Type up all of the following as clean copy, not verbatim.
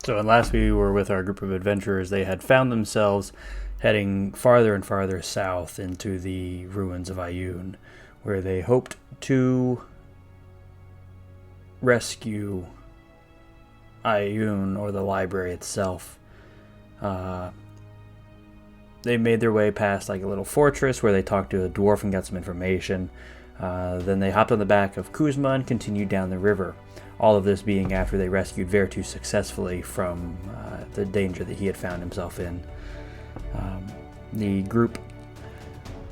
So, when last we were with our group of adventurers, they had found themselves heading farther and farther south into the ruins of Ioun, where they hoped to rescue Ioun, or the library itself. They made their way past like a little fortress where they talked to a dwarf and got some information. Then they hopped on the back of Kuzma and continued down the river. All of this being after they rescued Vertu successfully from the danger that he had found himself in. The group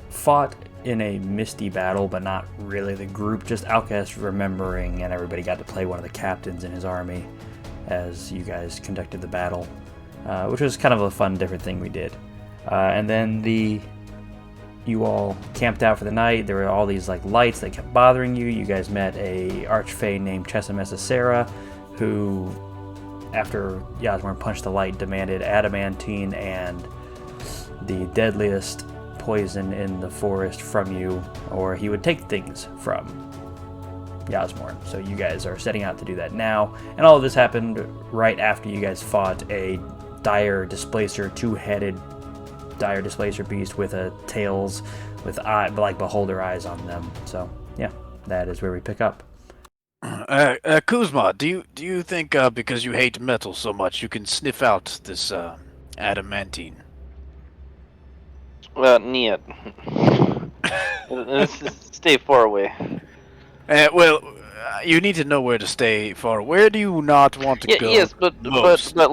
fought in a misty battle, but not really the group, just Alcest remembering, and everybody got to play one of the captains in his army as you guys conducted the battle, which was kind of a fun, different thing we did. And then you all camped out for the night. There were all these like lights that kept bothering you. You guys met a archfey named Chesamessa Sarah, who, after Yasmorn punched the light, demanded adamantine and the deadliest poison in the forest from you, or he would take things from Yasmorn. So you guys are setting out to do that now, and all of this happened right after you guys fought a dire displacer, two-headed dire displacer beast with tails with like beholder eyes on them. So yeah, that is where we pick up. Kuzma, do you think because you hate metal so much you can sniff out this adamantine? Niet. Stay far away. Well, you need to know where to stay far. Where do you not want to go? Yes, but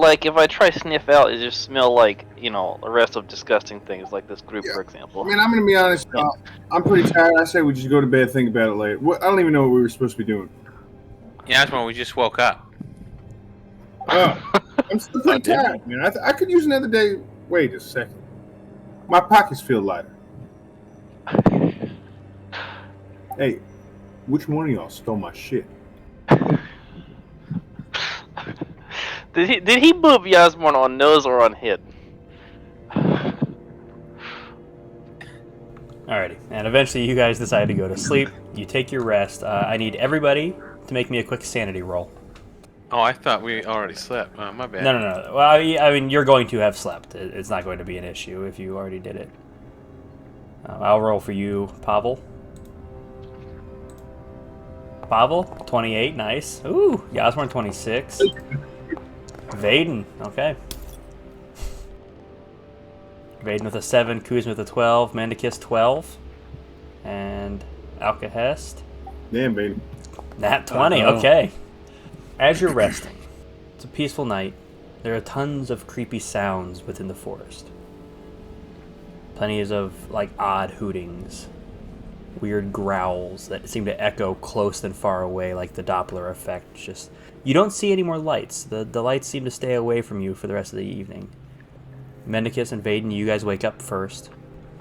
like if I try sniff out, it just smell like the rest of disgusting things like this group, for example. I mean, I'm gonna be honest. I'm pretty tired. I say we just go to bed, think about it later. I don't even know what we were supposed to be doing. Yeah, that's when we just woke up. Oh, I'm still pretty tired, man. I could use another day. Wait a second. My pockets feel lighter. Hey, which one of y'all stole my shit? Did he move Yasmorn on nose or on head? Alrighty, and eventually you guys decide to go to sleep. You take your rest. I need everybody to make me a quick sanity roll. Oh, I thought we already slept. My bad. No. Well, I mean, you're going to have slept. It's not going to be an issue if you already did it. I'll roll for you, Pavel. Pavel, 28, nice. Ooh, Yasmorn, 26. Vaden, okay. Vaden with a 7, Kuzma with a 12, Mandakis 12, and Alcahest. Damn, baby. Nat 20, okay. As you're resting, it's a peaceful night. There are tons of creepy sounds within the forest. Plenty of like odd hootings, weird growls that seem to echo close and far away, like the Doppler effect. Just you don't see any more lights. The lights seem to stay away from you for the rest of the evening. Mendicus and Vaden, you guys wake up first.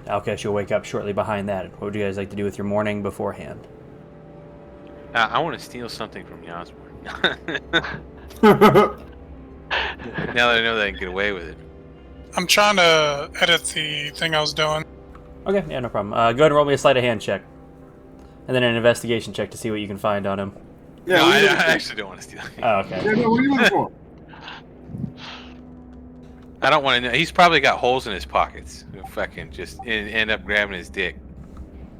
Alkesh, you'll wake up shortly behind that. What would you guys like to do with your morning beforehand? I want to steal something from Yasmorn. Now that I know that I can get away with it. I'm trying to edit the thing I was doing. Okay, yeah, no problem. Go ahead and roll me a sleight of hand check. And then an investigation check to see what you can find on him. Yeah, No, I actually don't want to steal it. Oh, okay. Yeah, no, what are you looking for? I don't want to know. He's probably got holes in his pockets. He'll fucking just end up grabbing his dick.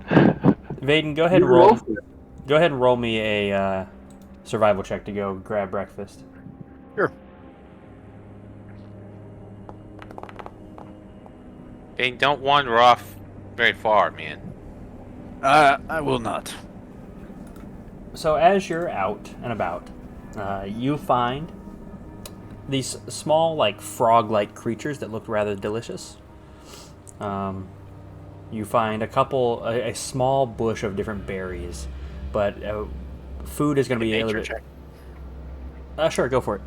Vaden, go ahead and roll. Go ahead and roll me a survival check to go grab breakfast. Sure. Hey, don't wander off very far, man. I will not. So as you're out and about, you find these small, like frog-like creatures that look rather delicious. You find a small bush of different berries, but food is going to be a little bit. Check. Sure, go for it.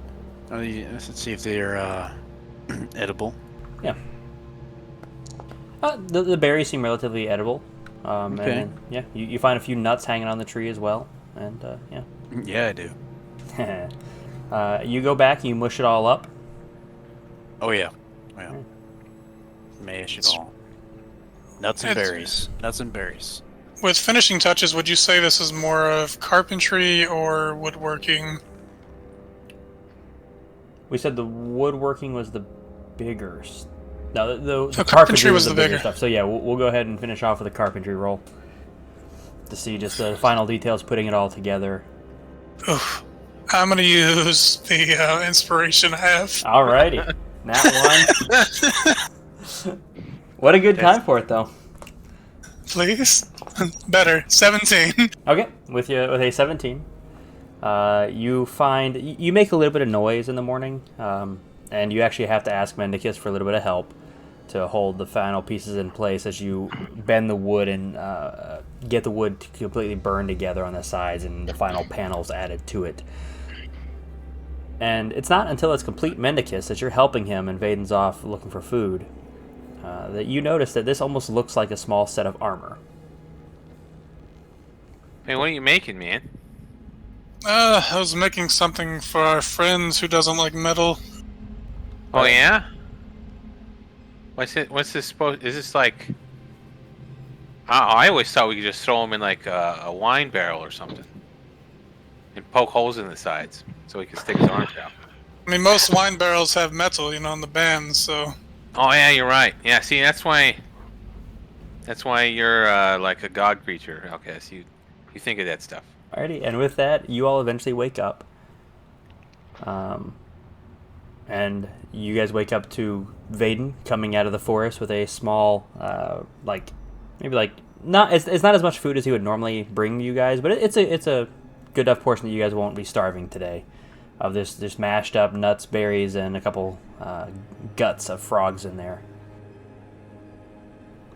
Let's see if they're edible. Yeah. The berries seem relatively edible. Okay. And then, yeah, you find a few nuts hanging on the tree as well, and yeah. Yeah, I do. You go back and you mush it all up. Oh yeah. Well, mash it all. Nuts and berries. Nuts and berries. With finishing touches, would you say this is more of carpentry or woodworking? We said the woodworking was the bigger. No, the carpentry was was the the bigger bigger. stuff. So yeah, we'll go ahead and finish off with a carpentry roll to see just the final details, putting it all together. Oof. I'm gonna use the inspiration I have. Alrighty, that one. What a good time for it, though. Please. Better. 17. Okay, with a 17, you make a little bit of noise in the morning, and you actually have to ask Mendicus for a little bit of help to hold the final pieces in place as you bend the wood and get the wood to completely burn together on the sides and the final panels added to it. And it's not until it's complete, Mendicus, that you're helping him and Vaden's off looking for food, that you notice that this almost looks like a small set of armor. Hey, what are you making, man? I was making something for our friends who doesn't like metal. Oh yeah? What's this supposed? Is this like? I always thought we could just throw them in like a wine barrel or something, and poke holes in the sides so he can stick his arms out. I mean, most wine barrels have metal, on the bands, so... Oh yeah, you're right. Yeah, see, that's why you're like a god creature. Okay, so you think of that stuff. Alrighty, and with that, you all eventually wake up. And you guys wake up to Vaden coming out of the forest with a small, not it's not as much food as he would normally bring you guys, but it's a good enough portion that you guys won't be starving today. Of this mashed up nuts, berries, and a couple guts of frogs in there.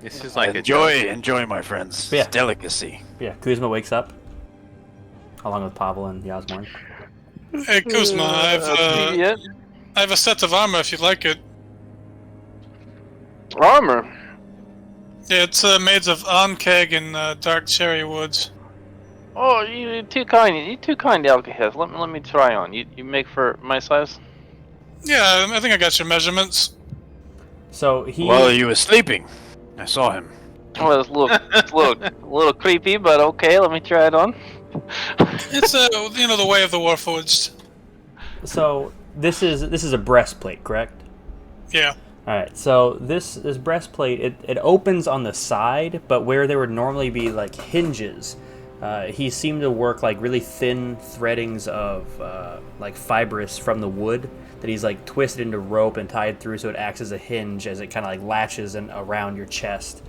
This is like enjoy, my friends. Yeah. It's delicacy. Yeah, Kuzma wakes up along with Pavel and Yasmorn. Hey, Kuzma, I have a set of armor if you'd like it. Armor. Yeah, it's made of onkeg and dark cherry woods. Oh, you're too kind. You're too kind, Alcahest. Let me try on. You make for my size? Yeah, I think I got your measurements. So he. Well, you were sleeping. I saw him. Well, it's a little creepy, but okay. Let me try it on. It's the way of the Warforged. So this is a breastplate, correct? Yeah. All right. So this breastplate it opens on the side, but where there would normally be like hinges, he seemed to work like really thin threadings of like fibrous from the wood that he's like twisted into rope and tied through, so it acts as a hinge as it kind of like latches and around your chest.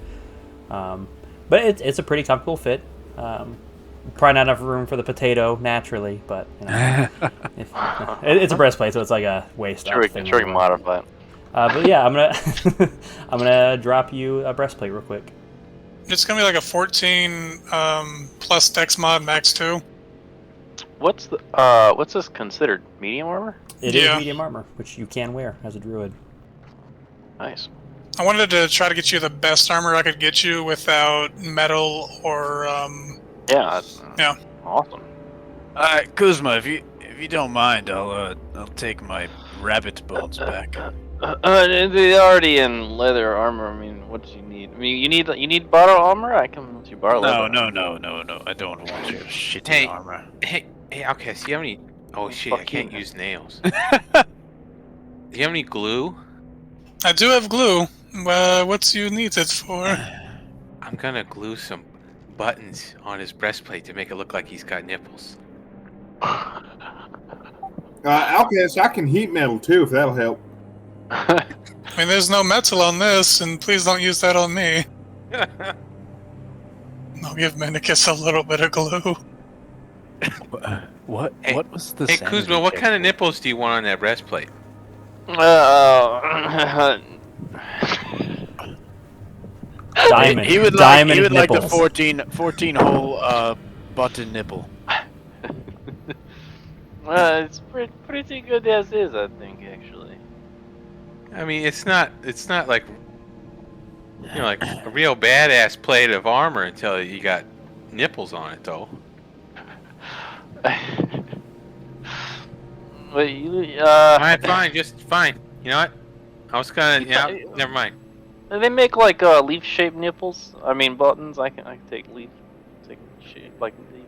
But it's a pretty comfortable fit. Probably not enough room for the potato naturally, but it's a breastplate, so it's like a waist up thing. Sure, you can modify it. But yeah, I'm gonna drop you a breastplate real quick. It's gonna be like a 14 plus Dex mod max 2. What's this considered? Medium armor? It is medium armor, which you can wear as a druid. Nice. I wanted to try to get you the best armor I could get you without metal or Yeah. Yeah. Awesome. Kuzma, if you don't mind, I'll take my rabbit bones back. They're already in leather armor. I mean, what do you need? I mean, you need borrow armor. I can let you borrow leather. No. I don't want your shitty armor. Hey, okay. So you have any? Oh shit! I can't use nails. Do you have any glue? I do have glue. What's you need it for? I'm gonna glue some buttons on his breastplate to make it look like he's got nipples. Alcahest, I can heat metal too, if that'll help. I mean, there's no metal on this, and please don't use that on me. I'll give Mendicus a little bit of glue. What? Hey, what was the? Hey Kuzma, what kind of nipples do you want on that breastplate? Diamond. He would diamond like the nipples. 14 hole button nipple. It's pretty good as is, I think, actually. I mean, it's not like like a real badass plate of armor until you got nipples on it, though. But you, Alright, fine, just fine. You know what? I was gonna, never mind. They make like leaf-shaped nipples. I mean buttons. I can take shape like leaf.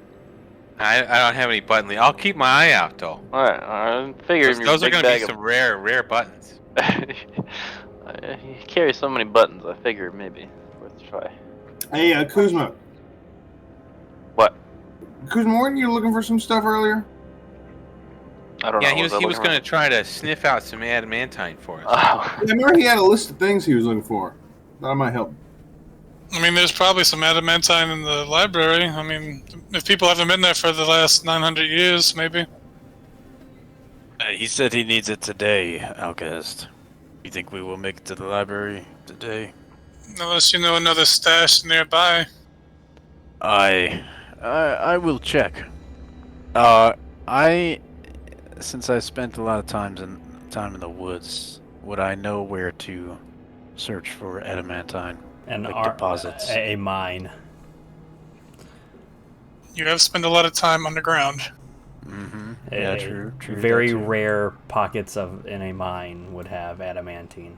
I don't have any button lead. I'll keep my eye out though. All right, I figured your Those are big gonna be bag some rare buttons. You carry so many buttons. I figured maybe worth a try. Hey, Kuzma. What? Kuzma, weren't you looking for some stuff earlier? I don't know. Yeah, he was gonna try to sniff out some adamantine for us. Oh. Yeah, I remember he had a list of things he was looking for. That might help. I mean, there's probably some adamantine in the library. I mean, if people haven't been there for the last 900 years, maybe. He said he needs it today, Alcast. You think we will make it to the library today? Unless you know another stash nearby. I will check. Since I spent a lot of time in the woods, would I know where to search for adamantine? And Like deposits. a mine. You have spent a lot of time underground. Mm-hmm. Yeah, true. Very that too. rare pockets in a mine would have adamantine.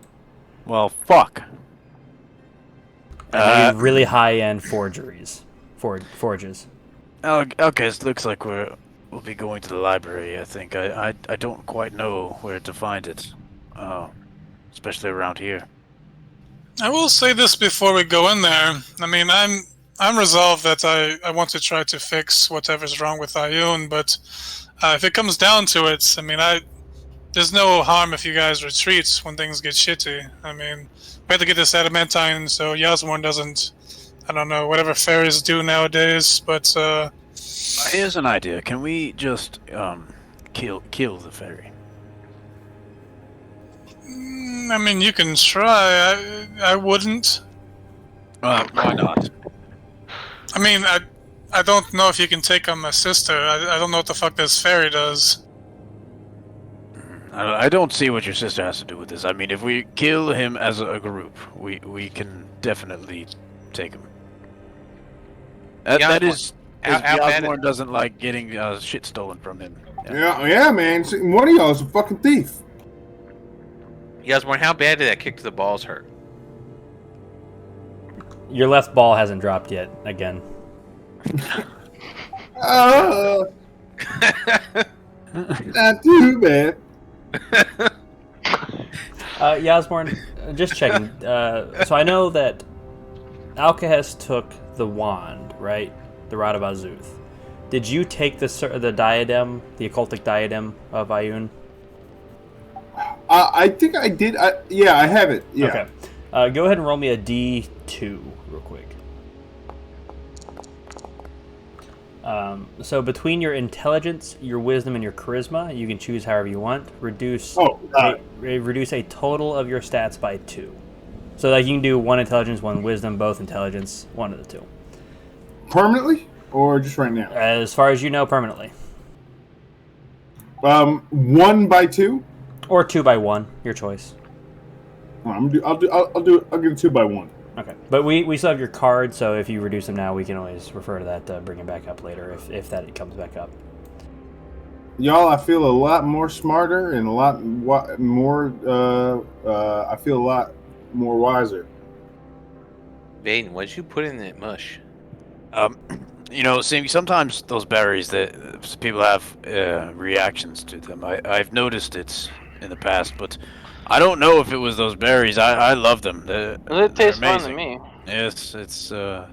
Well, fuck. And maybe really high-end forges. Okay, it looks like we'll be going to the library. I think I don't quite know where to find it, especially around here. I will say this before we go in there. I mean, I'm resolved that I want to try to fix whatever's wrong with Ioun, but if it comes down to it, I mean, there's no harm if you guys retreat when things get shitty. I mean, we have to get this adamantine so Yasmorn doesn't, I don't know, whatever fairies do nowadays, but Here's an idea. Can we just kill the fairy? I mean, you can try. I wouldn't. Why not? I mean, I don't know if you can take on my sister. I don't know what the fuck this fairy does. I don't see what your sister has to do with this. I mean, if we kill him as a group, we can definitely take him. That is, Yasmorn doesn't like getting shit stolen from him. Yeah, man. One of y'all is a fucking thief. Yasmorn, how bad did that kick to the balls hurt? Your left ball hasn't dropped yet, again. Not too bad. Yasmorn, just checking. So I know that Alcahest took the wand, right? The Rod of Azuth. Did you take the diadem, the occultic diadem of Ioun? I think I did. Yeah, I have it. Yeah. Okay. Go ahead and roll me a D2 real quick. So between your intelligence, your wisdom, and your charisma, you can choose however you want. Reduce a total of your stats by 2. So like you can do 1 intelligence, 1 wisdom, both intelligence, one of the 2. Permanently, or just right now? As far as you know, permanently. 1 by 2, or 2 by 1, your choice. I'll give it 2 by 1. Okay, but we still have your card, so if you reduce them now, we can always refer to that, bring it back up later if that comes back up. Y'all, I feel a lot more smarter and a lot more. I feel a lot more wiser. Baden, what'd you put in that mush? Sometimes those berries that people have reactions to them. I've noticed it in the past, but I don't know if it was those berries. I love them. It tastes fun to me. Yes, it's a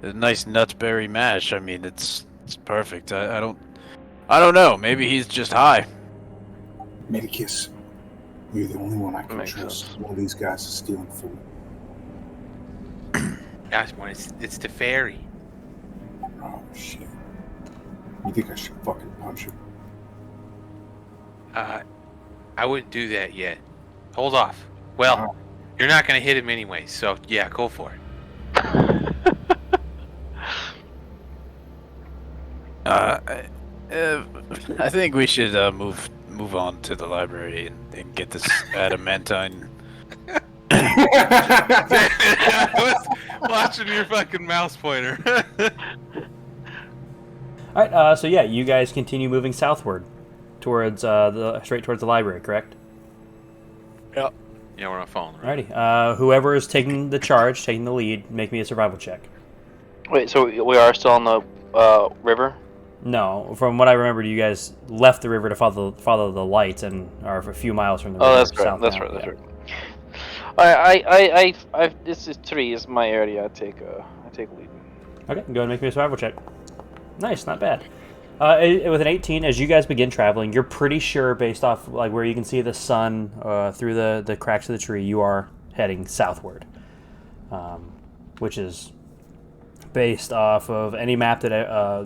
nice nutberry mash. I mean, it's perfect. I don't know. Maybe he's just high. Medicus, you're the only one I can trust. One of these guys is stealing food. Gosh, it's the fairy. Oh shit! You think I should fucking punch him? I wouldn't do that yet. Hold off. Well, you're not gonna hit him anyway, so yeah, go for it. I think we should move on to the library and get this adamantine. I was watching your fucking mouse pointer. All right, so yeah, you guys continue moving southward towards straight towards the library, correct? Yep. Yeah, we're not following. Right? Alrighty. Whoever is taking the charge, taking the lead, make me a survival check. Wait, so we are still on the river? No, from what I remember, you guys left the river to follow the lights and are a few miles from the river. Oh, that's right. south That's now. right. That's Yeah. right. This is 3 is my area. I take lead. Okay, go ahead and make me a survival check. Nice, not bad. With an 18, as you guys begin traveling, you're pretty sure, based off like where you can see the sun through the cracks of the tree, you are heading southward, which is based off of any map that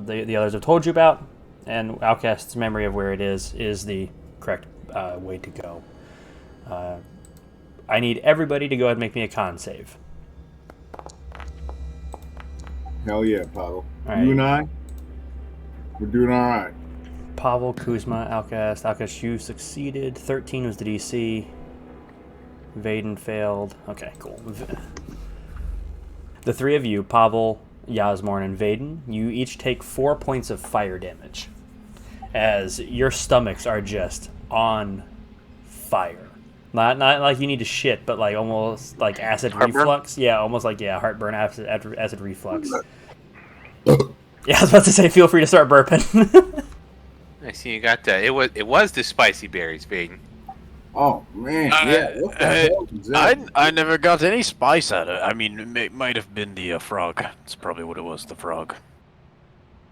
the others have told you about, and Outcast's memory of where it is the correct way to go. I need everybody to go ahead and make me a con save. Hell yeah, Pavel. All You right. and I, we're doing all right. Pavel, Kuzma, Outcast. Outcast, you succeeded. 13 was the DC. Vaden failed. Okay, cool. The three of you, Pavel, Yasmorn, and Vaden, you each take 4 points of fire damage as your stomachs are just on fire. Not like you need to shit, but like almost like acid reflux. Yeah, almost like heartburn, acid reflux. Yeah, I was about to say, feel free to start burping. I see you got that. It was the spicy berries, Vaden. Oh man, yeah. What the hell is that? I never got any spice out of it. I mean, it might have been the frog. That's probably what it was, the frog.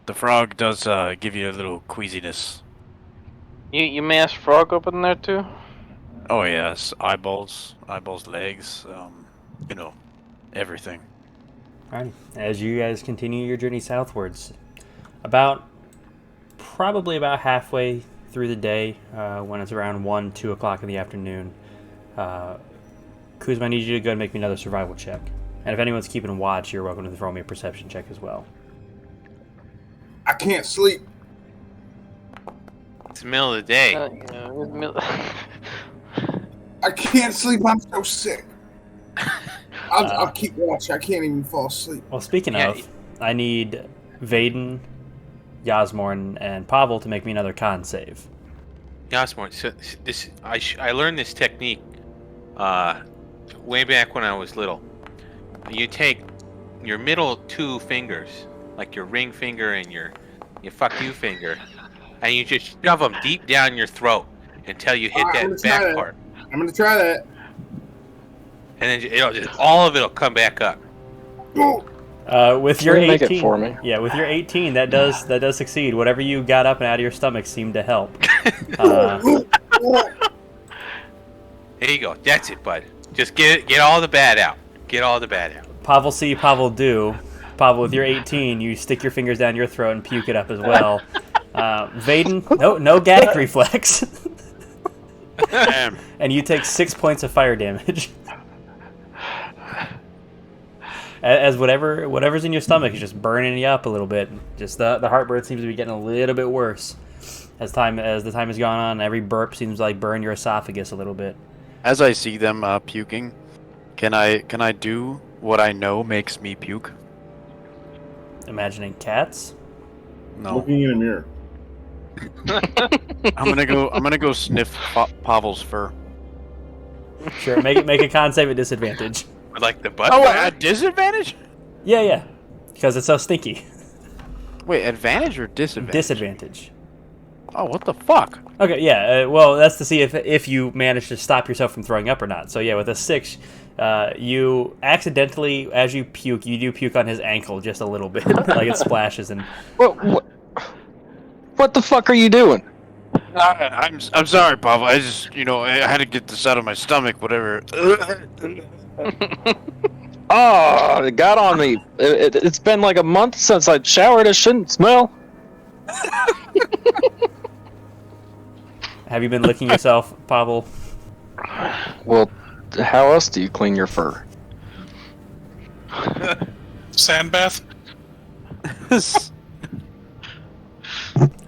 The frog does give you a little queasiness. You mashed frog up in there too? Oh yes, eyeballs, legs, everything. Alrighty. As you guys continue your journey southwards, probably about halfway through the day, when it's around 1, 2 o'clock in the afternoon, Kuzma, I need you to go and make me another survival check. And if anyone's keeping watch, you're welcome to throw me a perception check as well. I can't sleep. It's the middle of the day. I can't sleep. I'm so sick. I'll keep watch. I can't even fall asleep. Well, speaking of, I need Vaden, Yasmorn, and Pavel to make me another con save. Yasmorn, so I learned this technique way back when I was little. You take your middle 2 fingers, like your ring finger and your fuck you finger, and you just shove them deep down your throat until you hit that back part. I'm gonna try that. And then all of it'll come back up. With your 18, make it for me. Yeah, with your 18, that does succeed. Whatever you got up and out of your stomach seemed to help. There you go. That's it, bud. Just get all the bad out. Get all the bad out. Pavel see, Pavel do. Pavel, with your 18, you stick your fingers down your throat and puke it up as well. Vaden, no gag reflex. And you take 6 points of fire damage. As whatever's in your stomach is just burning you up a little bit. Just the heartburn seems to be getting a little bit worse as the time has gone on. Every burp seems like burn your esophagus a little bit. As I see them puking, can I do what I know makes me puke? Imagining cats. No. Looking in a mirror. I'm gonna go sniff Pavel's fur. Sure, make a con save at disadvantage. Like the butt. Oh, at disadvantage? Yeah, because it's so stinky. Wait, advantage or disadvantage? Disadvantage. Oh, what the fuck? Okay, yeah. Well, that's to see if you manage to stop yourself from throwing up or not. So yeah, with a 6, you accidentally, as you puke, you do puke on his ankle just a little bit, like it splashes and. What the fuck are you doing? I'm sorry, Pavel. I just I had to get this out of my stomach. Whatever. Oh, it got on me. It's been like a month since I showered. It shouldn't smell. Have you been licking yourself, Pavel? Well, how else do you clean your fur? Sand bath?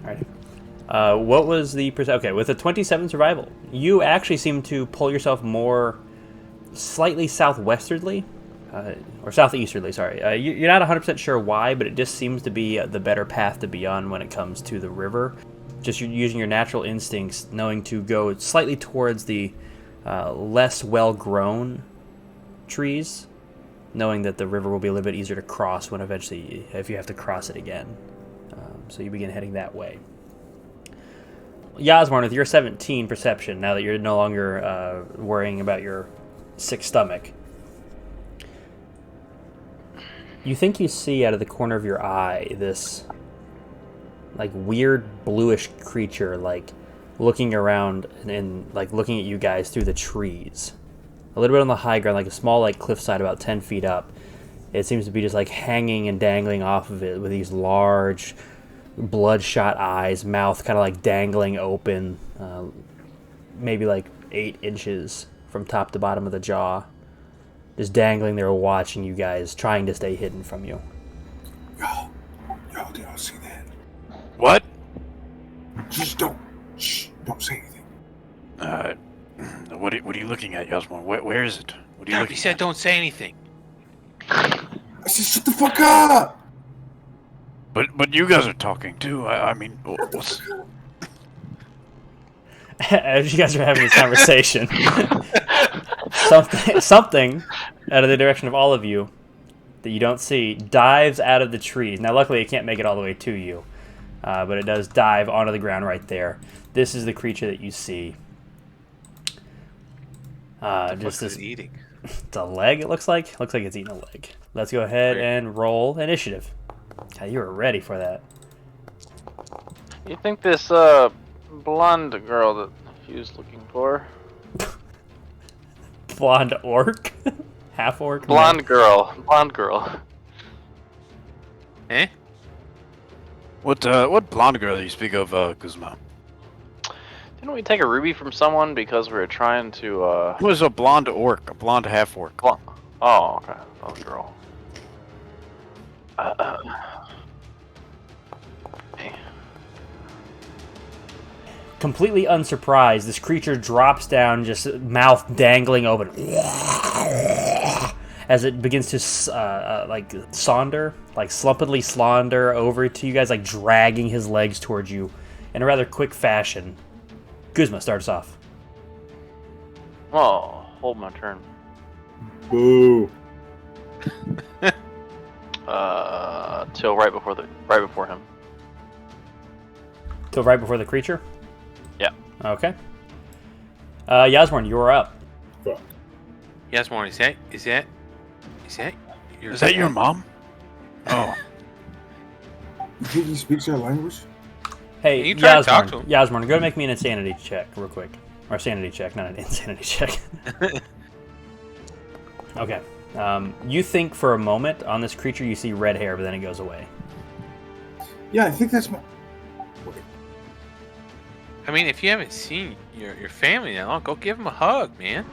Alright. What was the percent? Okay, with a 27 survival, you actually seem to pull yourself more slightly southwesterly, or southeasterly, sorry. You're not 100% sure why, but it just seems to be the better path to be on when it comes to the river. Just using your natural instincts, knowing to go slightly towards the less well-grown trees, knowing that the river will be a little bit easier to cross when eventually, if you have to cross it again. So you begin heading that way. Yasmorn, with your 17 perception, now that you're no longer worrying about your sick stomach, you think you see out of the corner of your eye this like weird bluish creature, like looking around and like looking at you guys through the trees. A little bit on the high ground, like a small like cliffside about 10 feet up. It seems to be just like hanging and dangling off of it with these large bloodshot eyes, mouth kind of like dangling open, maybe like 8 inches from top to bottom of the jaw. Just dangling there watching you guys, trying to stay hidden from you. Yo, do y'all see that? What? Just don't say anything. What are you looking at, Yasmorn? Where is it? What are you looking He said at? don't say anything. I said shut the fuck up! But you guys are talking too. I mean, what's... As you guys are having this conversation, something out of the direction of all of you that you don't see dives out of the trees. Now, luckily, it can't make it all the way to you, but it does dive onto the ground right there. This is the creature that you see. Just this eating. It's a leg, it looks like. Looks like it's eating a leg. Let's go ahead and roll initiative. God, you were ready for that. You think this blonde girl that he was looking for? Blonde orc? Half orc? Blonde girl. Eh? What blonde girl do you speak of, Kuzma? Didn't we take a ruby from someone because we were trying to It was a blonde orc, a blonde half orc. Oh, okay. Blonde girl. Completely unsurprised, this creature drops down, just mouth dangling open, as it begins to like slumpedly slaunder over to you guys, like dragging his legs towards you in a rather quick fashion. Guzma starts off. Oh, hold my turn. Boo. Till right before him. Till right before the creature? Yeah. Okay. Yasmorn, you're up. Fuck. Yasmorn, is that Is that your mom? Oh. You think he speaks our language? Hey, You try to talk to him. Yasmorn, go ahead and make me an insanity check real quick. Or sanity check, not an insanity check. Okay. You think for a moment on this creature you see red hair, but then it goes away. Yeah, I think that's my... I mean, if you haven't seen your family that long, go give him a hug, man.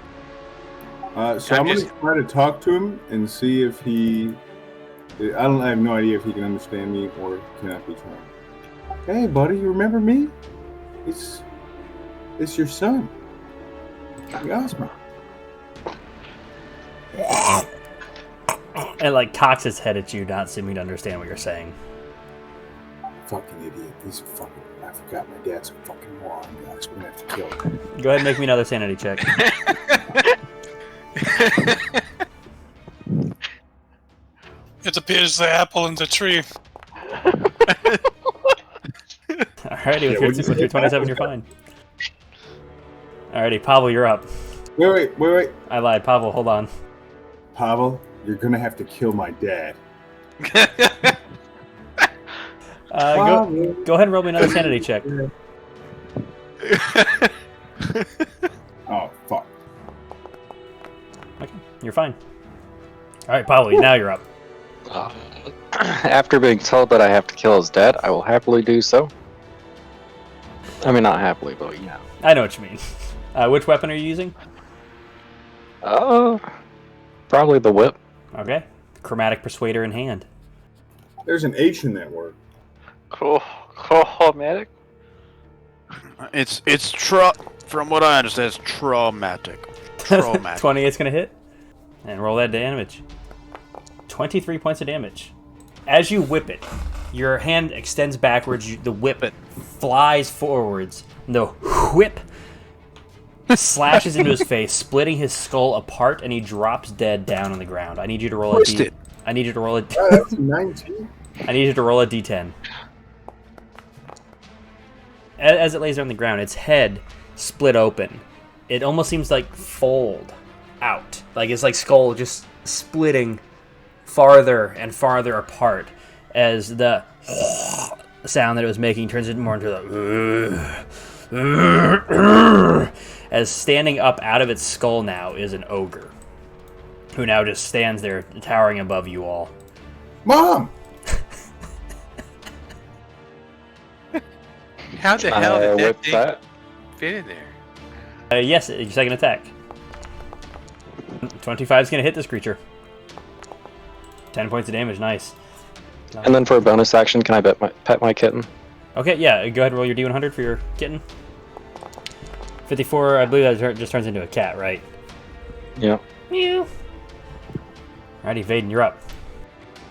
So I'm going to try to talk to him and see if he... I have no idea if he can understand me or cannot be trained. Hey, buddy, you remember me? It's your son. Yasma. And like cocks its head at you, not seeming to understand what you're saying. Fucking idiot. He's a fucking... I forgot my dad's a fucking moron, guys. We're going to have to kill him. Go ahead and make me another sanity check. It appears the apple in the tree. Alrighty, with your 27, you're fine. Alrighty, Pavel, you're up. Wait. I lied. Pavel, hold on. Pavel, you're going to have to kill my dad. Go ahead and roll me another sanity check. Oh, fuck. Okay, you're fine. Alright, Pavel, now you're up. After being told that I have to kill his dad, I will happily do so. I mean, not happily, but yeah. I know what you mean. Which weapon are you using? Probably the whip. Okay. Chromatic Persuader in hand. There's an H in that word. Chromatic? It's from what I understand, it's traumatic. 20, it's going to hit. And roll that damage. 23 points of damage. As you whip it, your hand extends backwards, the whip flies forwards, and the whip slashes into his face, splitting his skull apart, and he drops dead down on the ground. I need you to roll a D. I need you to roll a Oh, that's 19. I need you to roll a D10. as it lays on the ground, its head split open. It almost seems like fold out. Like it's like skull just splitting farther and farther apart as the sound that it was making turns it more into the as standing up out of its skull now is an ogre who now just stands there towering above you all. Mom! How the hell did that with thing that, fit in there? Yes, your second attack. 25 is going to hit this creature. 10 points of damage, nice. and then for a bonus action, can I pet my kitten? Okay, yeah, go ahead and roll your D100 for your kitten. 54, I believe that just turns into a cat, right? Yeah. Meow. Alrighty, Vaden, you're up.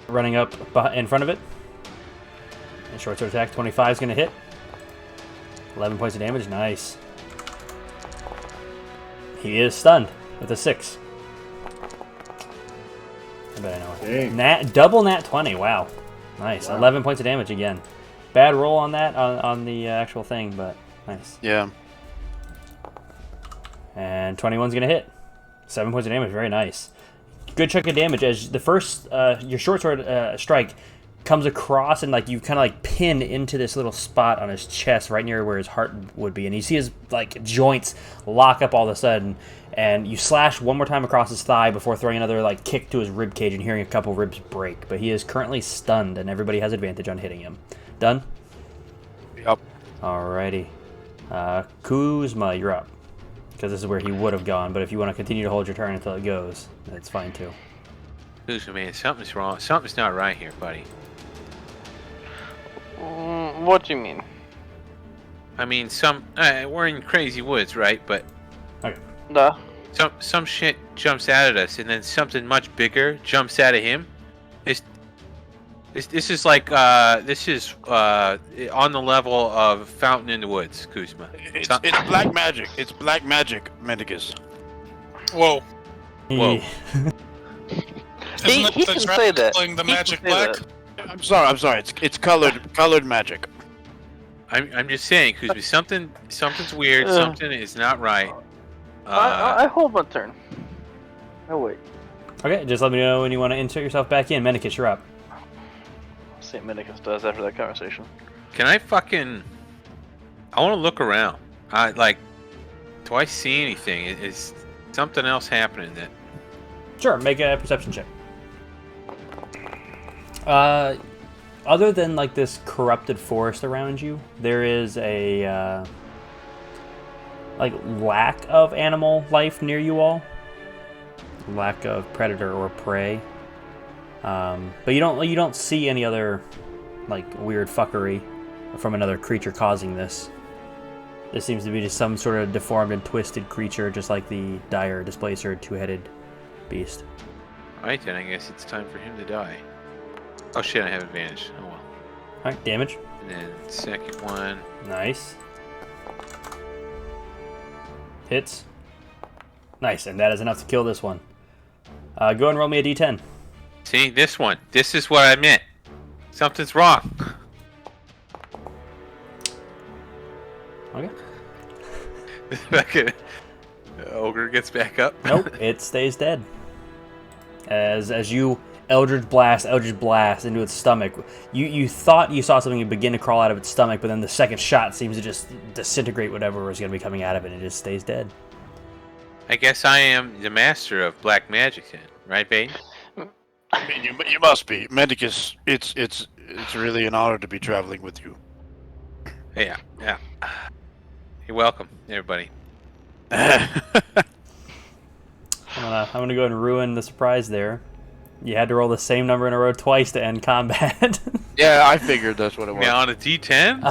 Running up in front of it. And short sword attack, 25 is going to hit. 11 points of damage, nice. He is stunned with a 6. I bet I know it. Double nat 20, wow. Nice, wow. 11 points of damage again. Bad roll on that, on the actual thing, but nice. Yeah. And 21's going to hit. 7 points of damage, very nice. Good chunk of damage as the first, your short sword strike comes across and like you kind of like pin into this little spot on his chest right near where his heart would be, and you see his like joints lock up all of a sudden, and you slash one more time across his thigh before throwing another like kick to his rib cage and hearing a couple ribs break. But he is currently stunned, and everybody has advantage on hitting him. Done? Yep. Alrighty. Kuzma, you're up. Because this is where he would have gone, but if you want to continue to hold your turn until it goes, that's fine too. Kuzma, man, something's wrong. Something's not right here, buddy. What do you mean? I mean, we're in crazy woods, right? But okay. Duh. Some shit jumps out at us, and then something much bigger jumps out of him. This is like on the level of Fountain in the Woods, Kuzma. It's black magic. It's black magic, Medicus. Whoa. Whoa. He Isn't can the say that. playing the He magic can say black? that. I'm sorry. It's colored magic. I'm just saying, Kuzma, something's weird. Something is not right. I hold my turn. Oh wait. Okay, just let me know when you want to insert yourself back in. Menikis, you're up. See what Medicus does after that conversation. Can I want to look around. Do I see anything? Is something else happening that? Sure, make a perception check. Other than like this corrupted forest around you, there is a like lack of animal life near you all. Lack of predator or prey. But you don't see any other like weird fuckery from another creature causing this. This seems to be just some sort of deformed and twisted creature, just like the dire displacer two-headed beast. Alright then, I guess it's time for him to die. Oh shit, I have advantage. Oh well. Alright, damage. And then second one. Nice. Hits. Nice, and that is enough to kill this one. Go and roll me a d10. See, this one. This is what I meant. Something's wrong. Okay. Fucking ogre gets back up. Nope, it stays dead. As you Eldritch Blast into its stomach. You thought you saw something begin to crawl out of its stomach, but then the second shot seems to just disintegrate whatever was going to be coming out of it, and it just stays dead. I guess I am the master of black magic then, right, Bane? I mean, you must be, Medicus. It's really an honor to be traveling with you. Yeah. You're welcome, everybody. I'm gonna go ahead and ruin the surprise there. You had to roll the same number in a row twice to end combat. Yeah, I figured that's what it was. Now on a D10?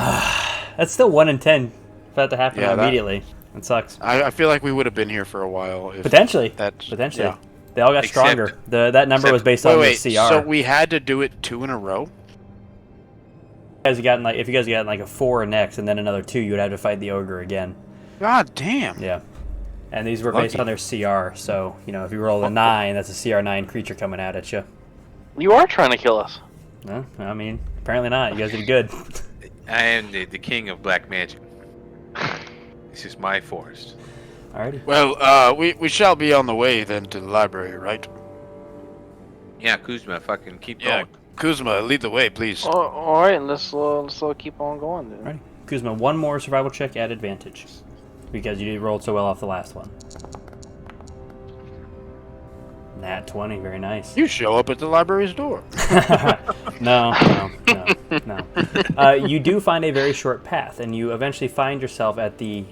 That's still 1 in 10 for that to happen immediately. It sucks. I feel like we would have been here for a while. If Potentially. Yeah. They all got stronger. That number was based on the CR. So we had to do it 2 in a row? If you guys got like a 4 next and then another 2, you would have to fight the ogre again. God damn. Yeah. And these were based on their CR, so, if you roll a 9, that's a CR9 creature coming out at you. You are trying to kill us. No, I mean, apparently not. You guys did good. I am the king of black magic. This is my forest. Alrighty. Well, we shall be on the way then to the library, right? Yeah, Kuzma, fucking keep going. Kuzma, lead the way, please. All right, let's keep on going then. Alrighty. Kuzma, one more survival check at advantage. Because you rolled so well off the last one. Nat 20, very nice. You show up at the library's door. No. You do find a very short path, and you eventually find yourself at the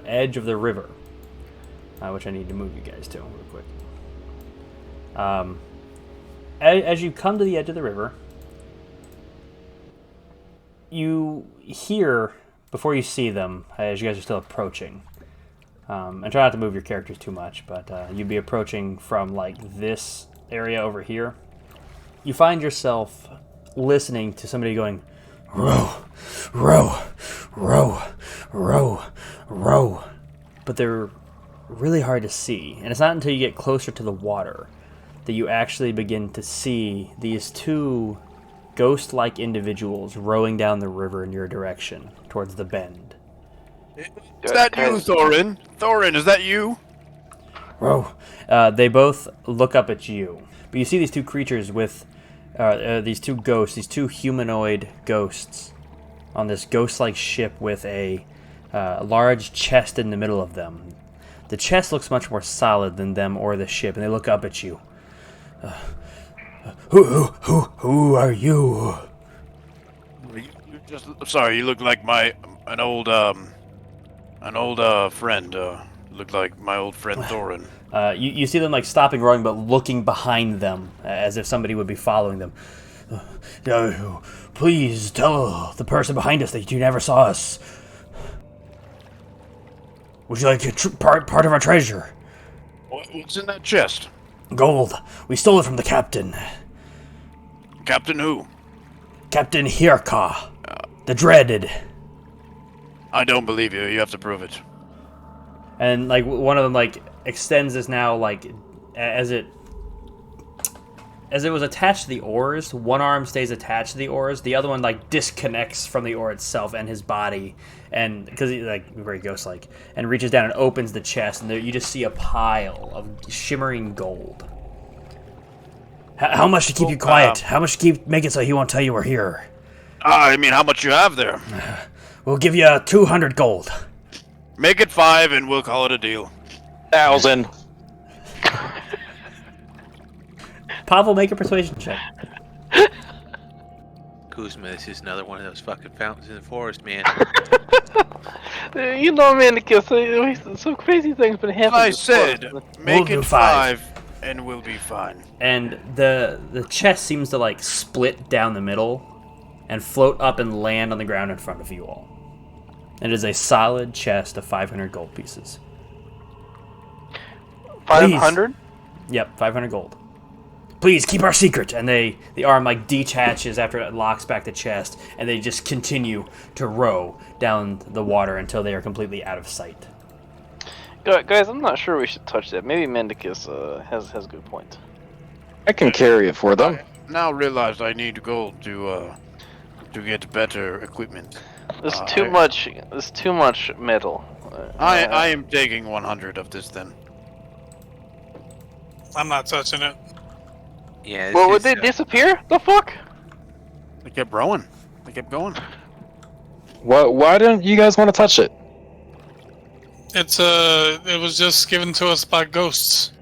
edge of the river, which I need to move you guys to real quick. As you come to the edge of the river, you hear, before you see them, as you guys are still approaching, and try not to move your characters too much, but you'd be approaching from like this area over here. You find yourself listening to somebody going, row, row, row, row, row. But they're really hard to see. And it's not until you get closer to the water that you actually begin to see these two ghost-like individuals rowing down the river in your direction, towards the bend. Is that you, Thorin? Thorin, is that you? Row. They both look up at you. But you see these two creatures with these two ghosts, these two humanoid ghosts on this ghost-like ship with a large chest in the middle of them. The chest looks much more solid than them or the ship, and they look up at you. Who are you? Sorry, you look like an old friend. Looked like my old friend Thorin. You see them like stopping rowing, but looking behind them as if somebody would be following them. Please tell the person behind us that you never saw us. Would you like part of our treasure? What's in that chest? Gold. We stole it from the captain. Captain who? Captain Hirka, the Dreaded. I don't believe you. You have to prove it. And like one of them like extends this now like as it was attached to the oars. One arm stays attached to the oars. The other one like disconnects from the oar itself and his body, and because he's like very ghost-like, and reaches down and opens the chest, and there you just see a pile of shimmering gold. How much to keep you quiet? How much to make it so he won't tell you we're here? I mean, how much you have there? We'll give you 200 gold. Make it 5 and we'll call it a deal. 1,000. Pavel, make a persuasion check. Kuzma, this is another one of those fucking fountains in the forest, man. You know, man, some crazy things been happening. I said, make it 5 and we'll be fine. And the chest seems to like split down the middle and float up and land on the ground in front of you all. It is a solid chest of 500 gold pieces. 500? Yep, 500 gold. Please keep our secret. And the arm like detaches after it locks back the chest, and they just continue to row down the water until they are completely out of sight. Guys, I'm not sure we should touch that. Maybe Mendicus has a good point. I can carry it for them. I now realize I need gold to get better equipment. There's too much metal. I am taking 100 of this then. I'm not touching it. Yeah. Well, would they disappear? The fuck? They kept rowing. They kept going. Why don't you guys want to touch it? It was just given to us by ghosts.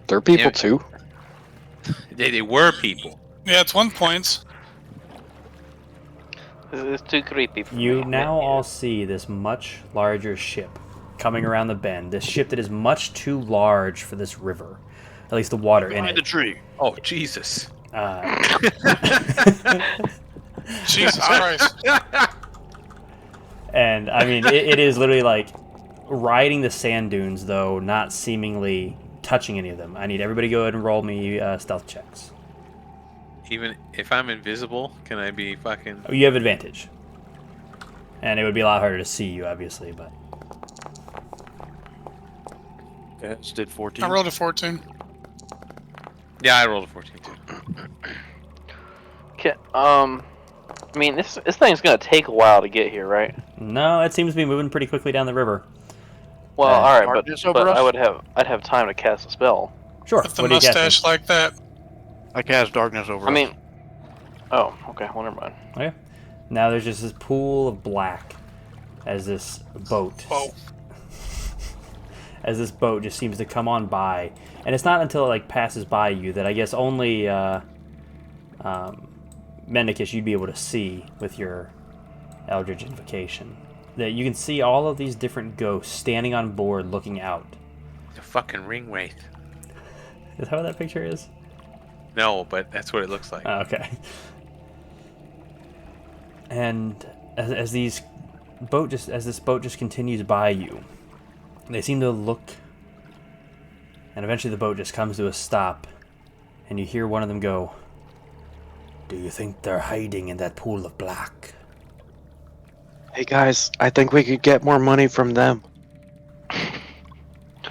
They're people too. They were people. Yeah, at one point. It's too creepy for You me. now all see this much larger ship coming around the bend. This ship that is much too large for this river. At least the water in Behind it. the tree. Oh, Jesus. Jesus Christ. And I mean, it is literally like riding the sand dunes, though not seemingly touching any of them. I need everybody to go ahead and roll me stealth checks. Even if I'm invisible, can I be fucking... You have advantage. And it would be a lot harder to see you, obviously, but... Yeah, just did 14. I rolled a 14. Yeah, I rolled a 14 too. Okay, I mean, this thing's gonna take a while to get here, right? No, it seems to be moving pretty quickly down the river. Well, all right, but us? I'd have time to cast a spell. Sure. With the What are you casting? mustache like that. I cast darkness over. I mean, oh, okay, well, never mind. Okay. Now there's just this pool of black as this boat. Whoa. As this boat just seems to come on by, and it's not until it like passes by you that I guess only Mendicus you'd be able to see with your Eldritch Invocation. That you can see all of these different ghosts standing on board, looking out. The fucking ring wraith. Is that what that picture is? No, but that's what it looks like. Oh, okay. And as this boat just continues by you, they seem to look, and eventually the boat just comes to a stop, and you hear one of them go, "Do you think they're hiding in that pool of black?" Hey guys, I think we could get more money from them.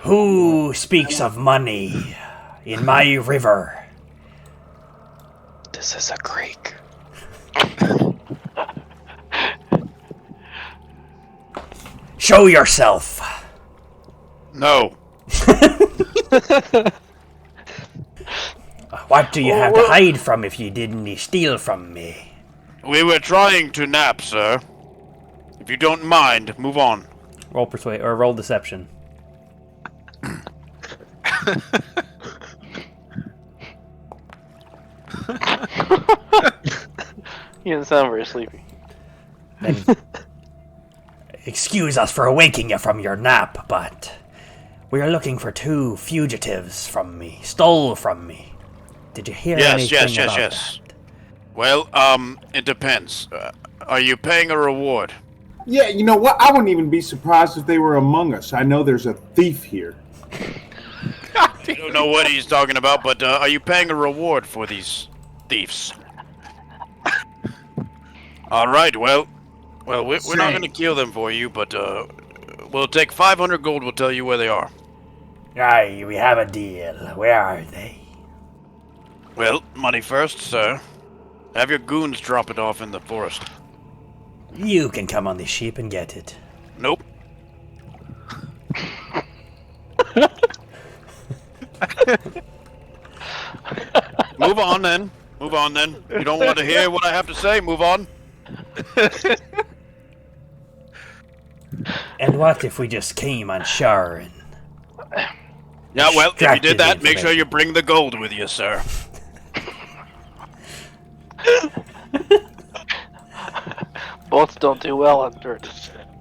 Who speaks of money in my river? This is a creek. Show yourself! No. What do you have to hide from if you didn't steal from me? We were trying to nap, sir. If you don't mind, move on. Roll persuade or roll deception. You didn't sound very sleepy. And excuse us for awaking you from your nap, but we are looking for 2 fugitives from me. Stole from me. Did you hear anything about that? Well, it depends. Are you paying a reward? Yeah, you know what? I wouldn't even be surprised if they were among us. I know there's a thief here. I don't know what he's talking about, but are you paying a reward for these thieves? All right, well, we're not going to kill them for you, but we'll take 500 gold. We'll tell you where they are. Aye, we have a deal. Where are they? Well, money first, sir. Have your goons drop it off in the forest. You can come on the ship and get it. Nope. Move on then. Move on then. You don't want to hear what I have to say? Move on. And what if we just came on shore and... Yeah, well, if you extracted did that, the make sure you information? bring the gold with you, sir. Boats don't do well on dirt.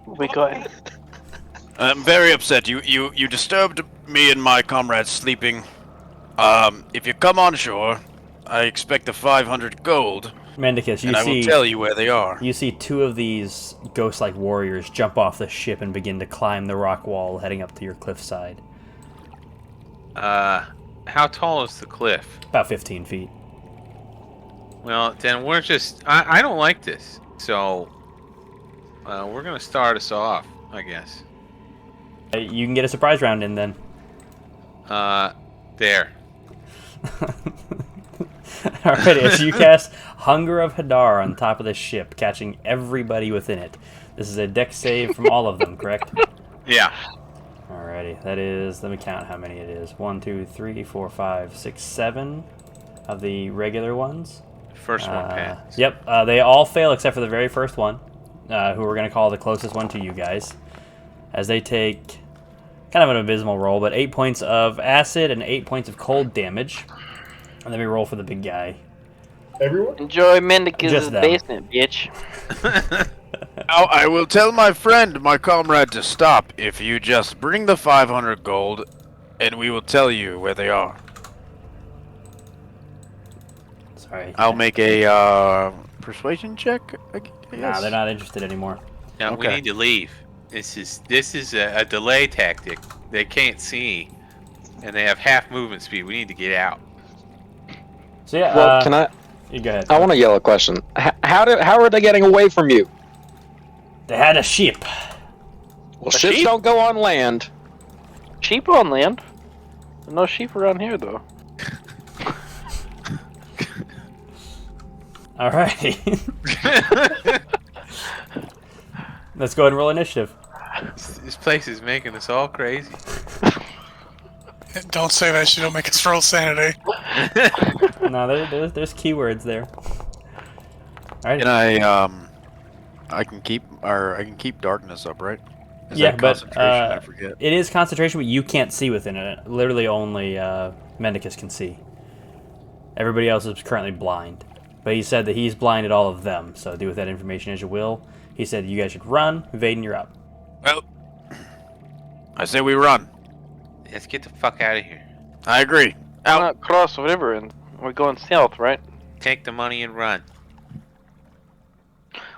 We go ahead. I'm very upset. You disturbed me and my comrades sleeping. If you come on shore, I expect the 500 gold, Mendicus, and I will tell you where they are. You see 2 of these ghost-like warriors jump off the ship and begin to climb the rock wall heading up to your cliffside. How tall is the cliff? About 15 feet. Well, then we're just... I don't like this. So, we're going to start us off, I guess. You can get a surprise round in then. There. Alright, as you cast Hunger of Hadar on top of the ship, catching everybody within it. This is a dex save from all of them, correct? Yeah. Alrighty, that is, let me count how many it is. 1, 2, 3, 4, 5, 6, 7 of the regular ones. First one passed. Yep, they all fail except for the very first one, who we're going to call the closest one to you guys. As they take kind of an abysmal roll, but 8 points of acid and 8 points of cold damage. And then we roll for the big guy. Everyone? Enjoy Mendicus' Just them. basement, bitch. Now, I will tell my friend, my comrade, to stop if you just bring the 500 gold, and we will tell you where they are. Sorry. I'll make a persuasion check, I guess. Nah, they're not interested anymore. Now, we Okay. need to leave. This is a delay tactic. They can't see, and they have half movement speed. We need to get out. So yeah, Well, can I? you go ahead. I want to yell a question. How are they getting away from you? They had a ship. Well, ships sheep? don't go on land. Sheep on land. There's no sheep around here, though. Alrighty. Let's go ahead and roll initiative. This place is making us all crazy. Don't say that. She don't make us roll sanity. No, there's keywords there. All right. And I can keep darkness up, right? Is Yeah, that but concentration? I forget. it is concentration, but you can't see within it. Literally, only Mendicus can see. Everybody else is currently blind. But he said that he's blinded all of them, so do with that information as you will. He said you guys should run. Vaden, you're up. Well, I say we run. Let's get the fuck out of here. I agree. Why Out. not cross the river and we're going south, right? Take the money and run.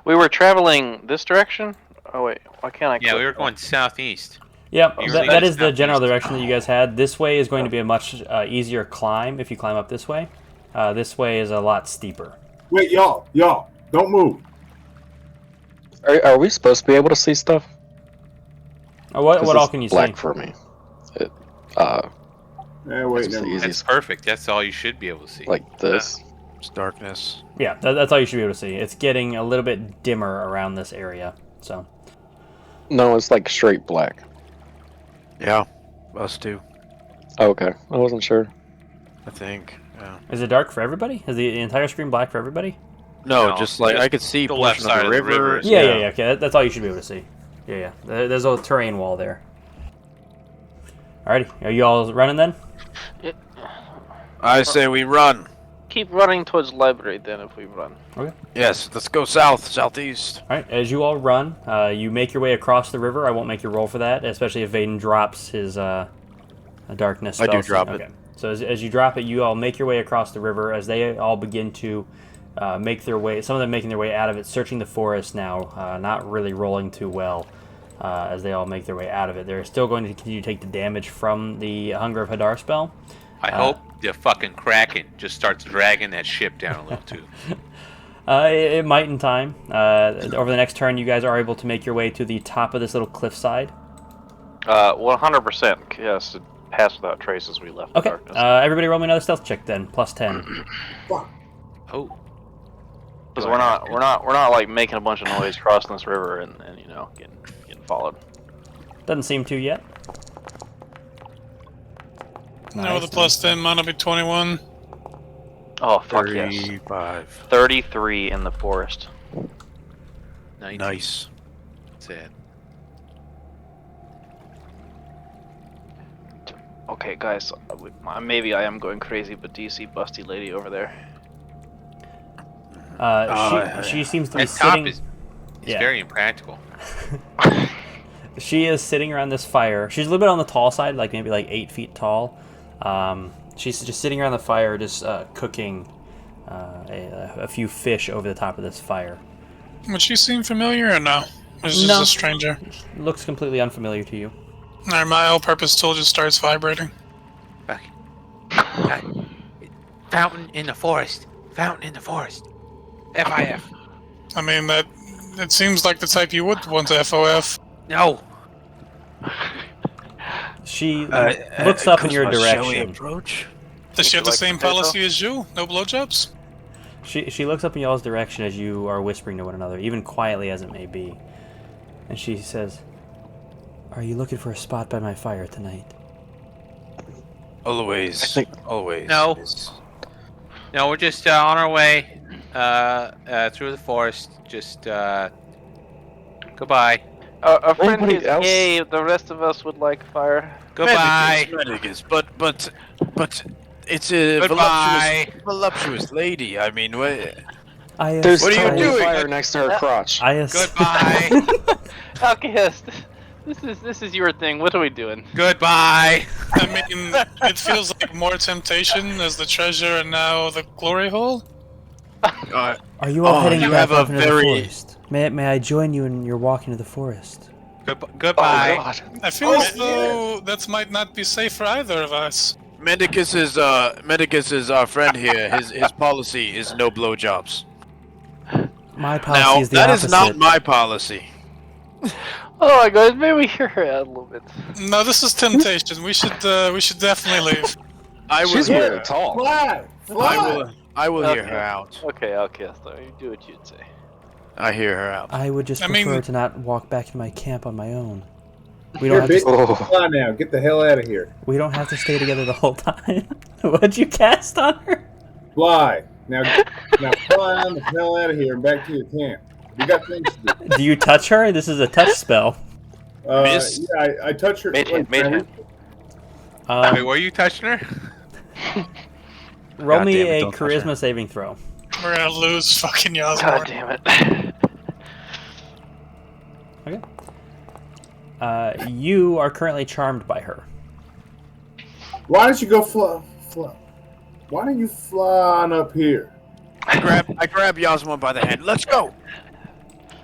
We were traveling this direction? Oh wait, why can't I Yeah, we click? were going southeast. Yep, You that really is the southeast. general direction that you guys had. This way is going to be a much easier climb if you climb up this way. This way is a lot steeper. Wait, y'all, don't move. Are we supposed to be able to see stuff? What 'Cause all it's can you black see? for me. It, Yeah, wait, it's never the mind. That's easiest. perfect. That's all you should be able to see. Like this. It's darkness. Yeah, that's all you should be able to see. It's getting a little bit dimmer around this area. So No, it's like straight black. Yeah, us too. Oh, okay, I wasn't sure. I think. Yeah. is it dark for everybody? Is the entire screen black for everybody? No, No, just like just I could see the portion left side of the of the river. Yeah. Okay, that's all you should be able to see. Yeah. There's a terrain wall there. Alrighty, are you all running then? I say we run. Keep running towards the library then if we run. Yes, let's go southeast. All right, as you all run, you make your way across the river. I won't make you roll for that, especially if Vaden drops his darkness I spell. do drop it. Okay. So as you drop it, you all make your way across the river as they all begin to make their way, some of them making their way out of it, searching the forest now, not really rolling too well as they all make their way out of it. They're still going to continue to take the damage from the Hunger of Hadar spell. I hope the fucking Kraken just starts dragging that ship down a little too. It might in time. Over the next turn, you guys are able to make your way to the top of this little cliffside. 100%. Yes, it passed without trace as we left the Okay, darkness. everybody roll me another stealth check then, plus 10. Oh, Because we're not like making a bunch of noise crossing this river and you know getting followed. Doesn't seem to yet. No, with a plus 10, mine will be 21. Oh fuck yes. 35. 33 in the forest. Nice. sad. Okay, guys, maybe I am going crazy, but do you see Busty Lady over there? She seems to be That top sitting. is Yeah. very impractical. She is sitting around this fire. She's a little bit on the tall side, like maybe like 8 feet tall. She's just sitting around the fire, just cooking a few fish over the top of this fire. Would she seem familiar or no? Or is she No. just a stranger? Looks completely unfamiliar to you. Alright, my all-purpose tool just starts vibrating. Fountain in the forest. Fountain in the forest. FIF. I mean, it seems like the type you would want to FOF. No. She looks up in your Kuzma, shall we direction. approach? Does she have the like same potato? policy as you? No blowjobs? She looks up in y'all's direction as you are whispering to one another, even quietly as it may be. And she says, "Are you looking for a spot by my fire tonight?" Always. I think- Always. No. No, we're just on our way through the forest. Just goodbye. A friend Anybody is else? gay. The rest of us would like fire. Goodbye. Medicus, but it's a Goodbye. voluptuous lady. I mean, what? There's What are you totally doing? fire next to her crotch. Goodbye. Alchemist, this is your thing. What are we doing? Goodbye. I mean, it feels like more temptation as the treasure and now the glory hole. Uh, Are you all Oh, heading you back have a off into very- the forest? May I join you in your walk into the forest? Goodbye. Oh, God. I feel as though that might not be safe for either of us. Medicus is our friend here. His policy is no blowjobs. My policy Now is the that opposite. is not my policy. Oh my god, maybe we hear her out a little bit. No, this is temptation. We should definitely leave. I will She's hear. really tall. Fly! I will hear Okay. her out. Okay, Alchemist, you do what you'd say. I hear her out. I would just prefer to not walk back to my camp on my own. We Here, don't have bitch. to. Fly now. Get the hell out of here. We don't have to stay together the whole time. What'd you cast on her? Fly. Now fly on the hell out of here and back to your camp. We got things to do. Do you touch her? This is a touch spell. Yeah, I touch her. Made him. Wait, were you touching her? Roll me damn it, a don't touch charisma saving throw. We're gonna lose fucking God Yasmor. damn it. Okay. You are currently charmed by her. Why don't you go fly? Why don't you fly on up here? I grab Yasmon by the hand. Let's go.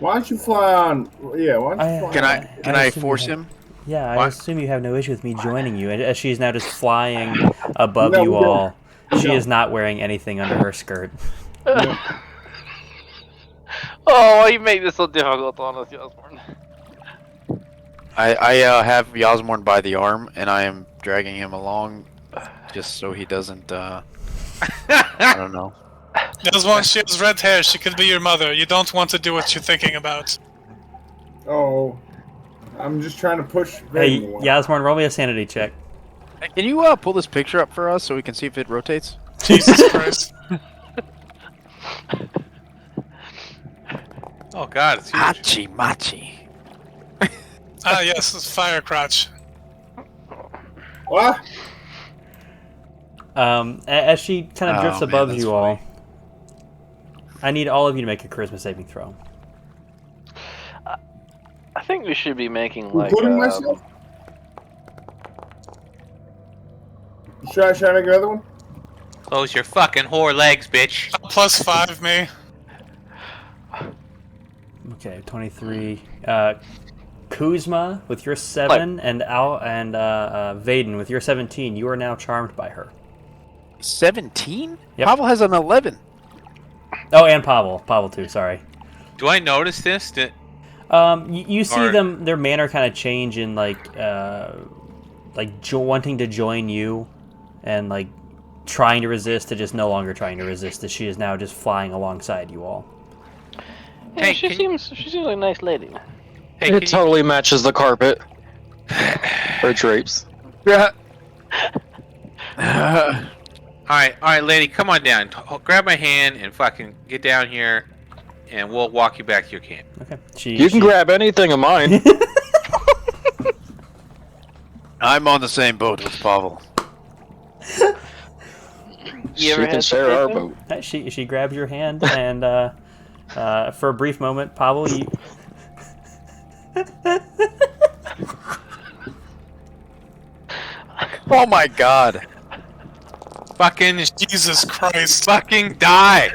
Why don't you fly on? Yeah, why don't you fly? Can I assume force you have- him? Yeah, I What? assume you have no issue with me joining you. As she's now just flying above No, you we don't. all. She No. is not wearing anything under her skirt. Oh, why you make this so difficult on us, Yasmorn? I have Yasmorn by the arm, and I am dragging him along, just so he doesn't. I don't know. Yasmor, she has red hair. She could be your mother. You don't want to do what you're thinking about. Oh, I'm just trying to push. Hey, Vaden along. Yasmorn, roll me a sanity check. Can you pull this picture up for us so we can see if it rotates? Jesus Christ. Oh god, it's huge. Hachi machi. Ah, yes, it's fire crotch. What? As she kind of drifts Oh, man, above that's you all, I need all of you to make a charisma saving throw. I think we should be making like. Including myself? Should I make another one? Close your fucking whore legs, bitch. +5, me. Okay, 23. Kuzma with your 7 and Vaden with your 17. You are now charmed by her. 17? Yep. Pavel has an 11. Oh, and Pavel. Pavel too. Sorry. Do I notice this? You see Or- them. Their manner kind of change in like wanting to join you, and like trying to resist to just no longer trying to resist. As she is now just flying alongside you all. Yeah, Hey, she can seems like a nice lady. Hey, can It totally matches the carpet. Or drapes. Yeah. Alright, lady, come on down. Grab my hand and fucking get down here, and we'll walk you back to your camp. Okay. You can grab anything of mine. I'm on the same boat with Pavel. She ever can had share our something? boat. She grabs your hand and for a brief moment, Pavel, you. Oh my god. Fucking Jesus Christ. fucking die!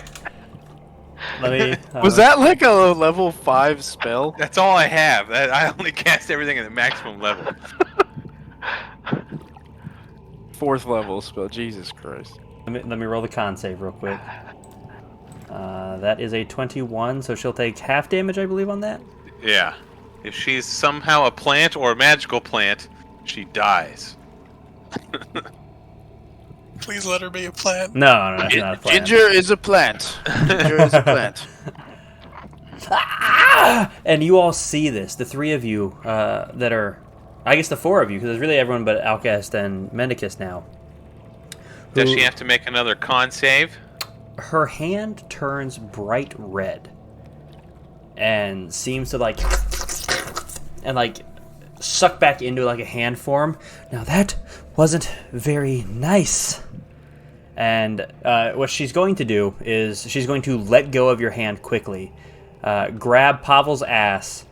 Let me. Was that like a level 5 spell? That's all I have. I only cast everything at the maximum level. 4th level spell, Jesus Christ. Let me roll the con save real quick. That is a 21, so she'll take half damage, I believe, on that. Yeah. If she's somehow a plant or a magical plant, she dies. Please let her be a plant. No, that's not a plan. Ginger is a plant. Ginger is a plant. And you all see this, the three of you that are, I guess the four of you, because there's really everyone but Alcest and Mendicus now. Does Who- she have to make another con save? Her hand turns bright red and seems to like suck back into like a hand form. Now that wasn't very nice. And what she's going to do is she's going to let go of your hand quickly, grab Pavel's ass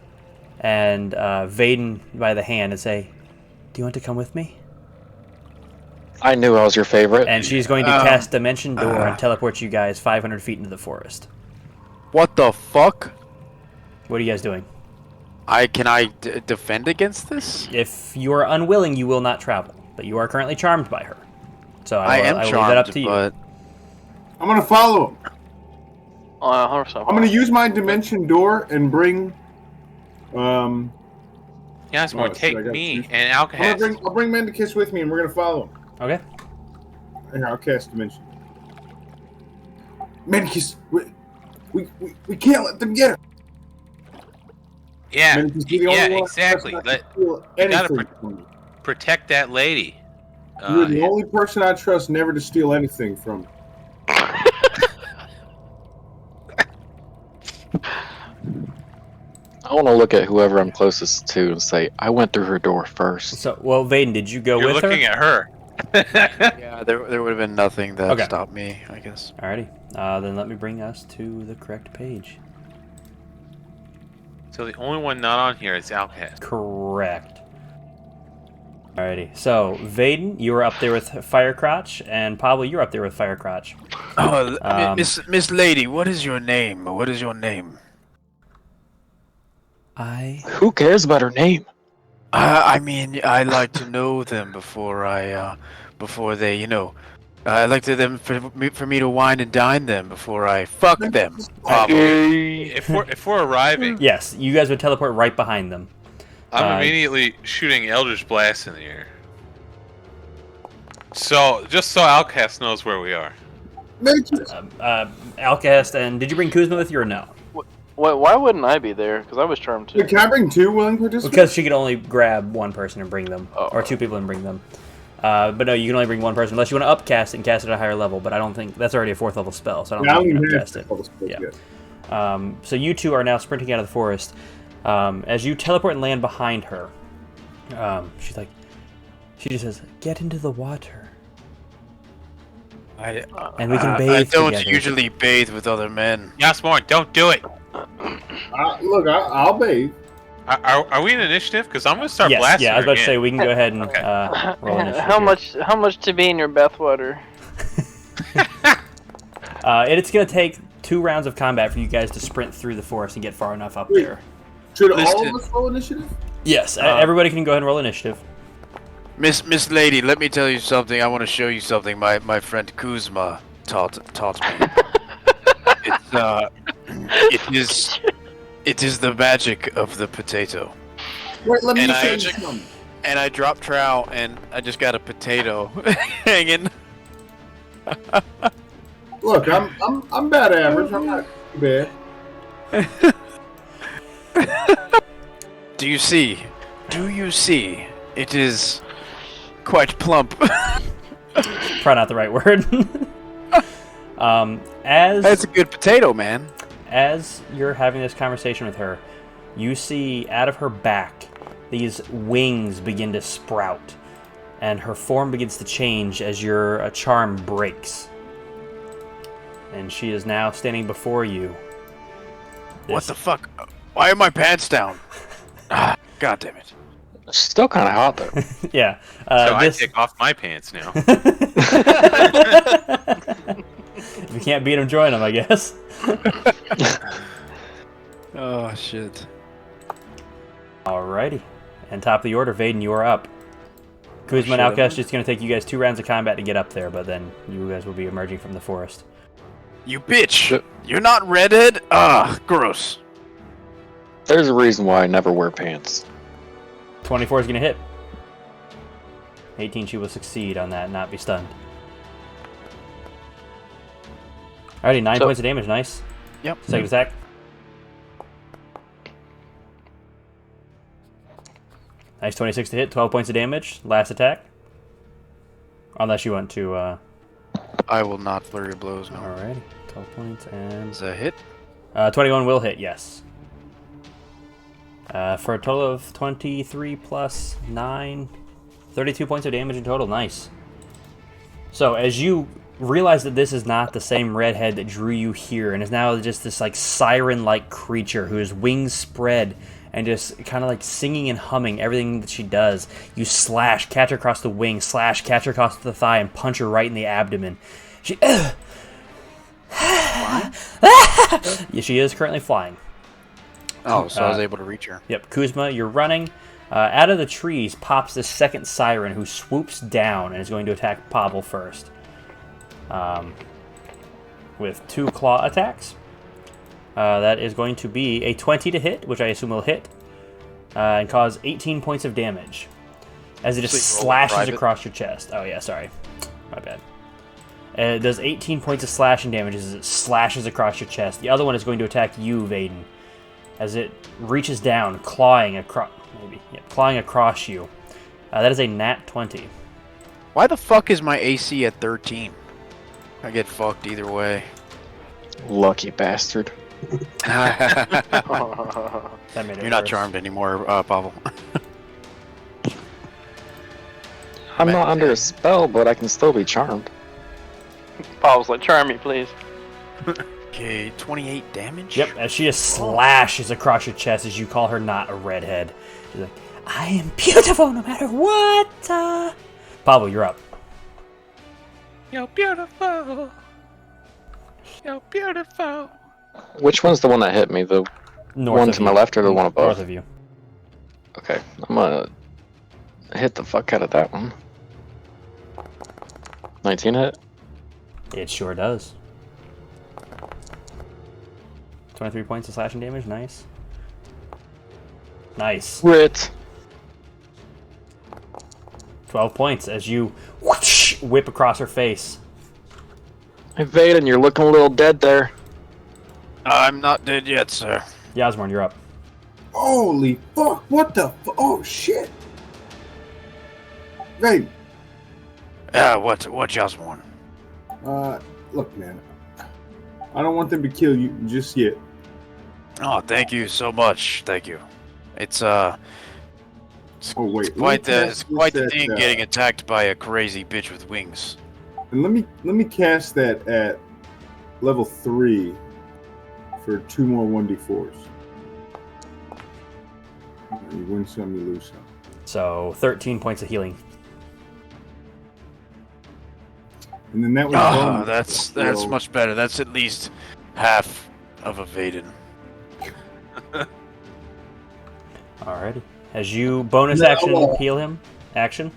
and Vaden by the hand and say, "Do you want to come with me?" I knew I was your favorite. And she's going to cast Dimension Door and teleport you guys 500 feet into the forest. What the fuck? What are you guys doing? Can I defend against this? If you are unwilling, you will not travel. But you are currently charmed by her. So I will leave that up to you. but I'm gonna follow him. 100%. I'm gonna use my dimension door and bring. Yes, more Oh, take shit, I got me two. and I'll Alcahast. bring Mendicus with me, and we're gonna follow him. Okay. Here, I'll cast dimension. Mendicus, we can't let them get her. Yeah, Man, 'cause you're the yeah, only one exactly. I trust not to steal You gotta anything from me. protect that lady. You're the only person I trust never to steal anything from me. I want to look at whoever I'm closest to and say, I went through her door first. So, well, Vaden, did you go You're with her? looking at her. Yeah, there would have been nothing that Okay. stopped me, I guess. Alrighty. Then let me bring us to the correct page. So the only one not on here is Outcast. Correct. Alrighty. So, Vaden, you were up there with Firecrotch, and Pablo, you're up there with Firecrotch. Oh, Miss Lady, what is your name? What is your name? Who cares about her name? I mean, I like to know them before they, I like to them for me to wine and dine them before I fuck them. If we're arriving, Yes, you guys would teleport right behind them. I'm immediately shooting Eldritch Blast in the air. So, just so Outcast knows where we are. Alcast, and did you bring Kuzma with you or no? Why wouldn't I be there? Because I was charmed too. Wait, can I bring 2 willing participants? Because she could only grab one person and bring them, or 2 people and bring them. But no, you can only bring one person unless you want to upcast it and cast it at a higher level. But I don't think that's already a 4th level spell, so I don't think you can upcast it. Yeah. So you 2 are now sprinting out of the forest. As you teleport and land behind her, she just says, "Get into the water." And we can bathe I don't together. usually bathe with other men. Yasmorn, don't do it. Look, I'll bathe. Are we in initiative? Because I'm gonna start Yes, blasting. yeah, I was her about to say again. we can go ahead and Okay. roll initiative. How much to be in your bathwater? It's going to take 2 rounds of combat for you guys to sprint through the forest and get far enough up there. Should all of us roll initiative? Yes, everybody can go ahead and roll initiative. Miss Lady, let me tell you something. I want to show you something my friend Kuzma taught me. It is the magic of the potato. Wait, let me And say I- something. And I dropped trowel and I just got a potato hanging. Look, I'm about average. I'm not too bad. Do you see? It is quite plump. Probably not the right word. That's a good potato, man. As you're having this conversation with her, you see out of her back these wings begin to sprout, and her form begins to change as your charm breaks. And she is now standing before you. What the fuck? Why are my pants down? God damn it. Still kind of hot though. Yeah. So I take off my pants now. If you can't beat them, join them, I guess. Oh shit. Alrighty. And top of the order, Vaden, you are up. Kuzma and Alkesh, it's going to take you guys 2 rounds of combat to get up there, but then you guys will be emerging from the forest. You bitch! You're not redhead? Gross. There's a reason why I never wear pants. 24 is going to hit. 18, she will succeed on that and not be stunned. Alrighty, 9 points of damage, nice. Yep. Second attack. Nice, 26 to hit, 12 points of damage. Last attack. Unless you want to... I will not flurry of blows, no. Alrighty, 12 points and... Is that a hit? 21 will hit, yes. For a total of 23 plus 9, 32 points of damage in total. Nice. So as you realize that this is not the same redhead that drew you here, and is now just this like siren-like creature whose wings spread and just kind of like singing and humming everything that she does, you slash, catch her across the wing, slash, catch her across the thigh, and punch her right in the abdomen. She... yeah, she is currently flying. Oh, so I was able to reach her. Yep, Kuzma, you're running. Out of the trees pops this second siren who swoops down and is going to attack Pavel first. With 2 claw attacks. That is going to be a 20 to hit, which I assume will hit, and cause 18 points of damage. As it just slashes across your chest. Oh yeah, sorry. My bad. It does 18 points of slashing damage as it slashes across your chest. The other one is going to attack you, Vaden. as it reaches down, clawing across you. That is a nat 20. Why the fuck is my AC at 13? I get fucked either way. Lucky bastard. That made it You're not worse. charmed anymore, Pavel. I'm not under a spell, but I can still be charmed. Paul's like, charm me, please. Okay, 28 damage? Yep, as she just slashes across your chest as you call her not a redhead. She's like, I am beautiful no matter what! Pablo, you're up. You're beautiful. You're beautiful. Which one's the one that hit me? The North one of to you. my left or the one above? North of you. Okay, I'm gonna hit the fuck out of that one. 19 hit? It sure does. 23 points of slashing damage, nice. Nice. Crit! 12 points as you whoosh, whip across her face. Hey, Vaden, you're looking a little dead there. I'm not dead yet, sir. Yasmorn, you're up. Holy fuck! What the? Oh shit! Hey, What Jasmine? look, man. I don't want them to kill you just yet. Oh, thank you so much. Thank you. It's Oh wait, quite the thing getting attacked by a crazy bitch with wings. And let me cast that at level 3 for 2 more 1d4s. You win some, you lose some. So 13 points of healing. And then that was Oh, bonus. that's So- much better. That's at least half of a Vaden. Alrighty. As you bonus No. action heal him. Action.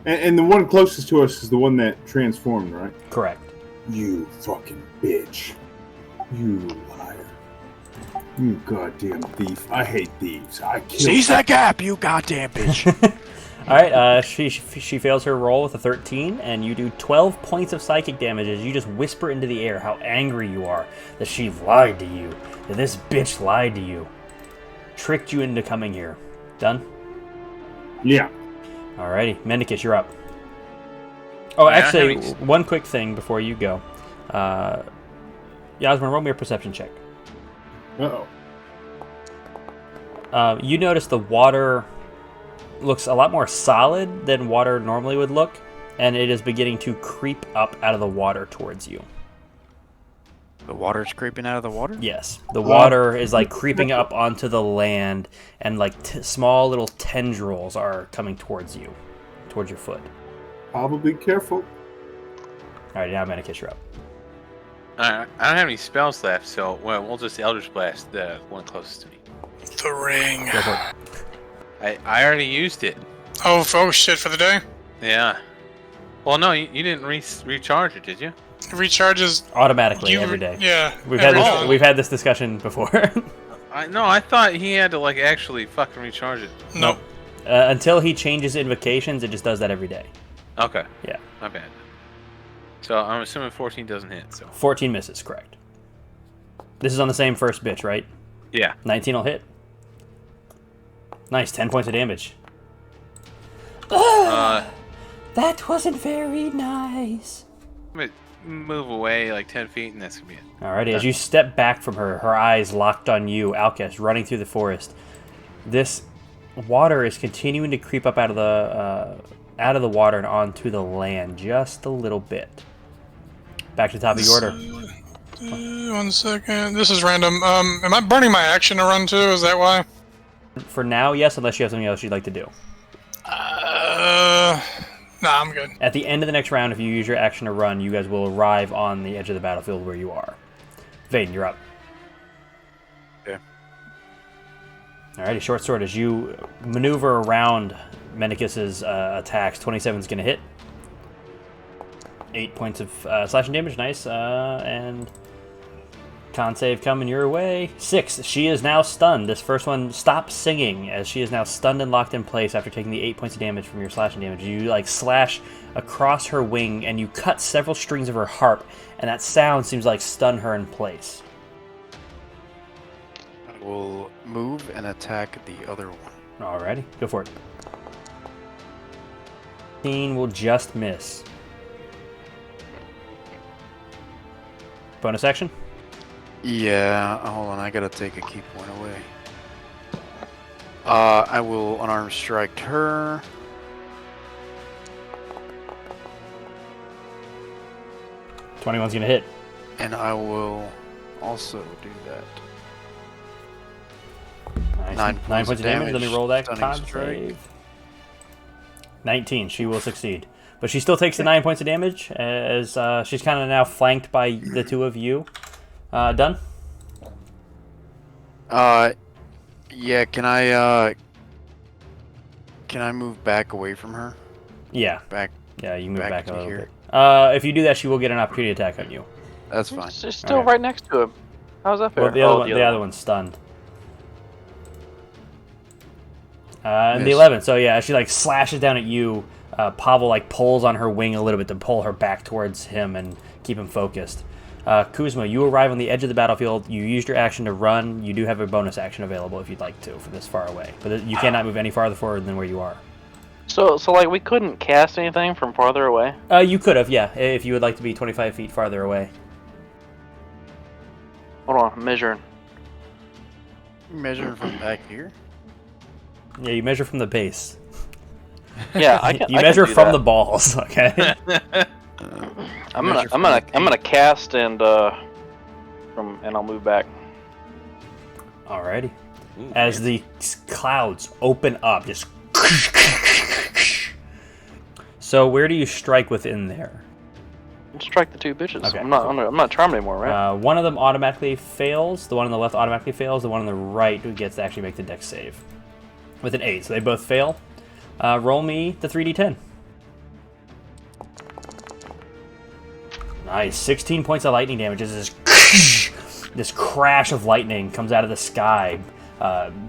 And the one closest to us is the one that transformed, right? Correct. You fucking bitch. You liar. You goddamn thief. I hate thieves. I kill Seize that gap, you goddamn bitch. Alright, she fails her roll with a 13, and you do 12 points of psychic damage as you just whisper into the air how angry you are that she lied to you, that this bitch lied to you, tricked you into coming here. Done? Yeah. Alrighty, Mendicus, you're up. Oh, Yeah, actually, having- one quick thing before you go. Yasmin, roll me a perception check. Uh-oh. You notice the water looks a lot more solid than water normally would look, and it is beginning to creep up out of the water towards you. The water's creeping out of the water? Yes, the water is like creeping up onto the land, and like small little tendrils are coming towards you, towards your foot. Probably careful. Alright, now Mendicus, you're up. I don't have any spells left, so we'll just Eldritch Blast the one closest to me. The ring. Go for it. I already used it. Oh shit, for the day? Yeah. Well, no, you didn't recharge it, did you? It recharges Automatically every day. Yeah. We've every had day. we've had this discussion before. I thought he had to like actually fucking recharge it. Nope. Until he changes invocations, it just does that every day. Okay. Yeah. My bad. So I'm assuming 14 doesn't hit. So 14 misses, correct. This is on the same first bitch, right? yeah. 19 will hit. Nice, 10 points of damage. That wasn't very nice. I'm gonna move away like 10 feet, and that's gonna be it. Alrighty, as you step back from her, her eyes locked on you, Alkes, running through the forest. This water is continuing to creep up out of the water and onto the land just a little bit. Back to the top of the order. 1 second. This is random. Am I burning my action to run too? Is that why? For now, yes, unless you have something else you'd like to do. Nah, I'm good. At the end of the next round, if you use your action to run, you guys will arrive on the edge of the battlefield where you are. Vaden, you're up. Okay. Alrighty, short sword. As you maneuver around Mendicus's attacks, 27 is going to hit. 8 points of slashing damage, nice. And con save coming your way. 6. She is now stunned. This first one stops singing as she is now stunned and locked in place after taking the 8 points of damage from your slashing damage. You like slash across her wing and you cut several strings of her harp, and that sound seems like stun her in place. will move and attack the other one. Alrighty, go for it. 15 will just miss. Bonus action? Yeah, hold on, I gotta take a key point away. I will unarmed strike her. '21's gonna hit. And I will also do that. Nice. 9 points of damage. Let me roll that stunning con strike. save. 19. She will succeed. But she still takes the 9 points of damage as she's kind of now flanked by the two of you. Done? Yeah, can I move back away from her? Yeah. Back. Yeah, you can move back a little here. bit. If you do that, she will get an opportunity attack on you. That's fine. She's still Okay. right next to him. How's that fair? Well, the other one's stunned. And the Miss. 11. So yeah, she like slashes down at you. Pavel like pulls on her wing a little bit to pull her back towards him and keep him focused. Kuzma, you arrive on the edge of the battlefield. You used your action to run. You do have a bonus action available if you'd like to from this far away, but you cannot move any farther forward than where you are. So like we couldn't cast anything from farther away? You could have, yeah, if you would like to be 25 feet farther away. Hold on, I'm measuring. Measure from back here. Yeah, you measure from the base. Yeah, I can. You I measure can do from that. the balls, okay? I'm gonna cast and and I'll move back. Alrighty. As the clouds open up, just. So where do you strike within there? Strike the two bitches. Okay. I'm not charmed anymore, right? One of them automatically fails. The one on the left automatically fails. The one on the right who gets to actually make the dex save with an 8. So they both fail. Roll me the 3d10. Nice. 16 points of lightning damage. This crash of lightning comes out of the sky,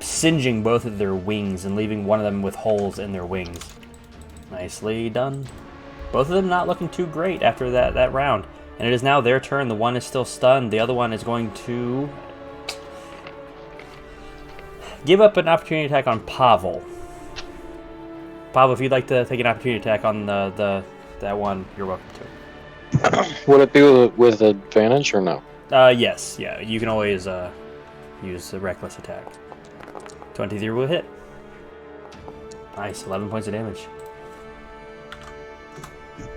singeing both of their wings and leaving one of them with holes in their wings. Nicely done. Both of them not looking too great after that round. And it is now their turn. The one is still stunned. The other one is going to give up an opportunity attack on Pavel. Pavel, if you'd like to take an opportunity attack on that one, you're welcome to. Would it be with advantage or no? Yes. Yeah, you can always use a reckless attack. 23 will hit. Nice, 11 points of damage.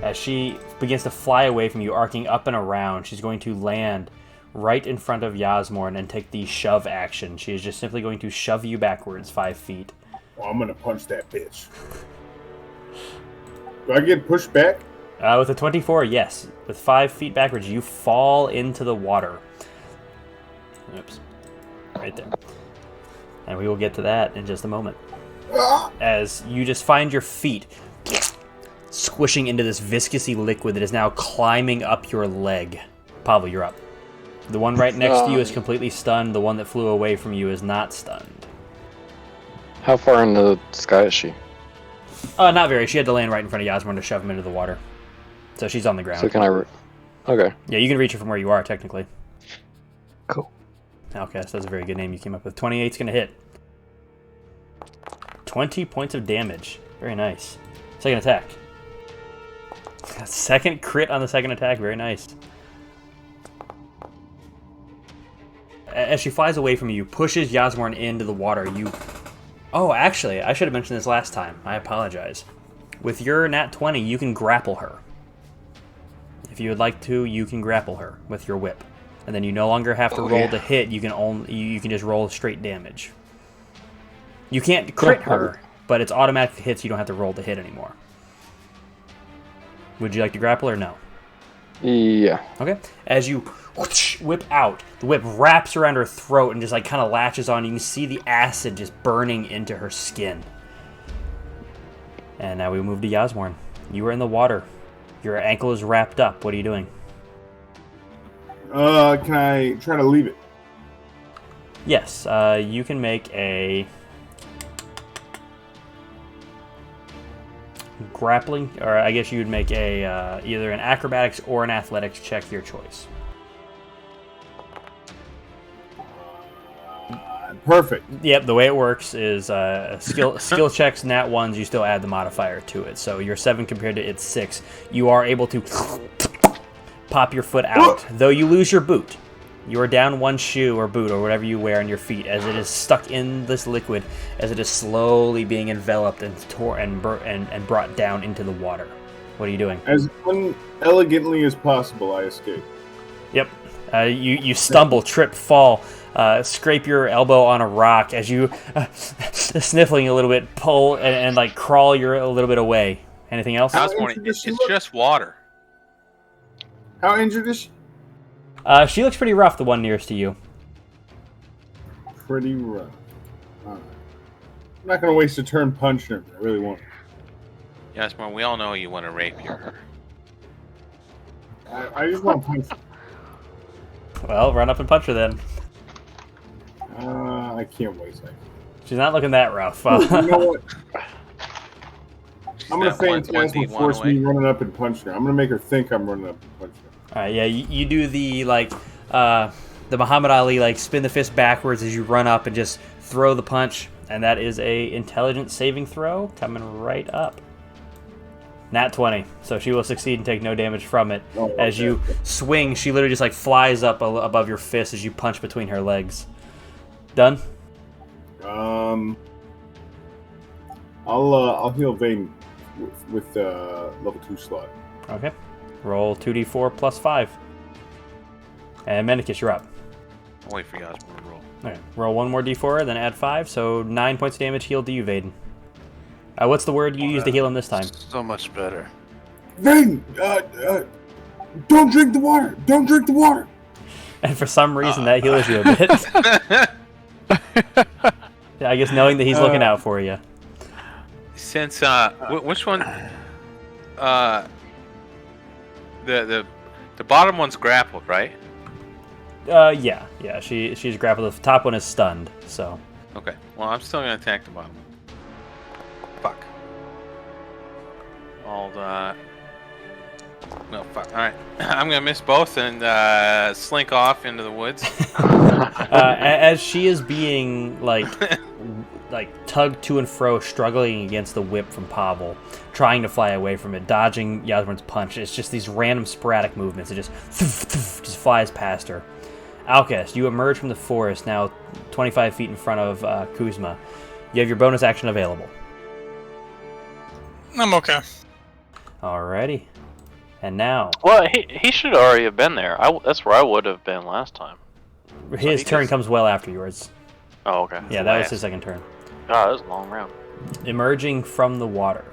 As she begins to fly away from you, arcing up and around, she's going to land right in front of Yasmorn and take the shove action. She is just simply going to shove you backwards 5 feet. Oh, I'm gonna punch that bitch. Do I get pushed back? With a 24, yes. With 5 feet backwards, you fall into the water. Oops. Right there. And we will get to that in just a moment. As you just find your feet squishing into this viscousy liquid that is now climbing up your leg. Pavel, you're up. The one right next to you is completely stunned. The one that flew away from you is not stunned. How far in the sky is she? Not very. She had to land right in front of Yasmorn to shove him into the water. So she's on the ground. So can I... Okay. Yeah, you can reach her from where you are, technically. Cool. Outcast, that's a very good name you came up with. 28's going to hit. 20 points of damage. Very nice. Second attack. Second crit on the second attack. Very nice. As she flies away from you, pushes Yasmorn into the water. You... Oh, actually, I should have mentioned this last time. I apologize. With your nat 20, you can grapple her. If you would like to, you can grapple her with your whip. And then you no longer have to roll to hit. You can just roll straight damage. You can't crit her, but it's automatic hits. You don't have to roll to hit anymore. Would you like to grapple or no? Yeah. Okay. As you whip out, the whip wraps around her throat and just like kind of latches on. You can see the acid just burning into her skin. And now we move to Yasmorn. You are in the water. Your ankle is wrapped up. What are you doing? Can I try to leave it? Yes. You can make a grappling, or I guess you would make a either an acrobatics or an athletics check, your choice. perfect. Yep, the way it works is skill checks, nat 1s, you still add the modifier to it. So you're 7 compared to its 6. You are able to pop your foot out, though you lose your boot. You are down 1 shoe or boot or whatever you wear on your feet as it is stuck in this liquid, as it is slowly being enveloped and brought down into the water. What are you doing? As unelegantly as possible, I escape. Yep. You stumble, trip, fall, scrape your elbow on a rock as you, sniffling a little bit, pull and like crawl a little bit away. Anything else? It's just water. How injured is she? She looks pretty rough, the one nearest to you. Pretty rough. Alright. I'm not going to waste a turn punching her. I really won't. Yasmar, we all know you want to rape her. I just want to punch her. Well, run up and punch her then. I can't wait a second. She's not looking that rough. You know what? I'm going to feint Task will force me running up and punching her. I'm going to make her think I'm running up and punching her. Alright, yeah, you do the, the Muhammad Ali, spin the fist backwards as you run up and just throw the punch, and that is a intelligence saving throw coming right up. Nat 20, so she will succeed and take no damage from it. Oh, okay. As you swing, she literally just, flies up above your fist as you punch between her legs. Done? I'll heal Vane with level 2 slot. Okay. Roll 2d4 plus 5. And Mendicus, you're up. I'll wait for Yasmar to roll. Okay. Roll 1 more d4, then add 5, so 9 points of damage healed to you, Vaden. What's the word you used to heal him this time? So much better. Vane! Don't drink the water! Don't drink the water! And for some reason, that heals you a bit. Yeah, I guess knowing that he's looking out for you. Since, which one? The bottom one's grappled, right? Yeah, she's grappled. The top one is stunned, so. Okay, well, I'm still gonna attack the bottom. Fuck. No, fuck. Alright. I'm gonna miss both and slink off into the woods. As she is being, tugged to and fro, struggling against the whip from Pavel, trying to fly away from it, dodging Yasmar's punch. It's just these random sporadic movements. It just flies past her. Alcest, you emerge from the forest, now 25 feet in front of Kuzma. You have your bonus action available. I'm okay. Alrighty. And now... Well, he should already have been there. That's where I would have been last time. His turn comes well after yours. Oh, okay. Yeah, that was his second turn. God, that was a long round. Emerging from the water.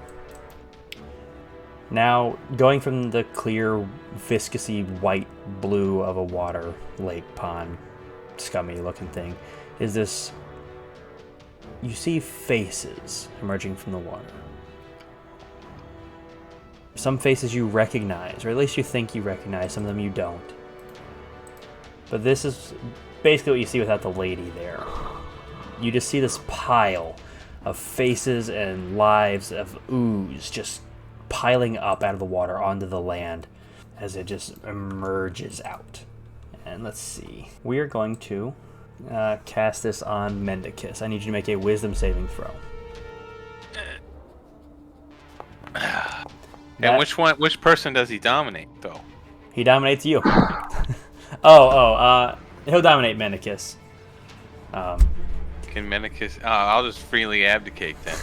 Now, going from the clear, viscousy white blue of a water, lake, pond, scummy looking thing, is this... You see faces emerging from the water. Some faces you recognize, or at least you think you recognize, some of them you don't. But this is basically what you see without the lady there. You just see this pile of faces and lives of ooze just piling up out of the water onto the land as it just emerges out. And let's see. We are going to cast this on Mendicus. I need you to make a wisdom saving throw. And which person does he dominate, though? He dominates you. He'll dominate Mendicus. Can Mendicus... I'll just freely abdicate then.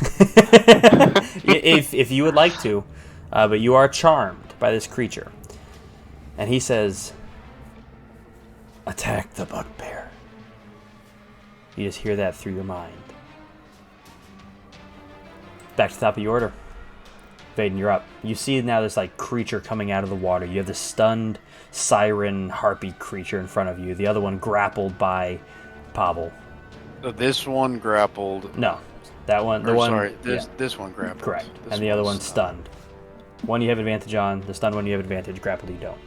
if you would like to. But you are charmed by this creature. And he says, attack the bugbear. You just hear that through your mind. Back to the top of your order. Vaden, you're up. You see now this creature coming out of the water. You have this stunned siren harpy creature in front of you. The other one grappled by Pavel. So this one grappled. No, that one. This one grappled. Correct. And the other one's stunned. One you have advantage on. The stunned one you have advantage. Grappled you don't.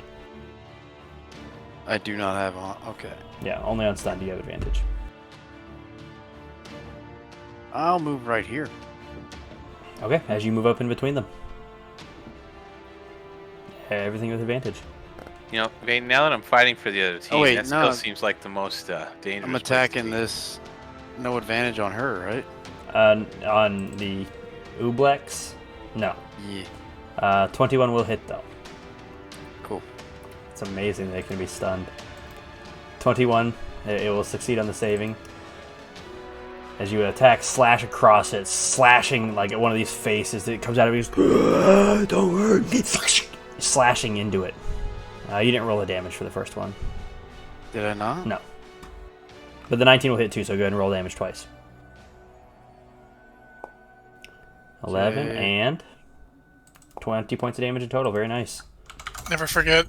I do not have on. Okay. Yeah, only on stunned do you have advantage. I'll move right here. Okay, as you move up in between them. Everything with advantage. You know, Vaden, now that I'm fighting for the other team, that still seems like the most dangerous. I'm attacking this no advantage on her, right? On the Ublex, no. Yeah. 21 will hit though. Cool. It's amazing they can be stunned. 21, it will succeed on the saving. As you attack, slash across it, slashing like at one of these faces that comes out of his. Don't hurt me. Slashing into it. You didn't roll the damage for the first one. Did I not? No. But the 19 will hit too, so go ahead and roll damage twice. 11 and 20 points of damage in total. Very nice. Never forget.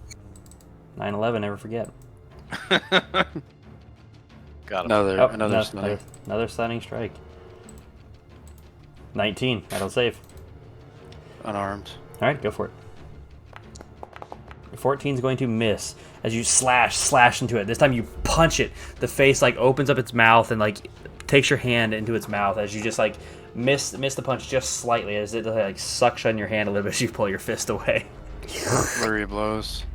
9/11, never forget. Got him. Another stunning strike. 19, that'll save. unarmed. Alright, go for it. 14 is going to miss as you slash into it. This time you punch it. The face like opens up its mouth and like takes your hand into its mouth as you just like miss the punch just slightly as it like sucks on your hand a little bit as you pull your fist away. Flurry of blows.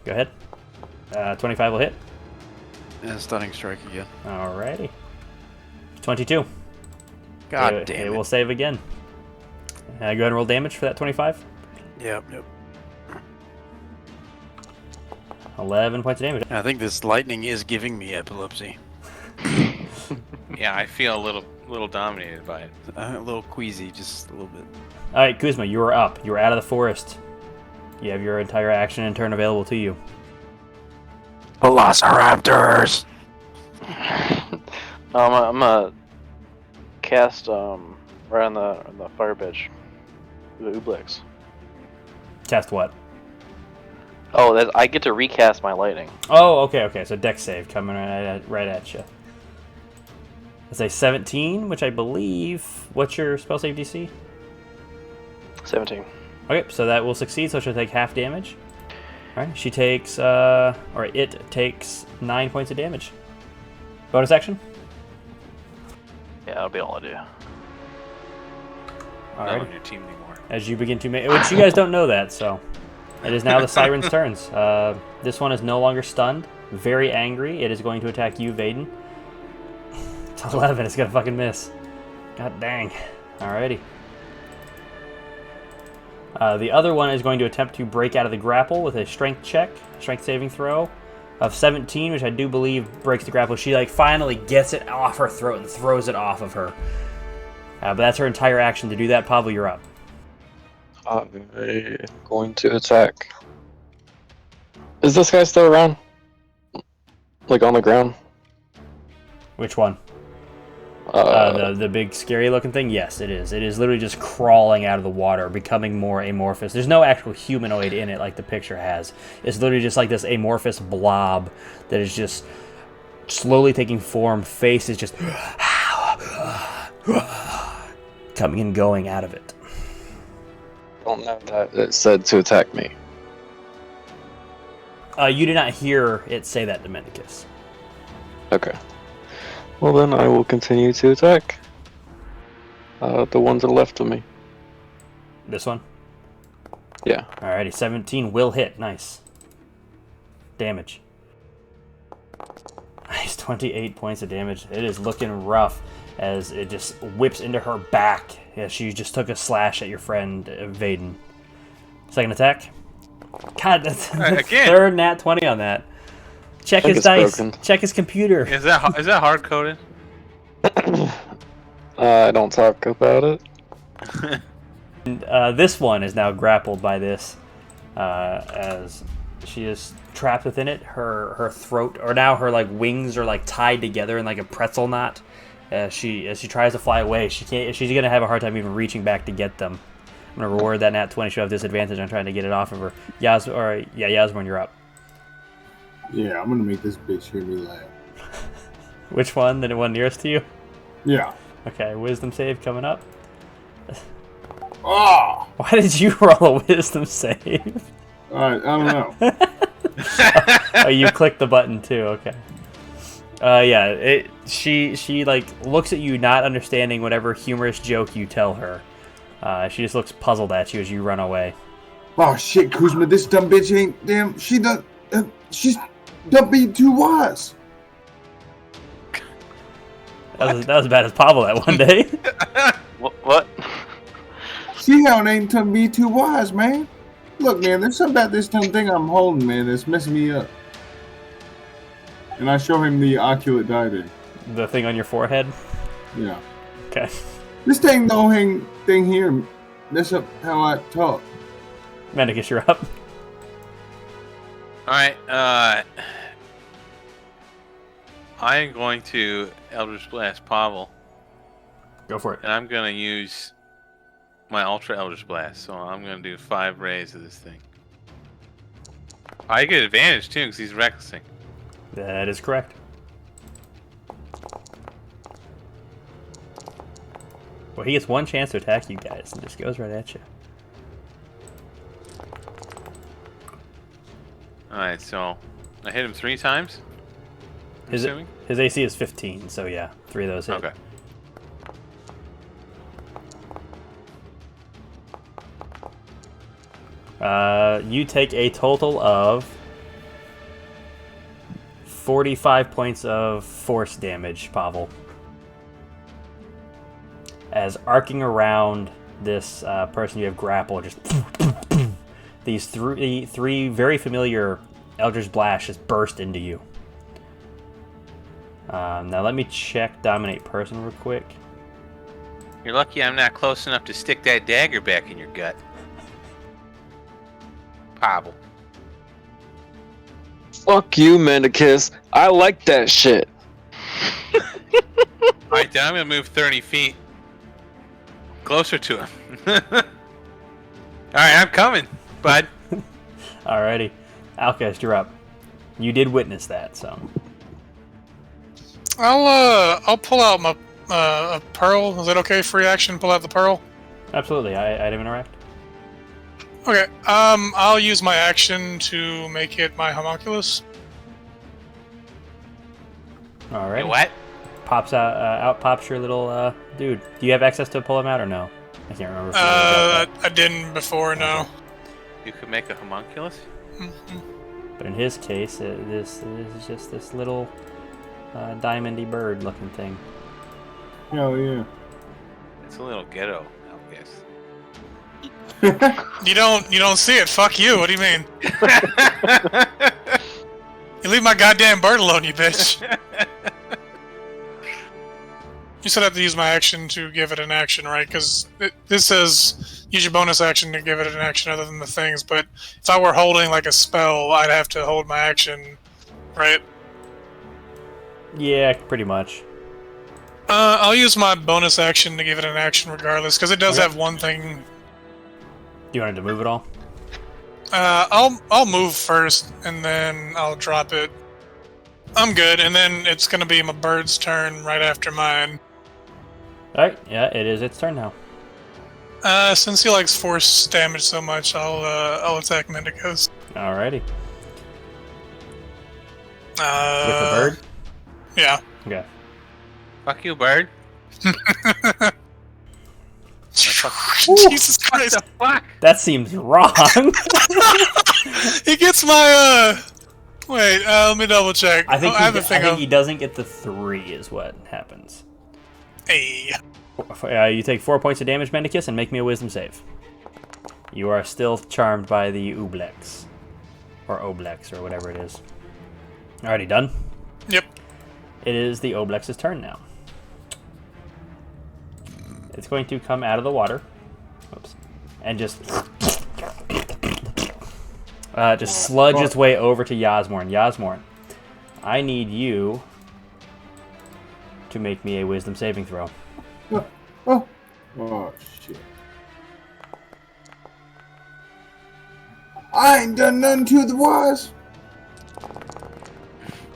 Go ahead. 25 will hit. And stunning strike again. Alrighty. 22. God damn it. it. It will save again. Go ahead and roll damage for that 25. Yep. 11 points of damage. I think this lightning is giving me epilepsy. Yeah, I feel a little dominated by it. A little queasy, just a little bit. Alright, Kuzma, you are up. You are out of the forest. You have your entire action and turn available to you. Velociraptors! I'm gonna cast right on the fire bitch, the Ublex. Cast what? Oh, I get to recast my lightning. Oh, okay. So dex save coming right at you. Let's say 17, which I believe. What's your spell save DC? 17. Okay, so that will succeed. So she'll take half damage. All right, she takes it takes 9 points of damage. Bonus action. Yeah, that'll be all I do. All Not right. on your team anymore. As you begin to make, which you guys don't know that, so it is now the Siren's turns. This one is no longer stunned. Very angry. It is going to attack you, Vaden. It's 11. It's gonna fucking miss. God dang. Alrighty. The other one is going to attempt to break out of the grapple with a strength saving throw of 17, which I do believe breaks the grapple. She like finally gets it off her throat and throws it off of her. But that's her entire action to do that. Pavel, you're up. I'm going to attack. Is this guy still around? Like on the ground? Which one? The big scary looking thing? Yes, it is. It is literally just crawling out of the water, becoming more amorphous. There's no actual humanoid in it like the picture has. It's literally just like this amorphous blob that is just slowly taking form. Face is just coming and going out of it. Don't know that it said to attack me. You did not hear it say that, Dominicus. Okay. Well then I will continue to attack. The ones that are left of me. This one? Yeah. Alrighty, 17 will hit. Nice. Damage. Nice, 28 points of damage. It is looking rough as it just whips into her back. Yeah, she just took a slash at your friend, Vaden. Second attack. God, that's Again. third nat 20 on that. Check his dice. Broken. Check his computer. Is that hard coded? I don't talk about it. And, this one is now grappled by this, as she is trapped within it. Her throat, or now her like wings are like tied together in like a pretzel knot. As she tries to fly away, she can't. She's gonna have a hard time even reaching back to get them. I'm gonna reward that nat 20. She'll have disadvantage on trying to get it off of her. Yasmin, you're up. Yeah, I'm gonna make this bitch hear me laugh. Which one? The one nearest to you? Yeah. Okay, wisdom save coming up. Oh! Why did you roll a wisdom save? I don't know. Oh, you clicked the button too. Okay. Yeah. She like looks at you, not understanding whatever humorous joke you tell her. She just looks puzzled at you as you run away. Oh shit, Kuzma, this dumb bitch ain't damn. She done. She's done being too wise. That was as bad as Pavel that one day. What? See how it ain't to be too wise, man. Look, man, there's something about this dumb thing I'm holding, man, that's messing me up. And I show him the oculate diadem. The thing on your forehead? Yeah. Okay. This thing here, mess up how I talk. Mendicus, you're up. Alright, I am going to Eldritch Blast Pavel. Go for it. And I'm going to use my Ultra Eldritch Blast. So I'm going to do 5 rays of this thing. I get advantage too because he's recklessing. That is correct. Well, he gets one chance to attack you guys and just goes right at you. Alright, so I hit him 3 times. His AC is 15, so yeah, 3 of those hit. Okay. You take a total of 45 points of force damage, Pavel. As arcing around this person you have grappled, just these three very familiar Eldritch Blasts just burst into you. Now let me check Dominate Person real quick. You're lucky I'm not close enough to stick that dagger back in your gut. Pavel. Fuck you, Mendicus. I like that shit. Alright, then I'm gonna move 30 feet closer to him. Alright, I'm coming, bud. Alrighty. Alcest, you're up. You did witness that, so. I'll pull out my a pearl. Is that okay? Free action. Pull out the pearl. Absolutely. Item interact. Okay. I'll use my action to make it my homunculus. Alright. What? Pops out pops your little dude. Do you have access to pull him out or no? I can't remember. If I didn't before. No. You could make a homunculus? Mm-hmm. But in his case, this is just this little diamondy bird-looking thing. Hell yeah. It's a little ghetto, I guess. You don't see it. Fuck you. What do you mean? You leave my goddamn bird alone, you bitch. You said I have to use my action to give it an action, right? Because this says use your bonus action to give it an action other than the things. But if I were holding like a spell, I'd have to hold my action, right? Yeah, pretty much. I'll use my bonus action to give it an action regardless, because it does have one thing. Do you want it to move at all? I'll move first, and then I'll drop it. I'm good, and then it's gonna be my bird's turn right after mine. Alright, yeah, it is its turn now. Since he likes force damage so much, I'll attack Mendicus. Alrighty. With the bird? Yeah. Okay. Fuck you, bird. Jesus Christ. What the fuck? That seems wrong. He gets my, Wait, let me double check. I think he doesn't get the 3 is what happens. Hey. You take 4 points of damage, Mendicus, and make me a wisdom save. You are still charmed by the Ublex. Or Oblex, or whatever it is. Alrighty, done? Yep. It is the Oblex's turn now. It's going to come out of the water. Oops. And just sludge its way over to Yasmorn. Yasmorn, I need you to make me a wisdom saving throw. Oh, shit. I ain't done nothing to the wise.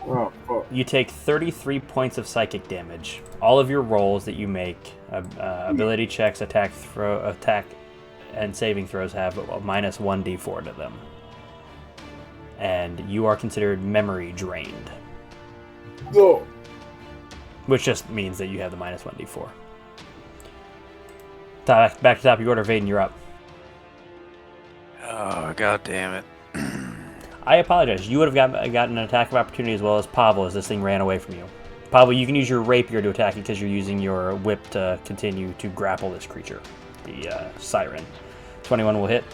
Oh, fuck. You take 33 points of psychic damage. All of your rolls that you make, ability checks, attack, and saving throws have a minus 1d4 to them. And you are considered memory drained. No. Which just means that you have the minus 1d4. Back to top of your order, Vaden, you're up. Oh, god damn it. I apologize. You would have gotten an attack of opportunity as well as Pavel as this thing ran away from you. Pablo, you can use your rapier to attack it because you're using your whip to continue to grapple this creature, the siren. 21 will hit.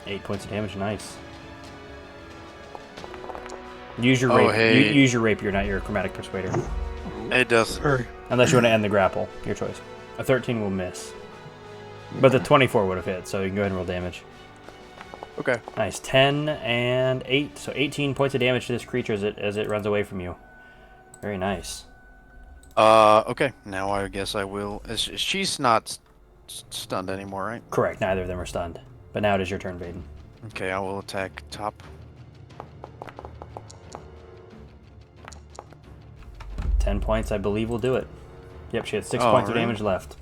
8 points of damage. Nice. Use your use your rapier, not your chromatic persuader. It does. Unless you want to end the grapple, your choice. A 13 will miss, but the 24 would have hit. So you can go ahead and roll damage. Okay. Nice. 10 and 8, so 18 points of damage to this creature as it runs away from you. Very nice. Okay. Now I guess I will. She's not stunned anymore, right? Correct. Neither of them are stunned. But now it is your turn, Vaden. Okay, I will attack top. 10 points, I believe, will do it. Yep, she had 6 points of damage left.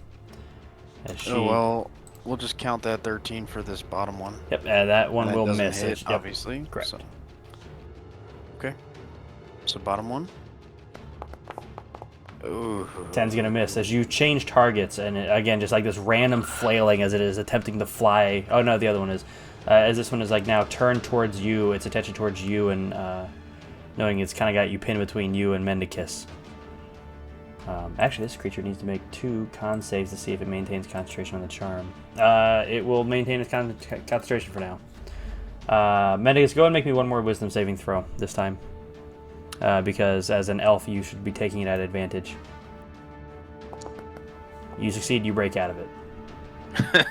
Oh, well, we'll just count that 13 for this bottom one. Yep, that one will miss. Hit, obviously. Correct. So. Okay. So bottom one. Ooh. 10's going to miss. As you change targets, and again, just like this random flailing as it is attempting to fly. Oh, no, the other one is. As this one is like now turned towards you, its attention towards you, and knowing it's kind of got you pinned between you and Mendicus. Actually, this creature needs to make 2 con saves to see if it maintains concentration on the charm. It will maintain its concentration for now. Mendicus, go ahead and make me one more wisdom saving throw this time. Because as an elf, you should be taking it at advantage. You succeed, you break out of it.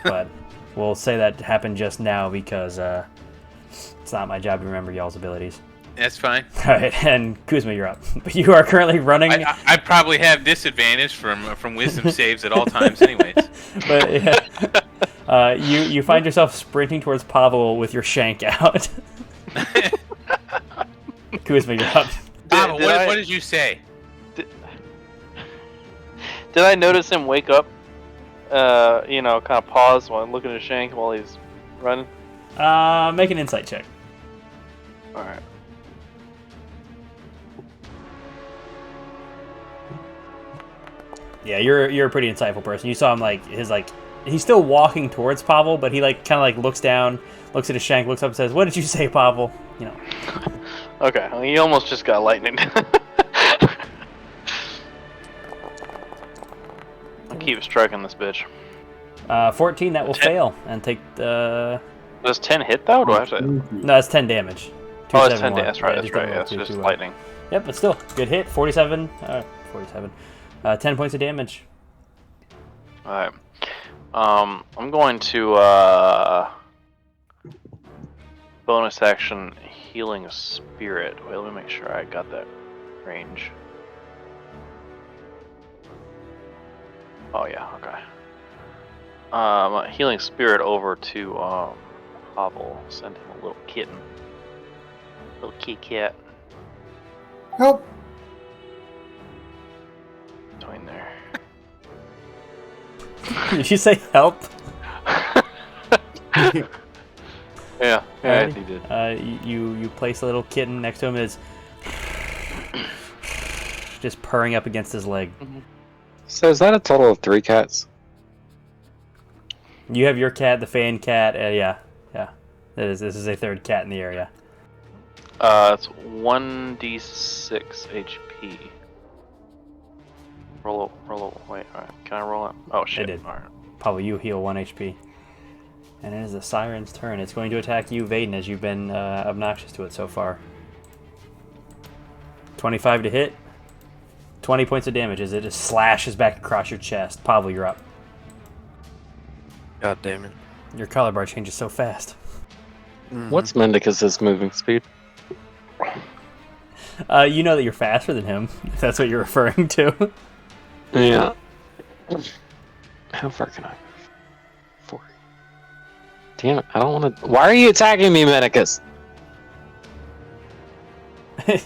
But we'll say that happened just now because it's not my job to remember y'all's abilities. That's fine. All right, and Kuzma, you're up. You are currently running. I probably have disadvantage from wisdom saves at all times, anyways. But yeah, you find yourself sprinting towards Pavel with your shank out. Kuzma, you're up. Pavel, what did you say? Did I notice him wake up? Kind of pause while looking at Shank while he's running. Make an insight check. All right. Yeah, you're a pretty insightful person. You saw him he's still walking towards Pavel, but he looks down, looks at his shank, looks up and says, "What did you say, Pavel?" Okay, well, he almost just got lightning. I keep striking this bitch. 14, that will fail and take the. Does 10 hit though? Or do I have to? No, it's 10 damage. Oh, it's 10 damage. That's right. That's right. Yeah, it's just lightning. Yep, but still good hit. 47. 47. 10 points of damage. Alright. I'm going to bonus action healing spirit. Wait, let me make sure I got that range. Oh yeah, okay. Healing spirit over to Pavel. Send him a little kitten. Little kitty cat. Help! Between there. Did you say help? Yeah, Right. he did. You place a little kitten next to him. Is just purring up against his leg. So is that a total of 3 cats? You have your cat, the fan cat. Yeah. This is a third cat in the area. It's 1d6 HP. Roll. Wait, alright. Can I roll it? Oh shit. I did. Alright. Probably you heal 1 HP. And it is the siren's turn. It's going to attack you, Vaden, as you've been obnoxious to it so far. 25 to hit. 20 points of damage as it just slashes back across your chest. Pavel, you're up. God damn it. Your color bar changes so fast. Mm-hmm. What's Mendicus's moving speed? You know that you're faster than him, if that's what you're referring to. Yeah. How far can I move? 40. Damn it, I don't want to... Why are you attacking me, Mendicus?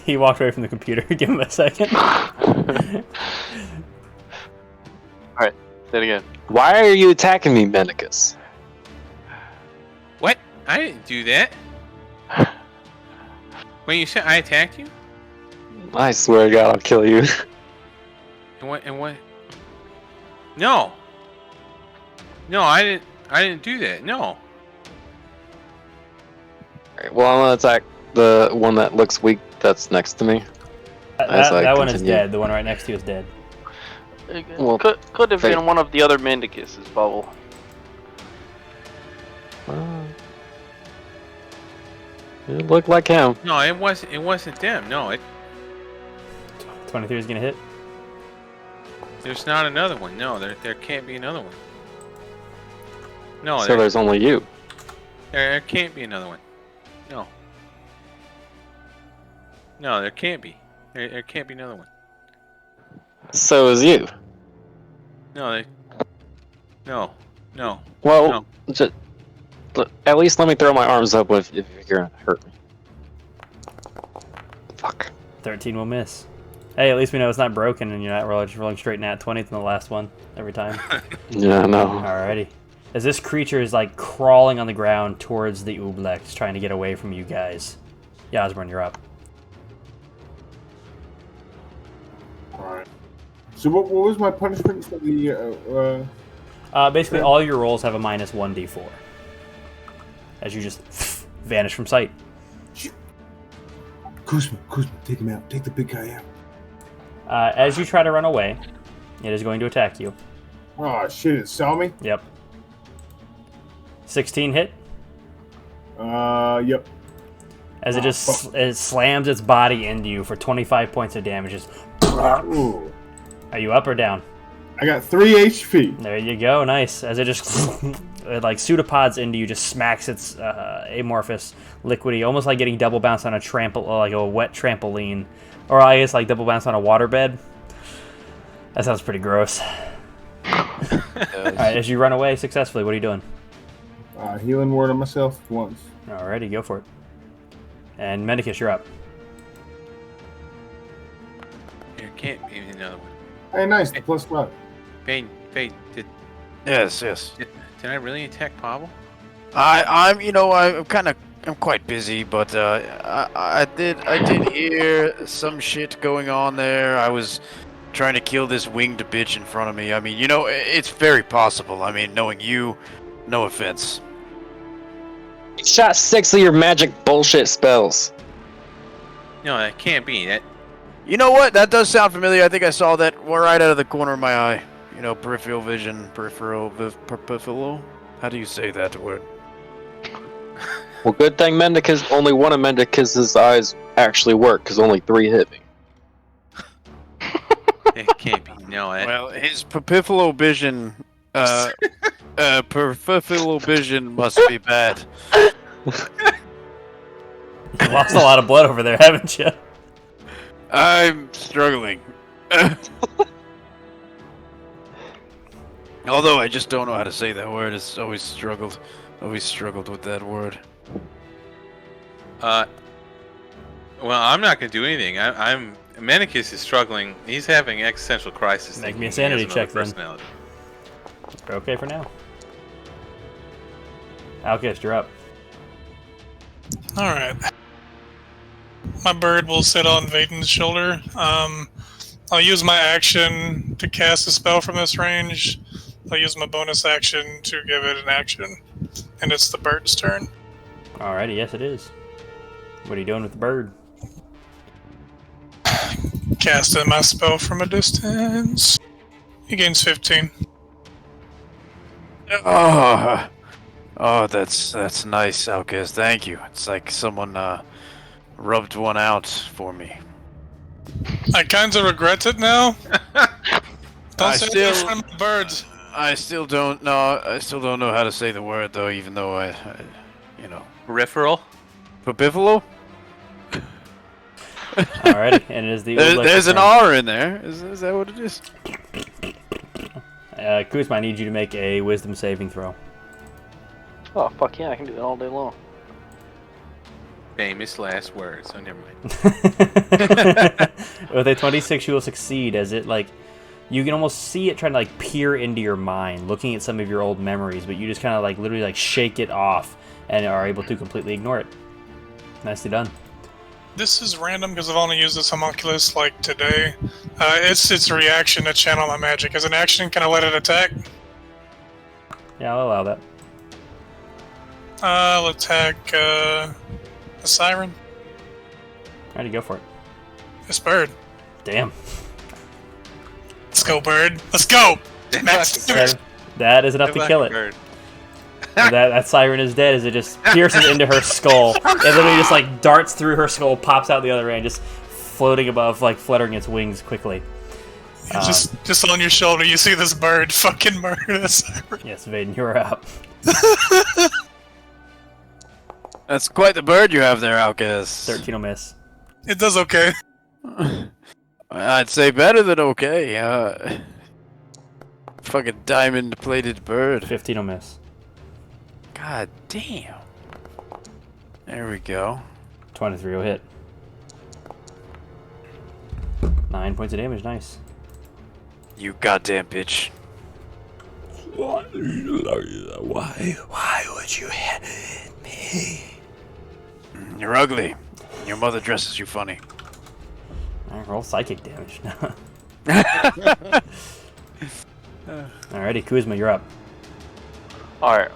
He walked away from the computer. Give him a second. Alright, say it again. Why are you attacking me, Mendicus? What? I didn't do that. Wait, you said I attacked you? I swear to God, I'll kill you. And what? No. No, I didn't do that. No. Alright, well, I'm gonna attack the one that looks weak that's next to me. That one is dead. The one right next to you is dead. Well, could have been one of the other Mendicus's bubble. It looked like him. No, it wasn't them. No, 23 is gonna hit. There's not another one. No, there can't be another one. No, so there's only you. There can't be another one. No. No, there can't be. There can't be another one. So is you. No, no. Well, no. Just, at least let me throw my arms up if you're gonna hurt me. Fuck. 13 will miss. Hey, at least we know it's not broken and you're not rolling straight nat 20th in the last one every time. Yeah, no. Alrighty. As this creature is like crawling on the ground towards the Ublex, trying to get away from you guys. Yeah, Osborne, you're up. Alright. So what was my punishment for the, basically all your rolls have a minus 1d4. As you just vanish from sight. Kuzma, take him out. Take the big guy out. As you try to run away, it is going to attack you. Oh shit, it saw me? Yep. 16 hit? Yep. As it just it slams its body into you for 25 points of damage. Just, Ooh. Are you up or down? I got 3 HP. There you go, nice. As it just it like pseudopods into you, just smacks its amorphous liquidy, almost like getting double bounced on like a wet trampoline. Or I guess like double bounce on a waterbed. That sounds pretty gross. Alright, as you run away successfully, what are you doing? Healing word on myself once. Alrighty, go for it. And Mendicus, you're up. There can't be another one. Hey, nice, the +5. Fade, did Yes. did I really attack Pavel? I'm quite busy, but I did hear some shit going on there. I was trying to kill this winged bitch in front of me. I mean, it's very possible. I mean, knowing you, no offense. You shot 6 of your magic bullshit spells. No, that can't be. That You know what? That does sound familiar. I think I saw that right out of the corner of my eye. Peripheral vision, peripheral. How do you say that word? Well, good thing only one of Mendicus's eyes actually work, because only 3 hit me. it can't be. No, Well, his peripheral vision, peripheral vision must be bad. You lost a lot of blood over there, haven't you? I'm struggling. Although I just don't know how to say that word. It's always struggled with that word. Well, I'm not gonna do anything. Mendicus is struggling. He's having existential crisis. Make me a sanity check then. Okay for now. Alkist, you're up. Alright. My bird will sit on Vaden's shoulder. I'll use my action to cast a spell from this range. I'll use my bonus action to give it an action. And it's the bird's turn. Alrighty, yes it is. What are you doing with the bird? Casting my spell from a distance. He gains 15. Oh, that's nice, Alkist. Thank you. It's like someone rubbed one out for me. I kind of regret it now. Don't say that in front of birds. I still don't know how to say the word though, even though I Peripheral? Peripheral? Alrighty, and it is the there's an R in there. Is that what it is? Kuzma, I need you to make a wisdom saving throw. Oh, fuck yeah, I can do that all day long. Famous last words. Oh, never mind. With a 26, you will succeed, as it, you can almost see it trying to, peer into your mind, looking at some of your old memories, but you just kind of, literally, shake it off and are able to completely ignore it. Nicely done. This is random because I've only used this homunculus, today. It's a reaction to channel my magic. As an action, can I let it attack? Yeah, I'll allow that. I'll attack, the siren. Alrighty, go for it. This bird. Damn. Let's go, bird. Let's go. Max damage. That is enough to kill it. Bird. that siren is dead as it just pierces into her skull. It literally just like darts through her skull, pops out the other end, just floating above, like fluttering its wings quickly. Just on your shoulder, you see this bird fucking murder the siren. Yes, Vaden, you're up. That's quite the bird you have there, Alcaz. 13 will miss. It does okay. I'd say better than okay. Fucking diamond-plated bird. 15 will miss. God damn. There we go. 23 will hit. 9 points of damage, nice. You goddamn bitch. Why would you hit me? You're ugly. Your mother dresses you funny. Alright, roll psychic damage. Alrighty, Kuzma, you're up. Alright.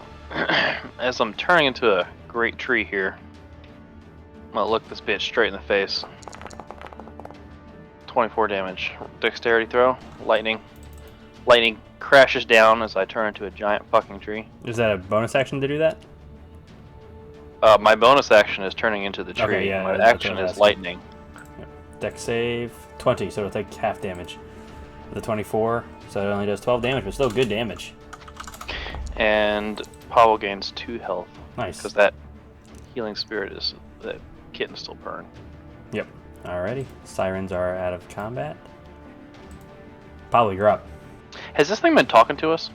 As I'm turning into a great tree here, I'm gonna look this bitch straight in the face. 24 damage. Dexterity throw. Lightning. Lightning crashes down as I turn into a giant fucking tree. Is that a bonus action to do that? My bonus action is turning into the tree. Okay, yeah, My that's action what I was is asking. lightning. Dex save 20, so it'll take half damage. The 24, so it only does 12 damage, but still good damage. And Pavel gains 2 health. Nice. Because that healing spirit is... that kitten's still burned. Yep. Alrighty. Sirens are out of combat. Pablo, you're up. Has this thing been talking to us?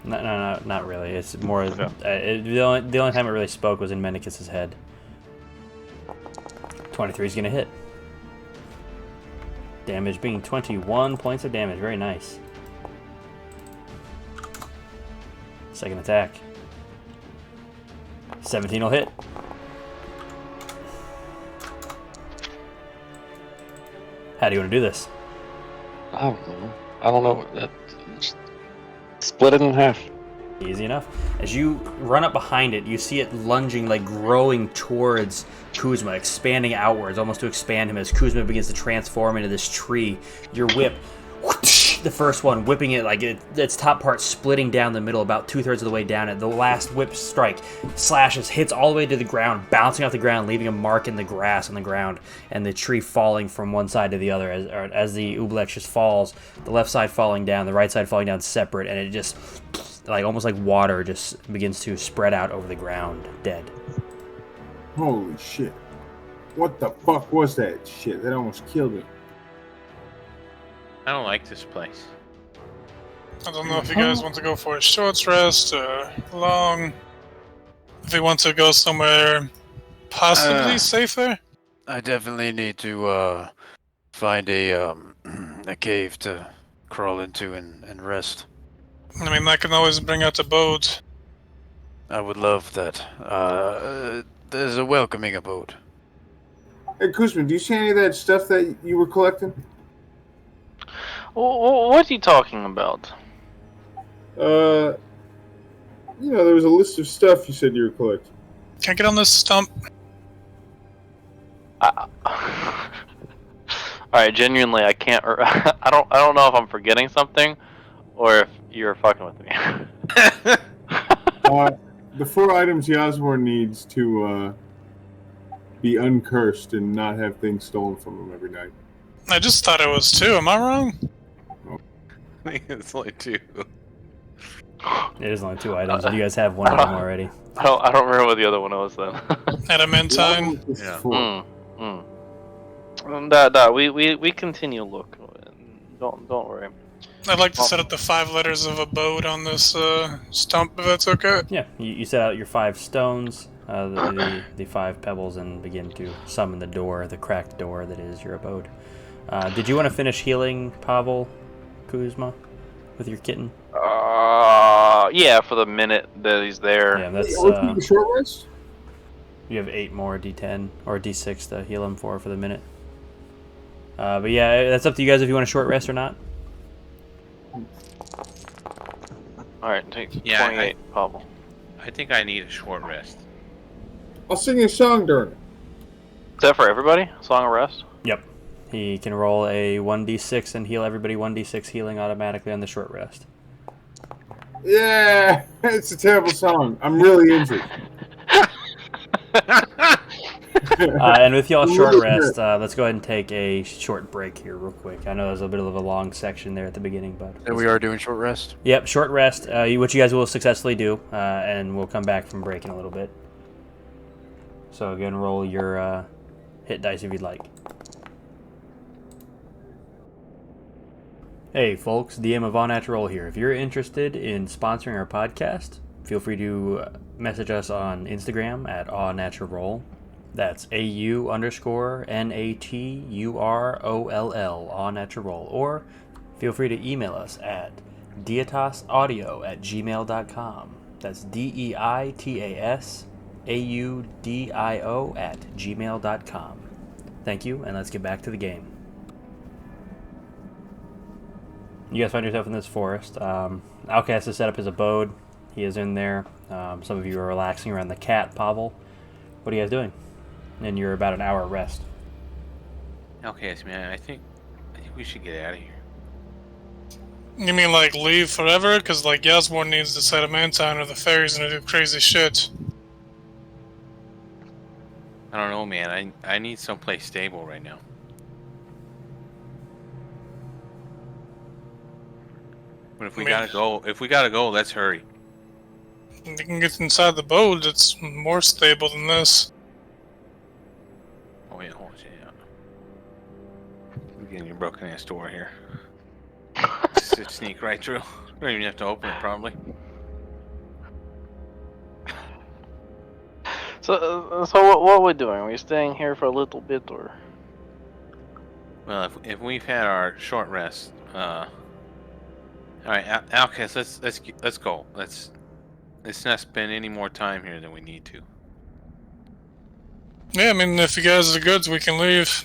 No, not really. It's more... Okay. The only time it really spoke was in Mendicus's head. 23 is going to hit. Damage being 21 points of damage. Very nice. Second attack. 17 will hit. How do you want to do this? I don't know. I don't know. Just split it in half. Easy enough. As you run up behind it, you see it lunging, like growing towards Kuzma, expanding outwards, almost to expand him as Kuzma begins to transform into this tree. Your whip, whoosh, the first one, whipping it, like its top part splitting down the middle, about 2/3 of the way down it. The last whip strike slashes, hits all the way to the ground, bouncing off the ground, leaving a mark in the grass on the ground, and the tree falling from one side to the other as the Ublex just falls, the left side falling down, the right side falling down separate, and it just... like almost like water just begins to spread out over the ground, dead. Holy shit. What the fuck was that shit? That almost killed me. I don't like this place. I don't know if you guys want to go for a short rest or long. If you want to go somewhere possibly safer. I definitely need to find a cave to crawl into and rest. I mean, I can always bring out a boat. I would love that. There's a welcoming abode. Hey, Kuzma, do you see any of that stuff that you were collecting? What are you talking about? There was a list of stuff you said you were collecting. Can I get on this stump? Alright, genuinely, I can't... I don't know if I'm forgetting something, or if you're fucking with me. The 4 items the Osborne needs to be uncursed and not have things stolen from him every night. I just thought it was 2. Am I wrong? I think it's only 2. It is only 2 items, and you guys have one of them already. I don't remember what the other one was then. Adamantine. Yeah. 4. We continue look. Don't worry. I'd like to set up the 5 letters of a boat on this stump, if that's okay. Yeah, you set out your 5 stones, the 5 pebbles, and begin to summon the door, the cracked door that is your abode. Did you want to finish healing Pavel, Kuzma, with your kitten? Yeah, for the minute that he's there. Yeah, that's. Short rest? You have 8 more D10 or D6 to heal him for the minute. But yeah, that's up to you guys if you want a short rest or not. Alright, take 28, Yeah, Pavel. I think I need a short rest. I'll sing you a song during it. Is that for everybody? Song of Rest? Yep. He can roll a 1d6 and heal everybody 1d6 healing automatically on the short rest. Yeah, it's a terrible song. I'm really injured. And with y'all short rest, let's go ahead and take a short break here real quick. I know there's a bit of a long section there at the beginning, but... And we are doing short rest? Yep, short rest, which you guys will successfully do, and we'll come back from break in a little bit. So again, roll your hit dice if you'd like. Hey folks, DM of All Natural here. If you're interested in sponsoring our podcast, feel free to message us on Instagram at AWNaturalRoll. That's AUNATUROLL, AWNaturalRoll. Or feel free to email us at deitasaudio@gmail.com. That's DEITASAUDIO@gmail.com. Thank you, and let's get back to the game. You guys find yourself in this forest. Outcast has set up his abode. He is in there. Some of you are relaxing around the cat, Pavel. What are you guys doing? And you're about an hour rest. Okay, man, I think we should get out of here. You mean like leave forever? Because like Yasmore needs to set a Mantown or the fairies gonna do crazy shit. I don't know, man. I need someplace stable right now. But if we gotta go, let's hurry. You can get inside the boat, it's more stable than this. Oh yeah, I'm getting your broken ass door here. Just sneak right through. Don't even have to open it, probably. So what are we doing? Are we staying here for a little bit, or? Well, if we've had our short rest, all right, Outcast, let's go. Let's not spend any more time here than we need to. Yeah, I mean, if you guys are good, we can leave.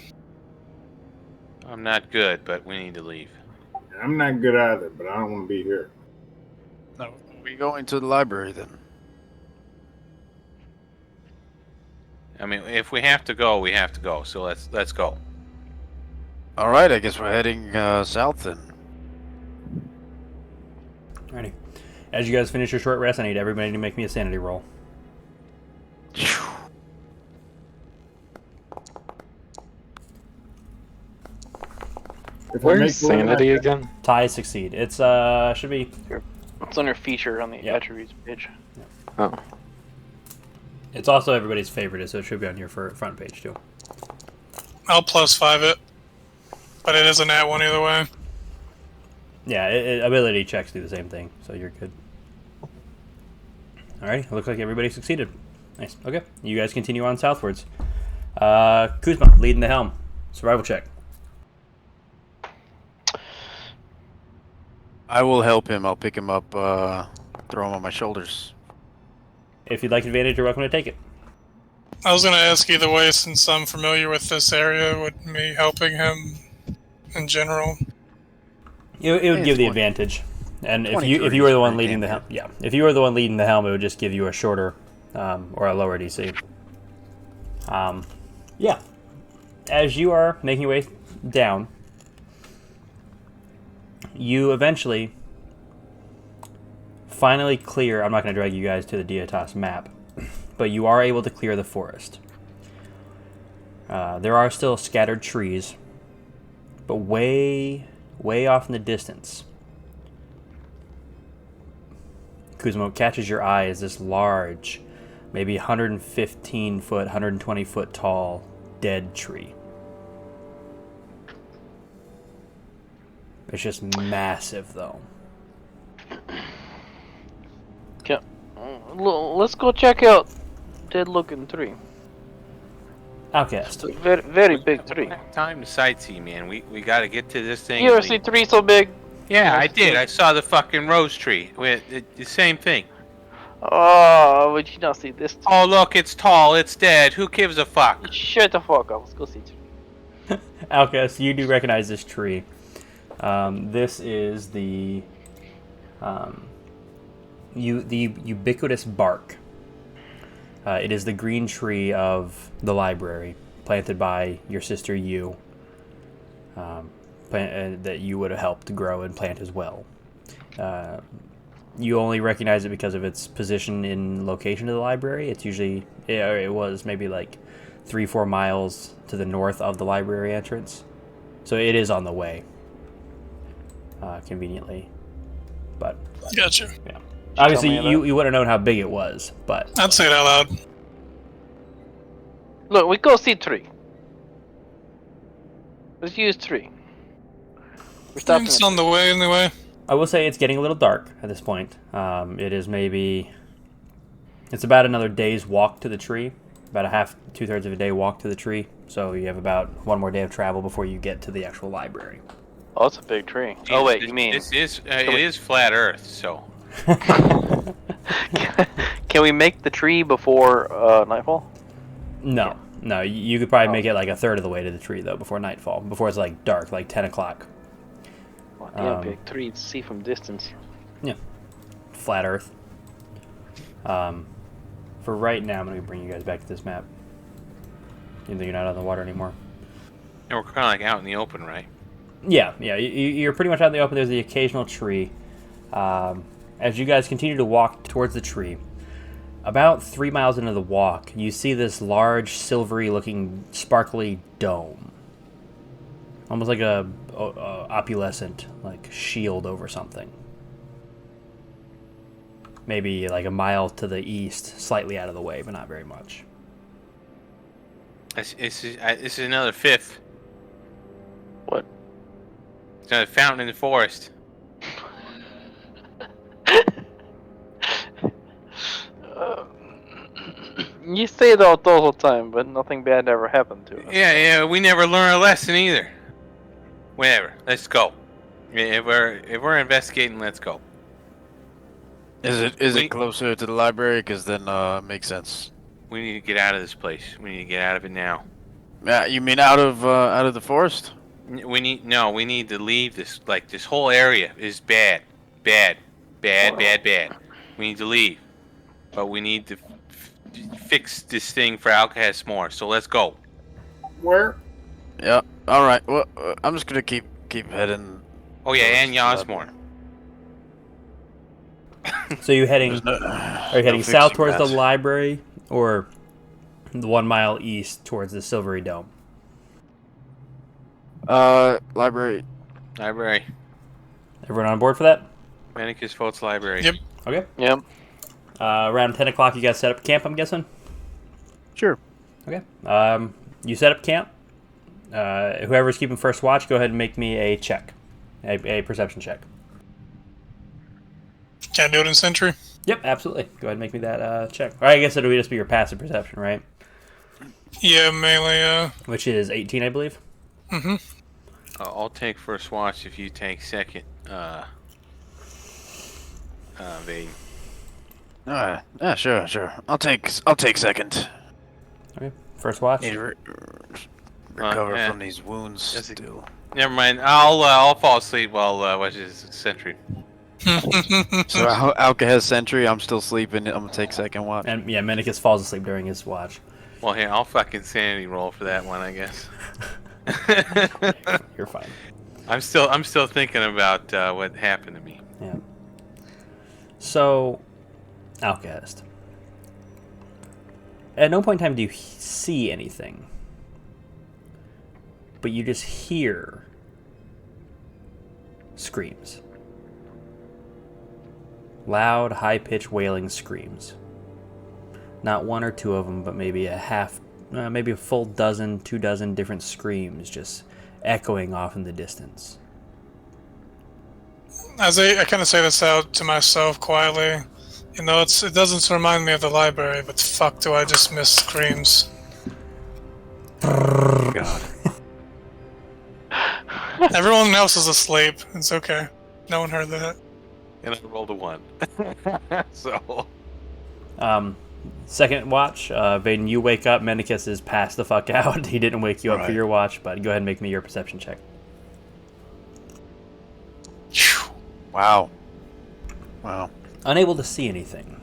I'm not good, but we need to leave. I'm not good either, but I don't want to be here. No, we go into the library then. I mean, if we have to go, we have to go. So let's go. All right, I guess we're heading south then. Alrighty. As you guys finish your short rest, I need everybody to make me a sanity roll. Where's sanity again? Ties succeed. It's should be. It's under feature on the Yep. attributes page. Oh. It's also everybody's favorite, so it should be on your front page too. I'll +5 it. But it is a nat 1 either way. Yeah, ability checks do the same thing, so you're good. Alright, looks like everybody succeeded. Nice. Okay, you guys continue on southwards. Kuzma, leading the helm. Survival check. I will help him. I'll pick him up, throw him on my shoulders. If you'd like advantage, you're welcome to take it. I was gonna ask either way, since I'm familiar with this area, would me helping him in general? It would give the advantage. And if you were the one leading the helm, yeah, if you were the one leading the helm, it would just give you a shorter or a lower DC. Yeah. As you are making your way down, you eventually finally clear. I'm not going to drag you guys to the Deitas map, but you are able to clear the forest. There are still scattered trees, but way off in the distance, Kuzma, catches your eye as this large, maybe 115 foot, 120 foot tall, dead tree. It's just massive, though. Okay. Let's go check out dead-looking tree. Outcast. Very, very big tree. Time to sightsee, man. We got to get to this thing. You ever see tree so big? Yeah, I did. I saw the fucking rose tree. The same thing. Oh, would you not see this tree? Oh, look, it's tall. It's dead. Who gives a fuck? Shut the fuck up. Let's go see tree. Outcast, you do recognize this tree. This is the ubiquitous bark. It is the green tree of the library, planted by your sister Yu. that you would have helped grow and plant as well. You only recognize it because of its position in location of the library. It's usually, it was maybe like 3-4 miles to the north of the library entrance. So it is on the way, conveniently. But Gotcha. yeah, obviously you would have known how big it was, but I'd say it out loud. Look, we go see tree. Let's use tree. We're stopping. It's on the way anyway. I will say it's getting a little dark at this point. It is maybe, it's about another day's walk to the tree, about a half, 2/3 of a day walk to the tree. So you have about one more day of travel before you get to the actual library. Oh, it's a big tree. Oh wait, you mean it is flat Earth? So can we make the tree before nightfall? No, you could probably make it like a third of the way to the tree though before nightfall, before it's like dark, like 10 o'clock. Yeah, big tree to see from distance. Yeah, flat Earth. For right now, I'm going to bring you guys back to this map. Even though you're not on the water anymore. and we're kind of like out in the open, right? Yeah. You're pretty much out in the open. There's the occasional tree. As you guys continue to walk towards the tree, about 3 miles into the walk, you see this large, silvery-looking, sparkly dome. Almost like a opalescent, like, shield over something. Maybe like a mile to the east, slightly out of the way, but not very much. This is another fifth. What? It's another fountain in the forest. You say that all the time, but nothing bad ever happened to us. Yeah, we never learn a lesson either. Whatever, let's go. If we're investigating, let's go. Is it closer to the library? Because then it makes sense. We need to get out of this place. We need to get out of it now. Yeah, you mean out of the forest? We need to leave this. Like, this whole area is bad. We need to leave, but we need to fix this thing for Alcahest more. So let's go. Where? Yeah. All right. Well, I'm just gonna keep heading. Oh yeah, and Yasmore. So you heading? Are you heading south towards the that. library, or the 1 mile east towards the Silvery Dome? Library. Library. Everyone on board for that? Manicus votes library. Yep. Okay. Yep. Around 10 o'clock, you guys set up camp, I'm guessing? Sure. Okay. You set up camp. Whoever's keeping first watch, go ahead and make me a check. A perception check. Can't do it in Sentry. Yep, absolutely. Go ahead and make me that check. Or I guess it'll just be your passive perception, right? Yeah, melee, Which is 18, I believe. Mm-hmm. I'll take first watch if you take second. Vade. Yeah, sure. I'll take second. Okay. First watch. Need to recover yeah. from these wounds still. Never mind. I'll fall asleep while watching Sentry. So Alka Sentry. I'm still sleeping. I'm gonna take second watch. And yeah, Menicus falls asleep during his watch. Well, here, I'll fucking sanity roll for that one, I guess. You're fine. I'm still thinking about what happened to me. Yeah. So, Alcahest. At no point in time do you see anything, but you just hear screams. Loud, high-pitched wailing screams. Not one or two of them, but maybe maybe a full dozen, 2 dozen different screams just echoing off in the distance. As I kind of say this out to myself quietly, you know, it doesn't remind me of the library, but fuck, do I just miss screams? God. Everyone else is asleep. It's okay. No one heard that. And I rolled a 1. So. Second watch, Vaden, you wake up. Menicus is passed the fuck out. He didn't wake you up for your watch, but go ahead and make me your perception check. Wow. Unable to see anything.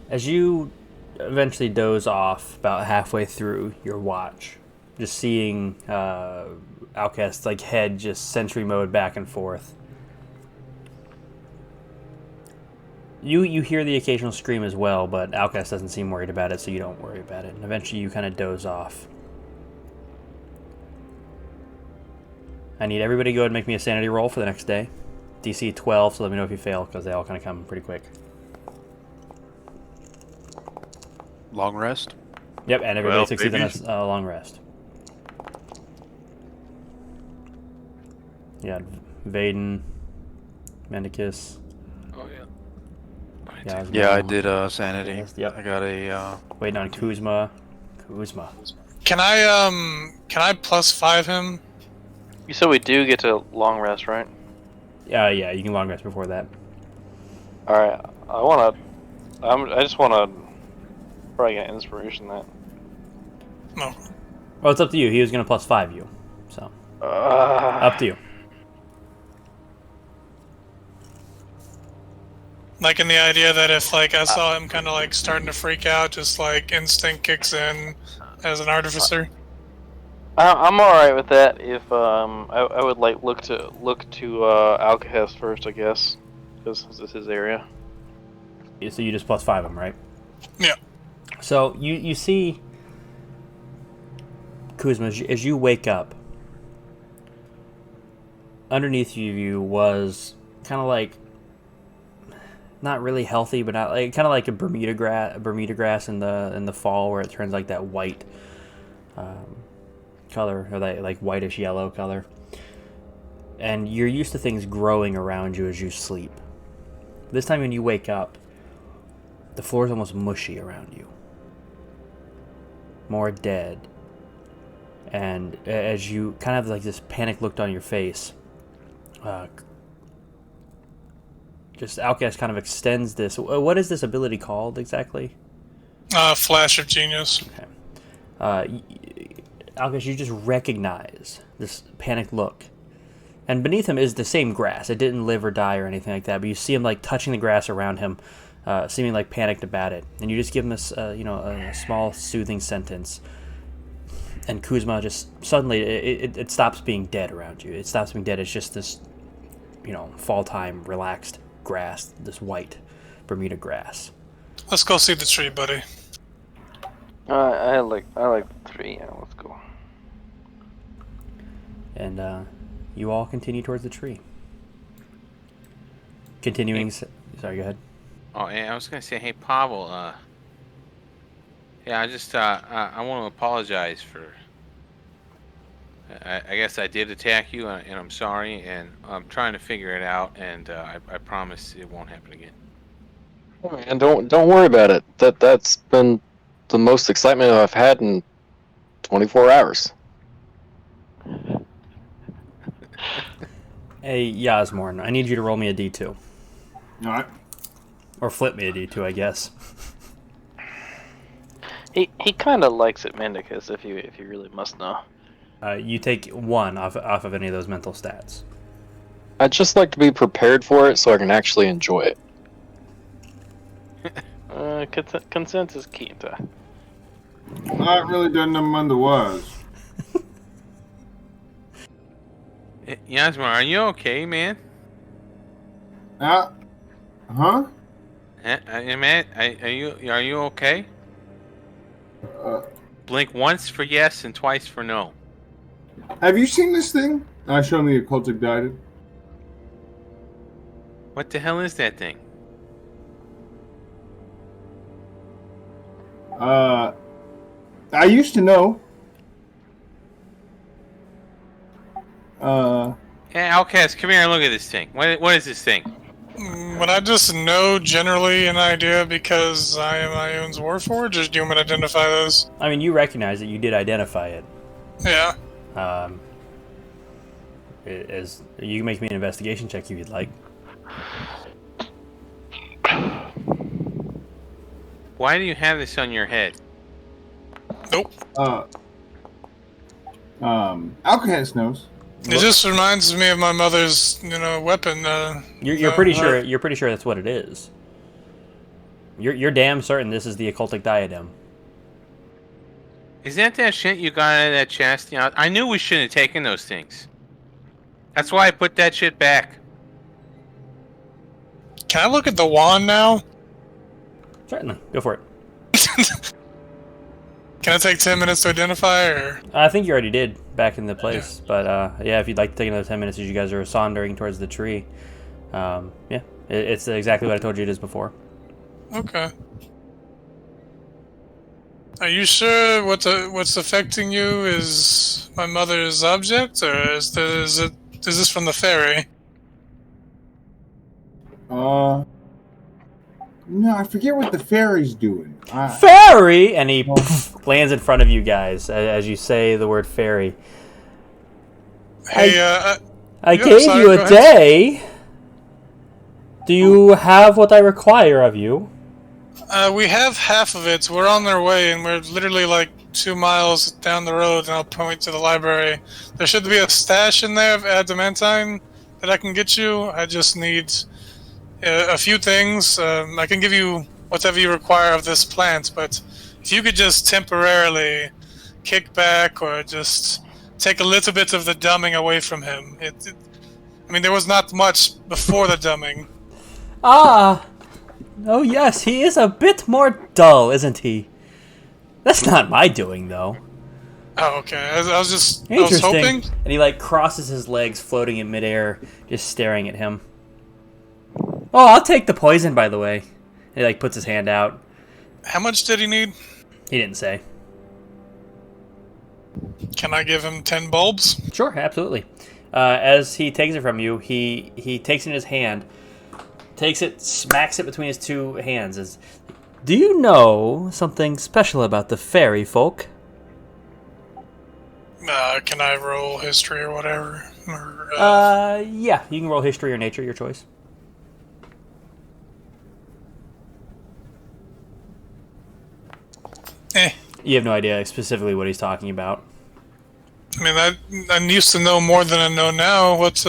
As you eventually doze off about halfway through your watch, just seeing Outcast's like head just sentry mode back and forth. You hear the occasional scream as well, but Outcast doesn't seem worried about it, so you don't worry about it. And eventually you kind of doze off. I need everybody to go ahead and make me a sanity roll for the next day. DC 12, so let me know if you fail, because they all kind of come pretty quick. Long rest? Yep, and everybody succeeds on a long rest. Yeah, Vaden, Mendicus. Oh, yeah. Yeah, I did sanity. Yep. I got a... Waiting on Kuzma. Can I +5 him? You said we do get to long rest, right? Yeah, you can long rest before that. All right. I just wanna probably get inspiration that. No. Well, it's up to you. He was going to +5 you, so up to you. Like in the idea that if like I saw him kind of like starting to freak out, just like instinct kicks in as an artificer. I'm all right with that. If I would like look to Alcahest first, I guess, because this is his area. So you just +5 him, right? Yeah. So you see Kuzma as you wake up. Underneath you was kind of like not really healthy, but not like kind of like a Bermuda grass in the fall where it turns like that white color, or that like whitish yellow color. And you're used to things growing around you as you sleep. This time when you wake up, the floor is almost mushy around you. More dead. And as you kind of like this panic looked on your face, just Outcast kind of extends this. What is this ability called exactly? Flash of Genius. Okay. Outcast, you just recognize this panicked look. And beneath him is the same grass. It didn't live or die or anything like that, but you see him like touching the grass around him, seeming like panicked about it. And you just give him this, a small soothing sentence. And Kuzma just suddenly it stops being dead around you. It stops being dead. It's just this, fall time relaxed grass, this white Bermuda grass. Let's go see the tree, buddy. I like the tree. Yeah, let's go. And you all continue towards the tree. Continuing. Sorry, go ahead. Oh, and I was gonna say, hey, Pavel. Yeah, I just I want to apologize for. I guess I did attack you, and I'm sorry, and I'm trying to figure it out, and I promise it won't happen again. Oh, man, don't worry about it. That's been the most excitement I've had in 24 hours. Hey, Yasmorn, I need you to roll me a D2. All right. Or flip me a D2, I guess. He kind of likes it, Mendicus, if you really must know. You take 1 off of any of those mental stats. I'd just like to be prepared for it so I can actually enjoy it. Consent is key to. Not really done them otherwise. Yasmar, are you okay, man? Huh? Man, are you okay? Blink once for yes and twice for no. Have you seen this thing? I show him the occultic diadem. What the hell is that thing? I used to know. Hey, Outcast, come here and look at this thing. What is this thing? Would I just know generally an idea because I am Ioun's Warforged, or do you want me to identify those? I mean, you recognize that you did identify it. Yeah. You can make me an investigation check if you'd like. Why do you have this on your head? Nope. Alcahest knows. It just reminds me of my mother's, weapon. You're pretty sure. You're pretty sure that's what it is. You're damn certain this is the occultic diadem. Isn't that shit you got out of that chest? You know, I knew we shouldn't have taken those things. That's why I put that shit back. Can I look at the wand now? Certainly. Go for it. Can I take 10 minutes to identify, or? I think you already did back in the place. But, yeah, if you'd like to take another 10 minutes as you guys are sauntering towards the tree. Yeah, it's exactly what I told you it is before. Okay. Are you sure what's affecting you is my mother's object, or is this from the fairy? No, I forget what the fairy's doing. Fairy! And he lands in front of you guys as you say the word fairy. Hey, I gave you a day. Do you have what I require of you? We have half of it. We're on their way, and we're literally like 2 miles down the road, and I'll point to the library. There should be a stash in there of adamantine that I can get you. I just need a few things. I can give you whatever you require of this plant, but if you could just temporarily kick back or just take a little bit of the dumbing away from him. I mean, there was not much before the dumbing. Ah! Oh yes, he is a bit more dull, isn't he? That's not my doing, though. Oh, okay. I was Interesting. hoping. And he like crosses his legs, floating in midair, just staring at him. Oh, I'll take the poison, by the way. And he like puts his hand out. How much did he need? He didn't say. Can I give him 10 bulbs? Sure, absolutely. As he takes it from you, he takes it in his hand, takes it, smacks it between his two hands. Do you know something special about the fairy folk? Can I roll history or whatever? Or, yeah, you can roll history or nature, your choice. You have no idea specifically what he's talking about. I mean, I used to know more than I know now. What's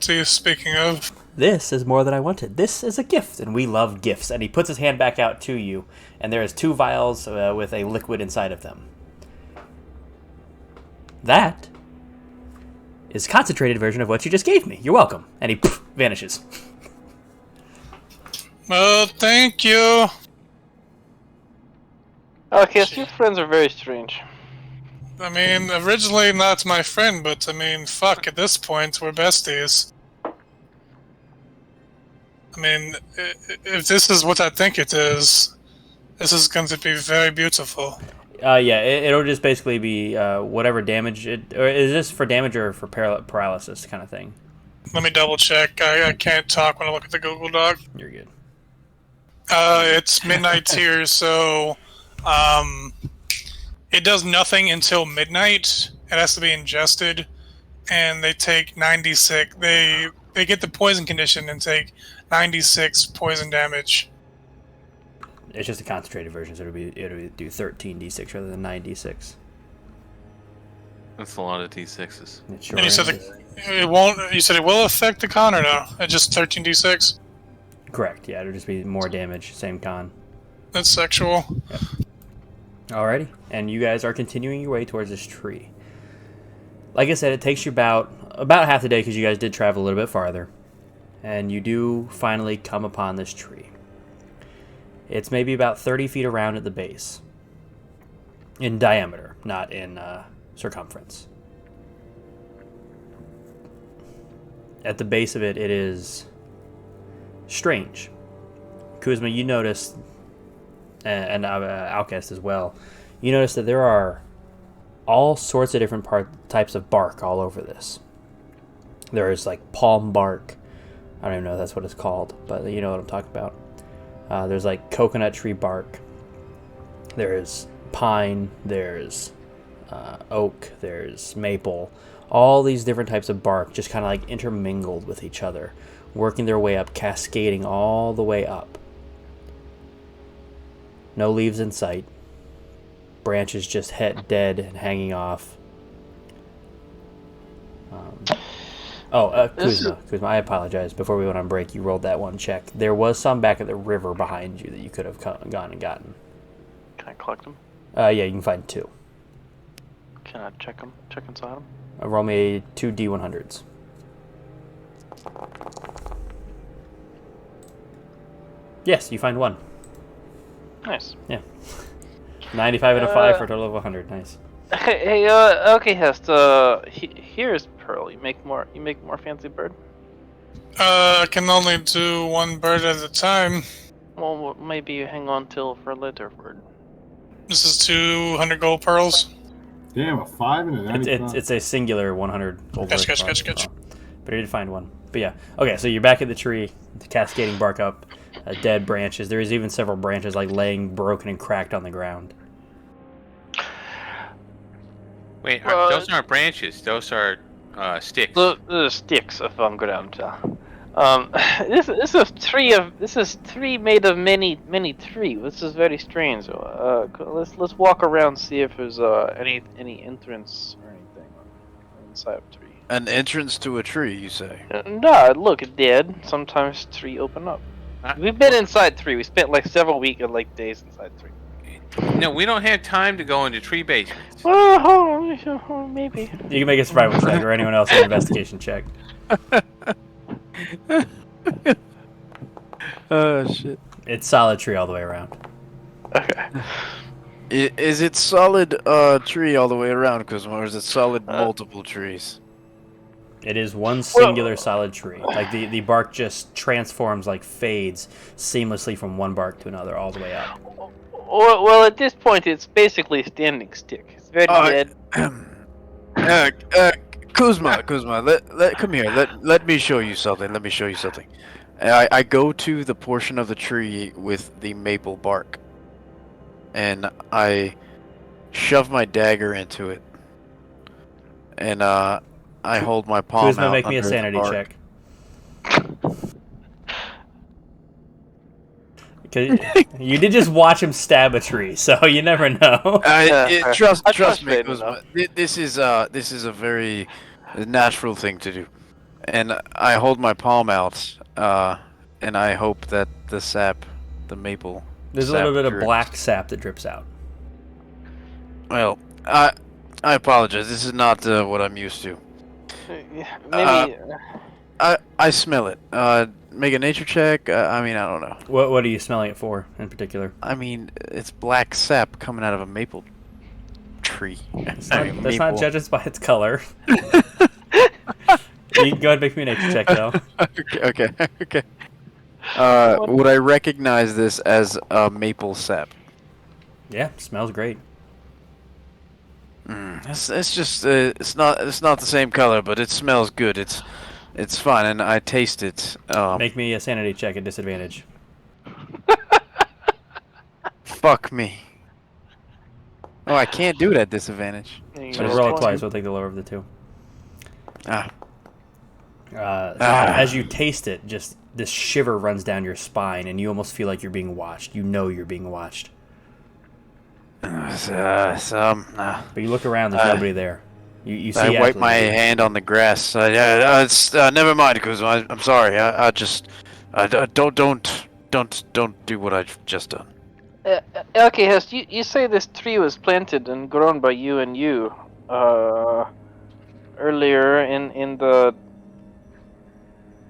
he speaking of? This is more than I wanted. This is a gift, and we love gifts. And he puts his hand back out to you, and there is 2 vials with a liquid inside of them. That is a concentrated version of what you just gave me. You're welcome. And he vanishes. Oh, thank you. Okay, so your friends are very strange. I mean, originally not my friend, but I mean, fuck, at this point, we're besties. I mean, if this is what I think it is, this is going to be very beautiful. Yeah, it'll just basically be whatever damage it... Or is this for damage or for paralysis kind of thing? Let me double check. I can't talk when I look at the Google Doc. You're good. It's midnight here, so... it does nothing until midnight. It has to be ingested, and they take 96. They get the poison condition and take 96 poison damage. It's just a concentrated version, so it'll do 13d6 rather than 9d6. That's a lot of d6s. It sure And you said is. it won't. You said it will affect the con or no? It's just 13d6. Correct. Yeah, it'll just be more damage. Same con. That's sexual. Yep. Alrighty, and you guys are continuing your way towards this tree. Like I said, it takes you about half the day because you guys did travel a little bit farther. And you do finally come upon this tree. It's maybe about 30 feet around at the base. In diameter, not in circumference. At the base of it, it is strange. Kuzma, you noticed, and Outcast as well, you notice that there are all sorts of different types of bark all over this. There is like palm bark. I don't even know if that's what it's called, but you know what I'm talking about. There's like coconut tree bark. There's pine. There's oak. There's maple. All these different types of bark just kind of like intermingled with each other, working their way up, cascading all the way up. No leaves in sight. Branches just dead and hanging off. Kuzma, I apologize. Before we went on break, you rolled that one check. There was some back at the river behind you that you could have gone and gotten. Can I collect them? Yeah, you can find 2. Can I check them? Check inside them? Roll me 2 D100s. Yes, you find one. Nice. Yeah. 95 out of 5 for a total of 100. Nice. Hey, okay, Hest. Here's Pearl. You make more fancy bird. I can only do one bird at a time. Well, maybe you hang on till for later bird. This is 200 gold pearls. Damn, a 5 and a 95. It's a singular 100 gold. Catch. But I did find one. But yeah. Okay, so you're back at the tree, the cascading bark up, dead branches. There is even several branches like laying broken and cracked on the ground. Wait, those aren't branches. Those are sticks. The sticks, if I'm good at them. This is tree made of many tree. This is very strange. Let's walk around, see if there's any entrance or anything inside of tree. An entrance to a tree, you say? No, look, dead. Sometimes tree open up. We've been inside tree. We spent like several weeks or like days inside tree. No, we don't have time to go into tree basements. Well, hold on, maybe. You can make a survival check, or anyone else an investigation check. Oh shit! It's solid tree all the way around. Okay. Is it solid tree all the way around, Kuzma, or is it solid multiple trees? It is one singular solid tree. Like the bark just transforms, like fades seamlessly from one bark to another all the way up. Well, at this point, it's basically a standing stick. It's very dead. Kuzma, come here. Let me show you something. I go to the portion of the tree with the maple bark, and I shove my dagger into it, and I hold my palm Kuzma, out make me a under the sanity bark. check. You did just watch him stab a tree, so you never know. Trust me, Kuzma. This is a very natural thing to do, and I hold my palm out, and I hope that the maple. There's a little bit of black sap that drips out. Well, I apologize. This is not what I'm used to. Maybe. I smell it. Make a nature check. I don't know. What are you smelling it for in particular? I mean, it's black sap coming out of a maple tree. Let's not judge it by its color. You can go ahead and make me a nature check, though. Okay. Would I recognize this as maple sap? Yeah, smells great. It's just it's not the same color, but it smells good. It's fine, and I taste it. Make me a sanity check at disadvantage. Fuck me. Oh, I can't do it at disadvantage. So roll it twice. We'll take the lower of the two. Ah. As you taste it, just this shiver runs down your spine, and you almost feel like you're being watched. You know you're being watched. But you look around, there's nobody there. You see. I wipe my hand on the grass. It's never mind, Kuzma. I'm sorry. I just don't do what I've just done. Okay, Hest, you say this tree was planted and grown by you earlier in the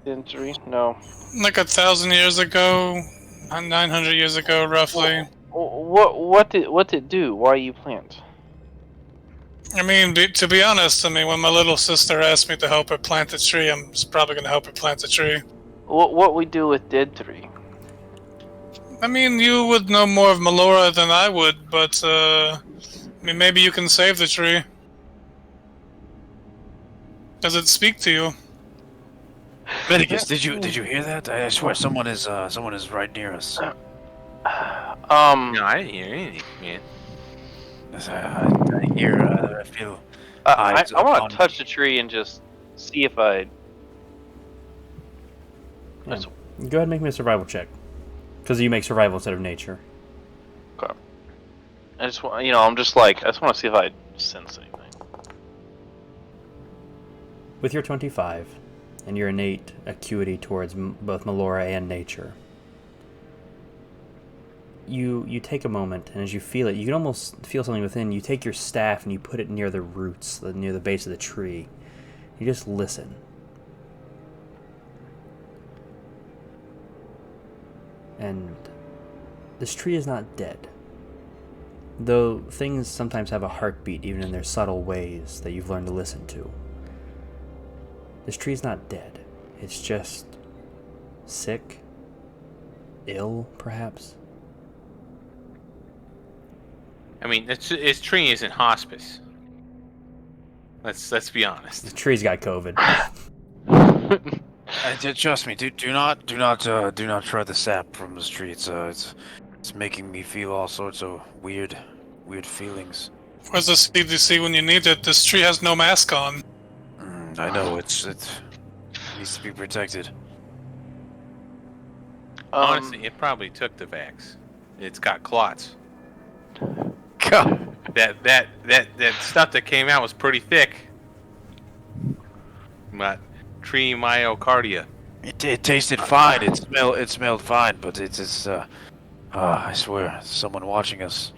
century? No. Like 1,000 years ago, 900 years ago, roughly. What did it do? Why you plant? I mean, to be honest, when my little sister asked me to help her plant a tree, I'm probably going to help her plant a tree. What we do with dead tree? I mean, you would know more of Melora than I would, but maybe you can save the tree. Does it speak to you? Medicus, did you hear that? I swear someone is right near us. No, I didn't hear anything, man. I hear. I feel. I want to touch the tree and just see if I. Yeah. Go ahead and make me a survival check, because you make survival instead of nature. Okay. I just want, I just want to see if I sense anything. With your 25 and your innate acuity towards both Melora and nature, you take a moment, and as you feel it, you can almost feel something within. You take your staff and you put it near the roots, near the base of the tree. You just listen. And this tree is not dead. Though things sometimes have a heartbeat even in their subtle ways that you've learned to listen to. This tree's not dead. It's just sick, ill, perhaps. I mean, this tree isn't hospice. Let's be honest. The tree's got COVID. Trust me. Do not try the sap from this tree. It's making me feel all sorts of weird feelings. Where's the CDC when you need it? This tree has no mask on. I know it needs to be protected. Honestly, it probably took the vax. It's got clots. God. That stuff that came out was pretty thick. But tree myocardia. It tasted fine. It smelled fine, but it's I swear, someone watching us.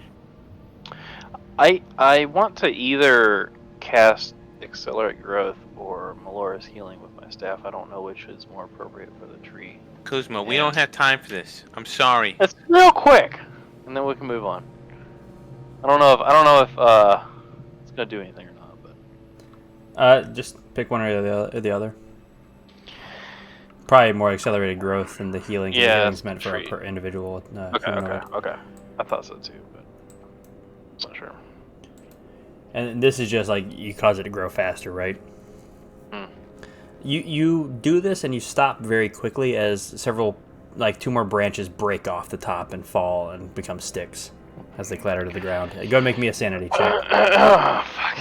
I want to either cast Accelerate Growth or Melora's Healing with my staff. I don't know which is more appropriate for the tree. Kuzma, we don't have time for this. I'm sorry. It's real quick, and then we can move on. I don't know if it's gonna do anything or not, but Just pick one or the other. Probably more accelerated growth than the healing. Yeah, the healing's meant for tree. a per individual. Okay. I thought so too, but I'm not sure. And this is just like you cause it to grow faster, right? You do this and you stop very quickly as several, like 2 more branches break off the top and fall and become sticks as they clatter to the ground. Go ahead and make me a sanity check. Oh, fuck.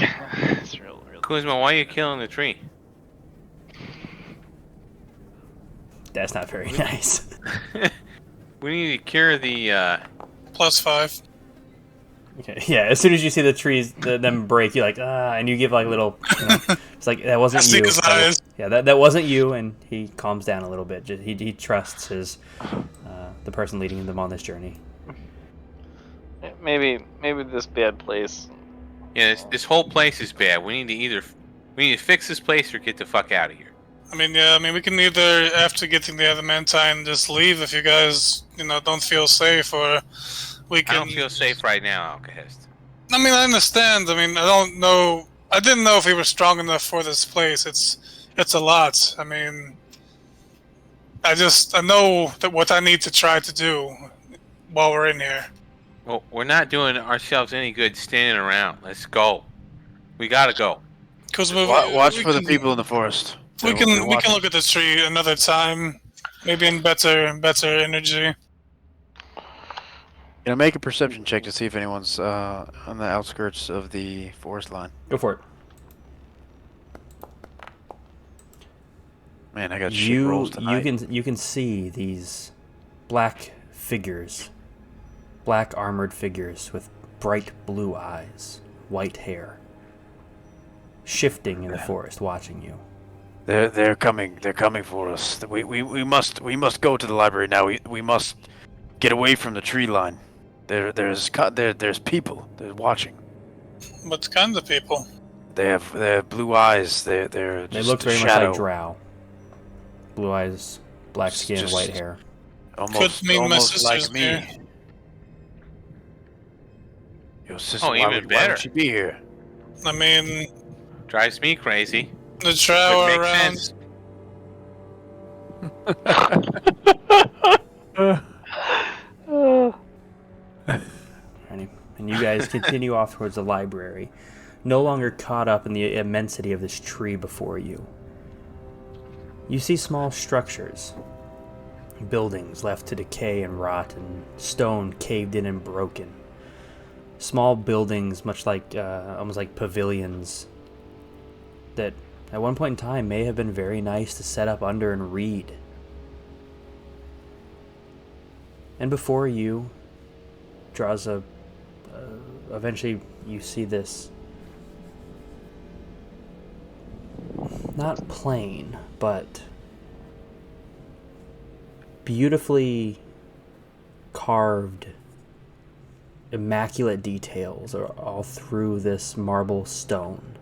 It's real. Kuzma, why are you killing the tree? That's not very nice. We need to cure the. +5. Okay, yeah. As soon as you see the trees, them break, you're like, and you give like a little. It's like that wasn't you. His eyes. Yeah, that wasn't you, and he calms down a little bit. He trusts the person leading them on this journey. Maybe this bad place. Yeah, this whole place is bad. We need to fix this place or get the fuck out of here. I mean, we can either, after getting the adamantine, just leave if you guys, don't feel safe, or we can... I don't feel safe right now, Alcahest. I mean, I understand. I mean, I don't know... I didn't know if we were strong enough for this place. It's a lot. I mean... I know that what I need to try to do while we're in here. Well, we're not doing ourselves any good standing around. Let's go. We gotta go. Watch for the people in the forest. We can look at the tree another time, maybe in better energy. Make a perception check to see if anyone's on the outskirts of the forest line. Go for it. Man, I got shit rolls tonight. You can see these black figures, black armored figures with bright blue eyes, white hair, shifting in the forest, watching you. They're coming for us. We must go to the library now. We must get away from the tree line. There's people. They're watching. What kind of people? They have blue eyes. They look very much like drow. Blue eyes, black skin, white hair. Almost my sister's like me. here. Your sister. Oh, even better. Why would she be here? I mean, Drives me crazy. the drow Would are make around. And you guys continue off towards the library, no longer caught up in the immensity of this tree before you. You see small structures, buildings left to decay and rot, and stone caved in and broken. Small buildings, much like almost like pavilions, that at one point in time may have been very nice to set up under and read. And before you draws eventually you see this, not plain, but beautifully carved immaculate details are all through this marble stone.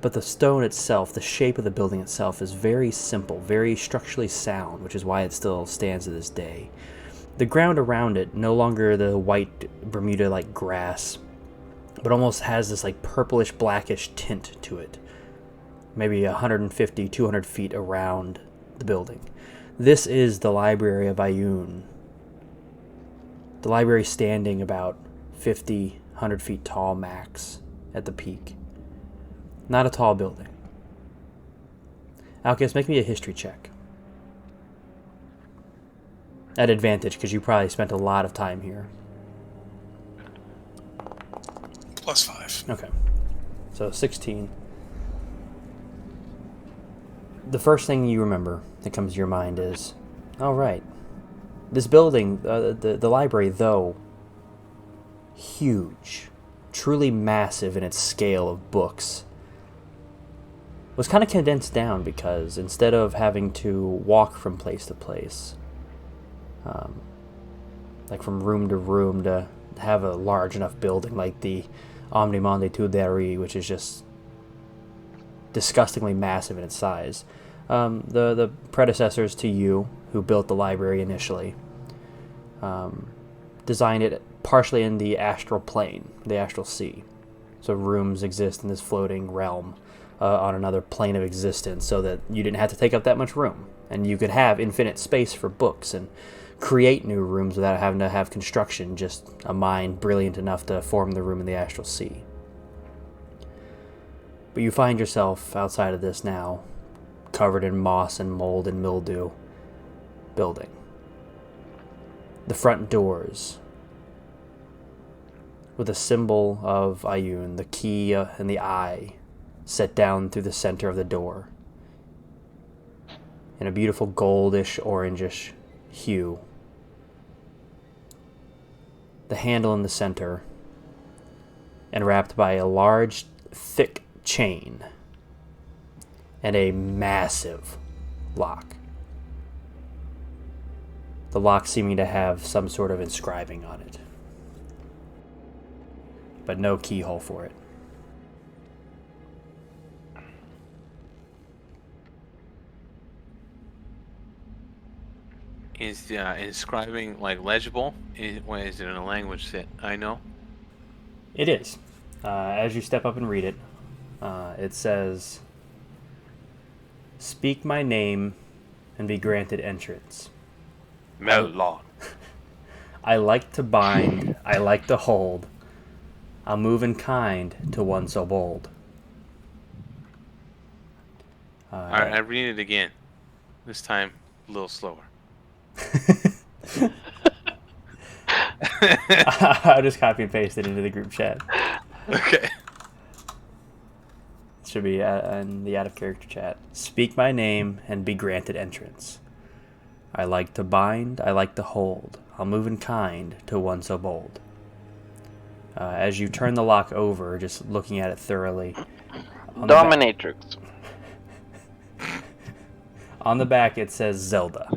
But the stone itself, the shape of the building itself, is very simple, very structurally sound, which is why it still stands to this day. The ground around it, no longer the white Bermuda-like grass, but almost has this like purplish blackish tint to it. Maybe 150, 200 feet around the building. This is the Library of Ioun. The library standing about 50, 100 feet tall max at the peak. Not a tall building. Alcus, make me a history check. At advantage, because you probably spent a lot of time here. +5. Okay. So 16. The first thing you remember that comes to your mind is, oh right, this building, the library, though huge, truly massive in its scale of books, was kind of condensed down because instead of having to walk from place to place, like from room to room, to have a large enough building like the Omnimonde de Tuileries, which is just disgustingly massive in its size. The predecessors to you, who built the library initially, designed it partially in the astral plane, the astral sea. So rooms exist in this floating realm on another plane of existence, so that you didn't have to take up that much room, and you could have infinite space for books and create new rooms without having to have construction, just a mind brilliant enough to form the room in the astral sea. But you find yourself outside of this now, covered in moss and mold and mildew building. The front doors, with a symbol of Ioun, the key and the eye, set down through the center of the door, in a beautiful goldish, orangish hue. The handle in the center, and wrapped by a large, thick chain, and a massive lock. The lock seeming to have some sort of inscribing on it, but no keyhole for it. Is the inscribing like legible? Is it in a language that I know? It is. As you step up and read it, it says, "Speak my name and be granted entrance. Melon. I like to bind, I like to hold. I'll move in kind to one so bold." Alright, I read it again. This time, a little slower. I'll just copy and paste it into the group chat. Okay. It should be in the out-of-character chat. "Speak my name and be granted entrance. I like to bind, I like to hold. I'll move in kind to one so bold." As you turn the lock over, just looking at it thoroughly. Dominatrix. On the back, it says Zelda.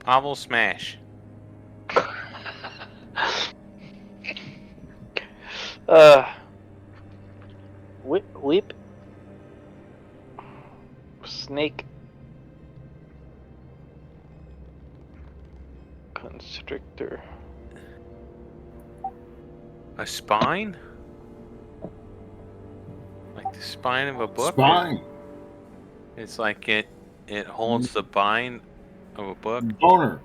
I will smash. Whip. Snake. Constrictor. A spine? Like the spine of a book? Spine. It's like it holds the bind of a book. Boner.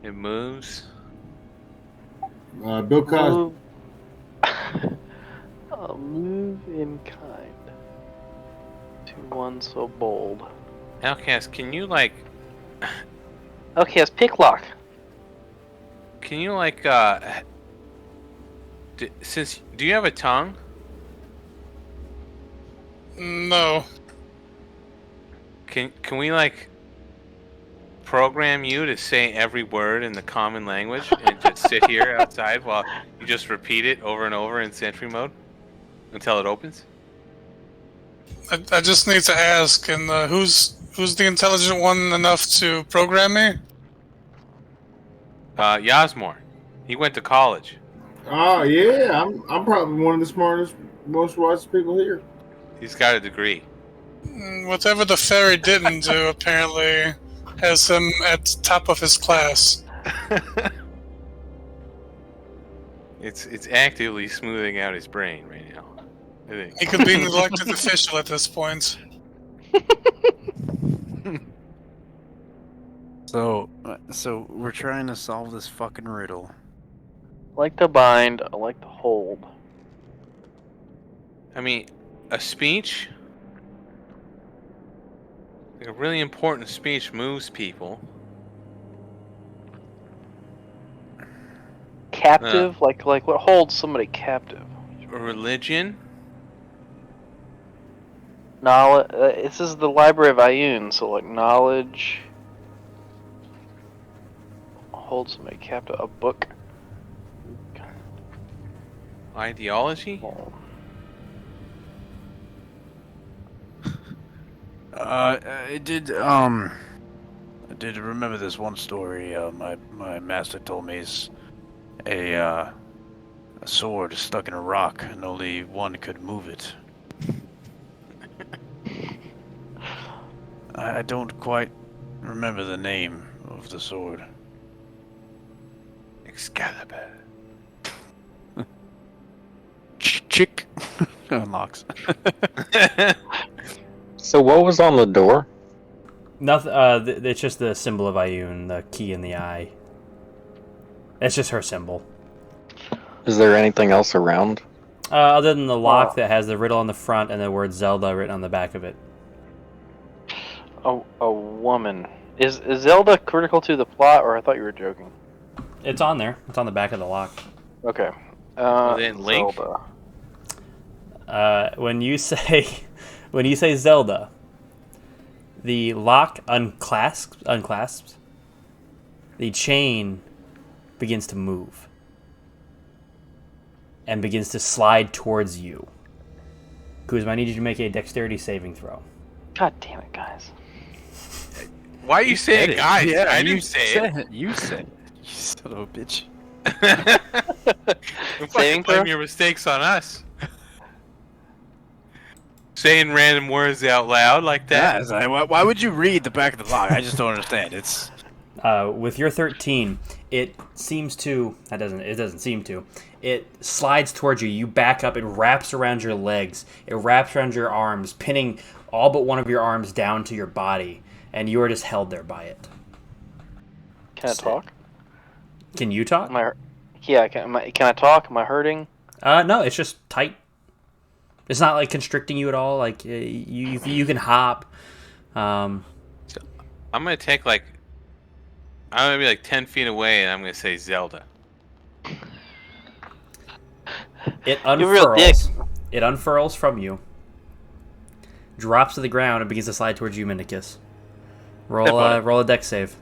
It moves. Bill Cosby. I'll move in kind to one so bold. Outcast, can you like... Okay, it's picklock. Can you like, do you have a tongue? No. Can we like program you to say every word in the common language and just sit here outside while you just repeat it over and over in sentry mode until it opens? I just need to ask, and who's Who's the intelligent one enough to program me? Yasmor. He went to college. Oh yeah, I'm probably one of the smartest, most wisest people here. He's got a degree. Whatever the fairy didn't do, apparently, has him at top of his class. It's actively smoothing out his brain right now. I think. He could be an elected official at this point. So we're trying to solve this fucking riddle. I like to bind. I like to hold. I mean, a speech, like a really important speech, moves people. Captive, like what holds somebody captive? A religion. Knowledge. This is the Library of Ioun, so like knowledge holds somebody captive. A book. Ideology. Oh. I did remember this one story. My master told me it's a sword stuck in a rock, and only one could move it. I don't quite remember the name of the sword. Excalibur. Chick unlocks. So what was on the door? Nothing. It's just the symbol of Ioun, the key in the eye. It's just her symbol. Is there anything else around? Other than the lock that has the riddle on the front and the word Zelda written on the back of it. A woman. Is Zelda critical to the plot, or I thought you were joking? It's on there. It's on the back of the lock. Okay. Then Link? Zelda. When you say Zelda, the lock unclasps. The chain begins to move and begins to slide towards you. Kuzma, I need you to make a dexterity saving throw. God damn it, guys. Why are you saying guys? Yeah, I didn't say it. You said it. You son of a bitch. Don't fucking blame your mistakes on us. Saying random words out loud like that. Yeah, why would you read the back of the log? I just don't understand. It's with your 13, it seems to. It doesn't seem to. It slides towards you. You back up. It wraps around your legs. It wraps around your arms, pinning all but one of your arms down to your body, and you are just held there by it. Can I talk? Can you talk? Can I talk? Am I hurting? No, it's just tight. It's not like constricting you at all. Like you can hop. So I'm gonna take I'm gonna be 10 feet away, and I'm gonna say Zelda. It unfurls. It unfurls from you, drops to the ground, and begins to slide towards you, Mendicus. Roll a dex save.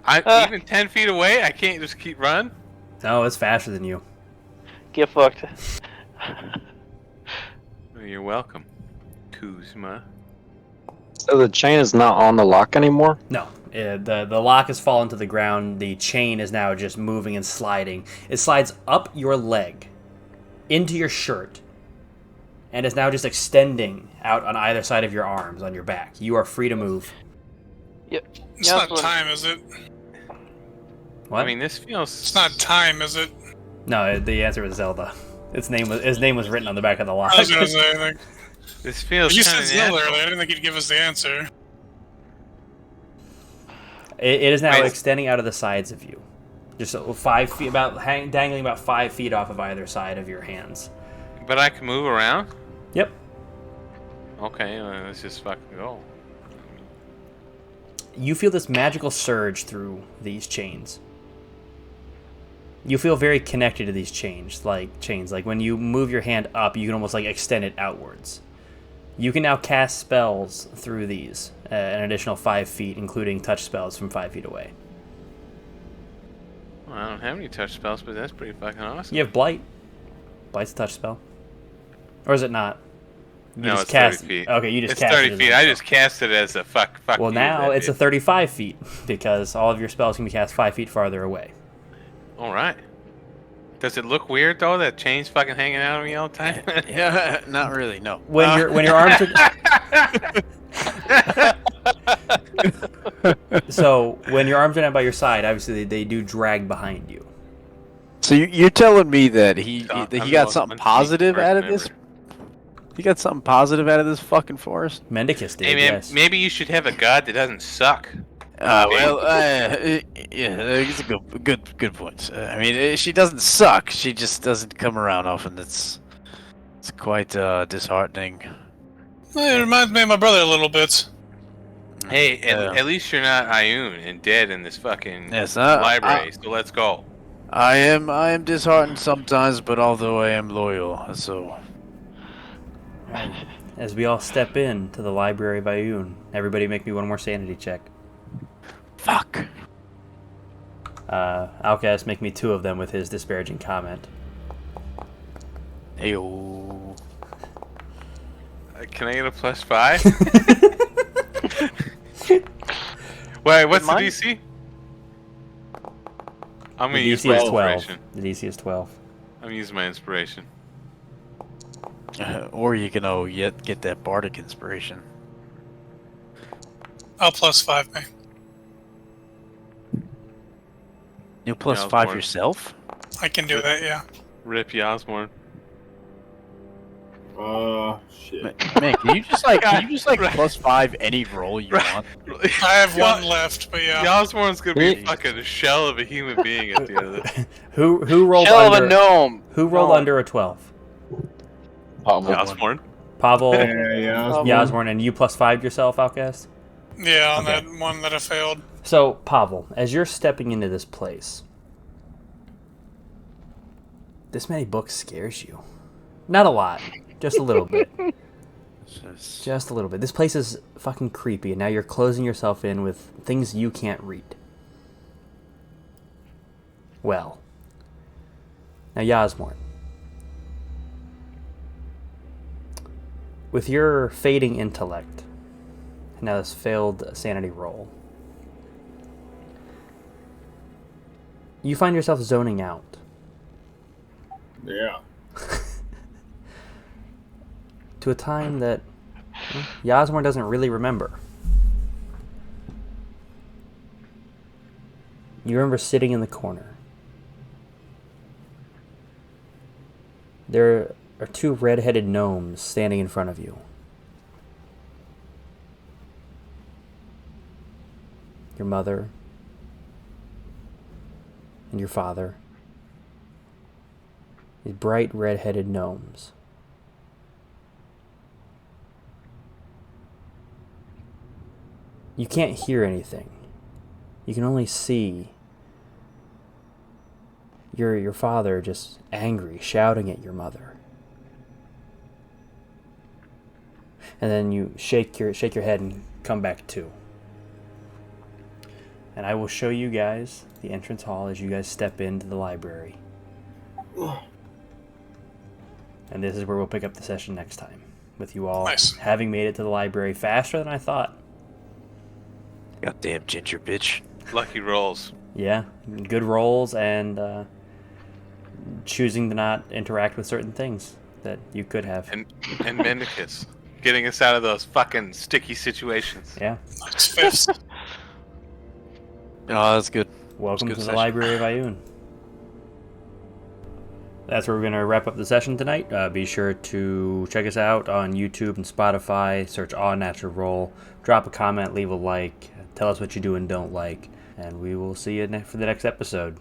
Even 10 feet away, I can't just keep running. No, it's faster than you. Get fucked. You're welcome, Kuzma. So the chain is not on the lock anymore? No, the lock has fallen to the ground. The chain is now just moving and sliding. It slides up your leg, into your shirt, and is now just extending out on either side of your arms on your back. You are free to move. Yep. It's not time, is it? What? I mean, this feels. It's not time, is it? No, the answer was Zelda. His name was written on the back of the lock. I was gonna say, like, This feels. you kind said of Zelda earlier. I didn't think he'd give us the answer. It is now extending out of the sides of you, just 5 feet, dangling about 5 feet off of either side of your hands. But I can move around. Yep. Okay, let's just fucking go. You feel this magical surge through these chains. You feel very connected to these chains. Like when you move your hand up, you can almost extend it outwards. You can now cast spells through these, an additional 5 feet, including touch spells from 5 feet away. Well, I don't have any touch spells, but that's pretty fucking awesome. You have Blight. Blight's a touch spell. Or is it not? No, just it's cast. 30 feet. Okay, you just It's cast 30 it as feet. a I spell. just cast it as a fuck. Well, you, now that it's a bitch. 35 feet because all of your spells can be cast 5 feet farther away. All right. Does it look weird though? That chain's fucking hanging out of me all the time. Yeah, not really. No. When your arms are so when your arms are down by your side, obviously they do drag behind you. So you're telling me that he I'm the got most something unsneaky positive out of person this? ever. He got something positive out of this fucking forest? Mendicus did, Hey man, yes. maybe you should have a god that doesn't suck. Yeah, it's a good point. I mean, she doesn't suck. She just doesn't come around often. It's quite disheartening. It reminds me of my brother a little bit. Hey, at least you're not Ioun and dead in this fucking Yes, library. So let's go. I am disheartened sometimes, but although I am loyal, so. As we all step in to the Library of Ioun, everybody make me one more sanity check. Fuck. Outcast, make me 2 of them with his disparaging comment. Heyo. Can I get a +5? Wait, what's the Mine? DC? I'm gonna The use DC my is 12. inspiration. The DC is 12. I'm using my inspiration. Or you can get that bardic inspiration. I'll +5 me. You plus Yeah, 5 Osborne. yourself? I can do that, yeah. Rip Yasmorn. Shit. Man, can you just plus 5 any roll you want? I have one left, but yeah. Yasmorn's gonna be We- fucking a shell of a human being at the end of it. Who rolled Shell of under a gnome. Who rolled No. under a 12? Yasmorn. Pavel, Yeah. Yasmorn, and you +5 yourself, Outcast? Yeah, on Okay. that one that I failed. So, Pavel, as you're stepping into this place, this many books scares you. Not a lot, just a little bit. Just a little bit. This place is fucking creepy, and now you're closing yourself in with things you can't read. Well. Now, Yasmorn. With your fading intellect, now this failed sanity roll, you find yourself zoning out. Yeah. To a time that Yasmorn doesn't really remember. You remember sitting in the corner. There are 2 red-headed gnomes standing in front of you. Your mother and your father. These bright red-headed gnomes. You can't hear anything. You can only see your father just angry, shouting at your mother. And then you shake your head and come back to. And I will show you guys the entrance hall as you guys step into the library. And this is where we'll pick up the session next time, with you all Nice. having made it to the library faster than I thought. Goddamn ginger bitch. Lucky rolls. Yeah, good rolls and choosing to not interact with certain things that you could have. And Mendicus. Getting us out of those fucking sticky situations. Yeah. It's fist. Oh, that's good. Welcome good to the session. Library of Ioun. That's where we're going to wrap up the session tonight. Be sure to check us out on YouTube and Spotify. Search All Natural Roll. Drop a comment, leave a like. Tell us what you do and don't like. And we will see you for the next episode.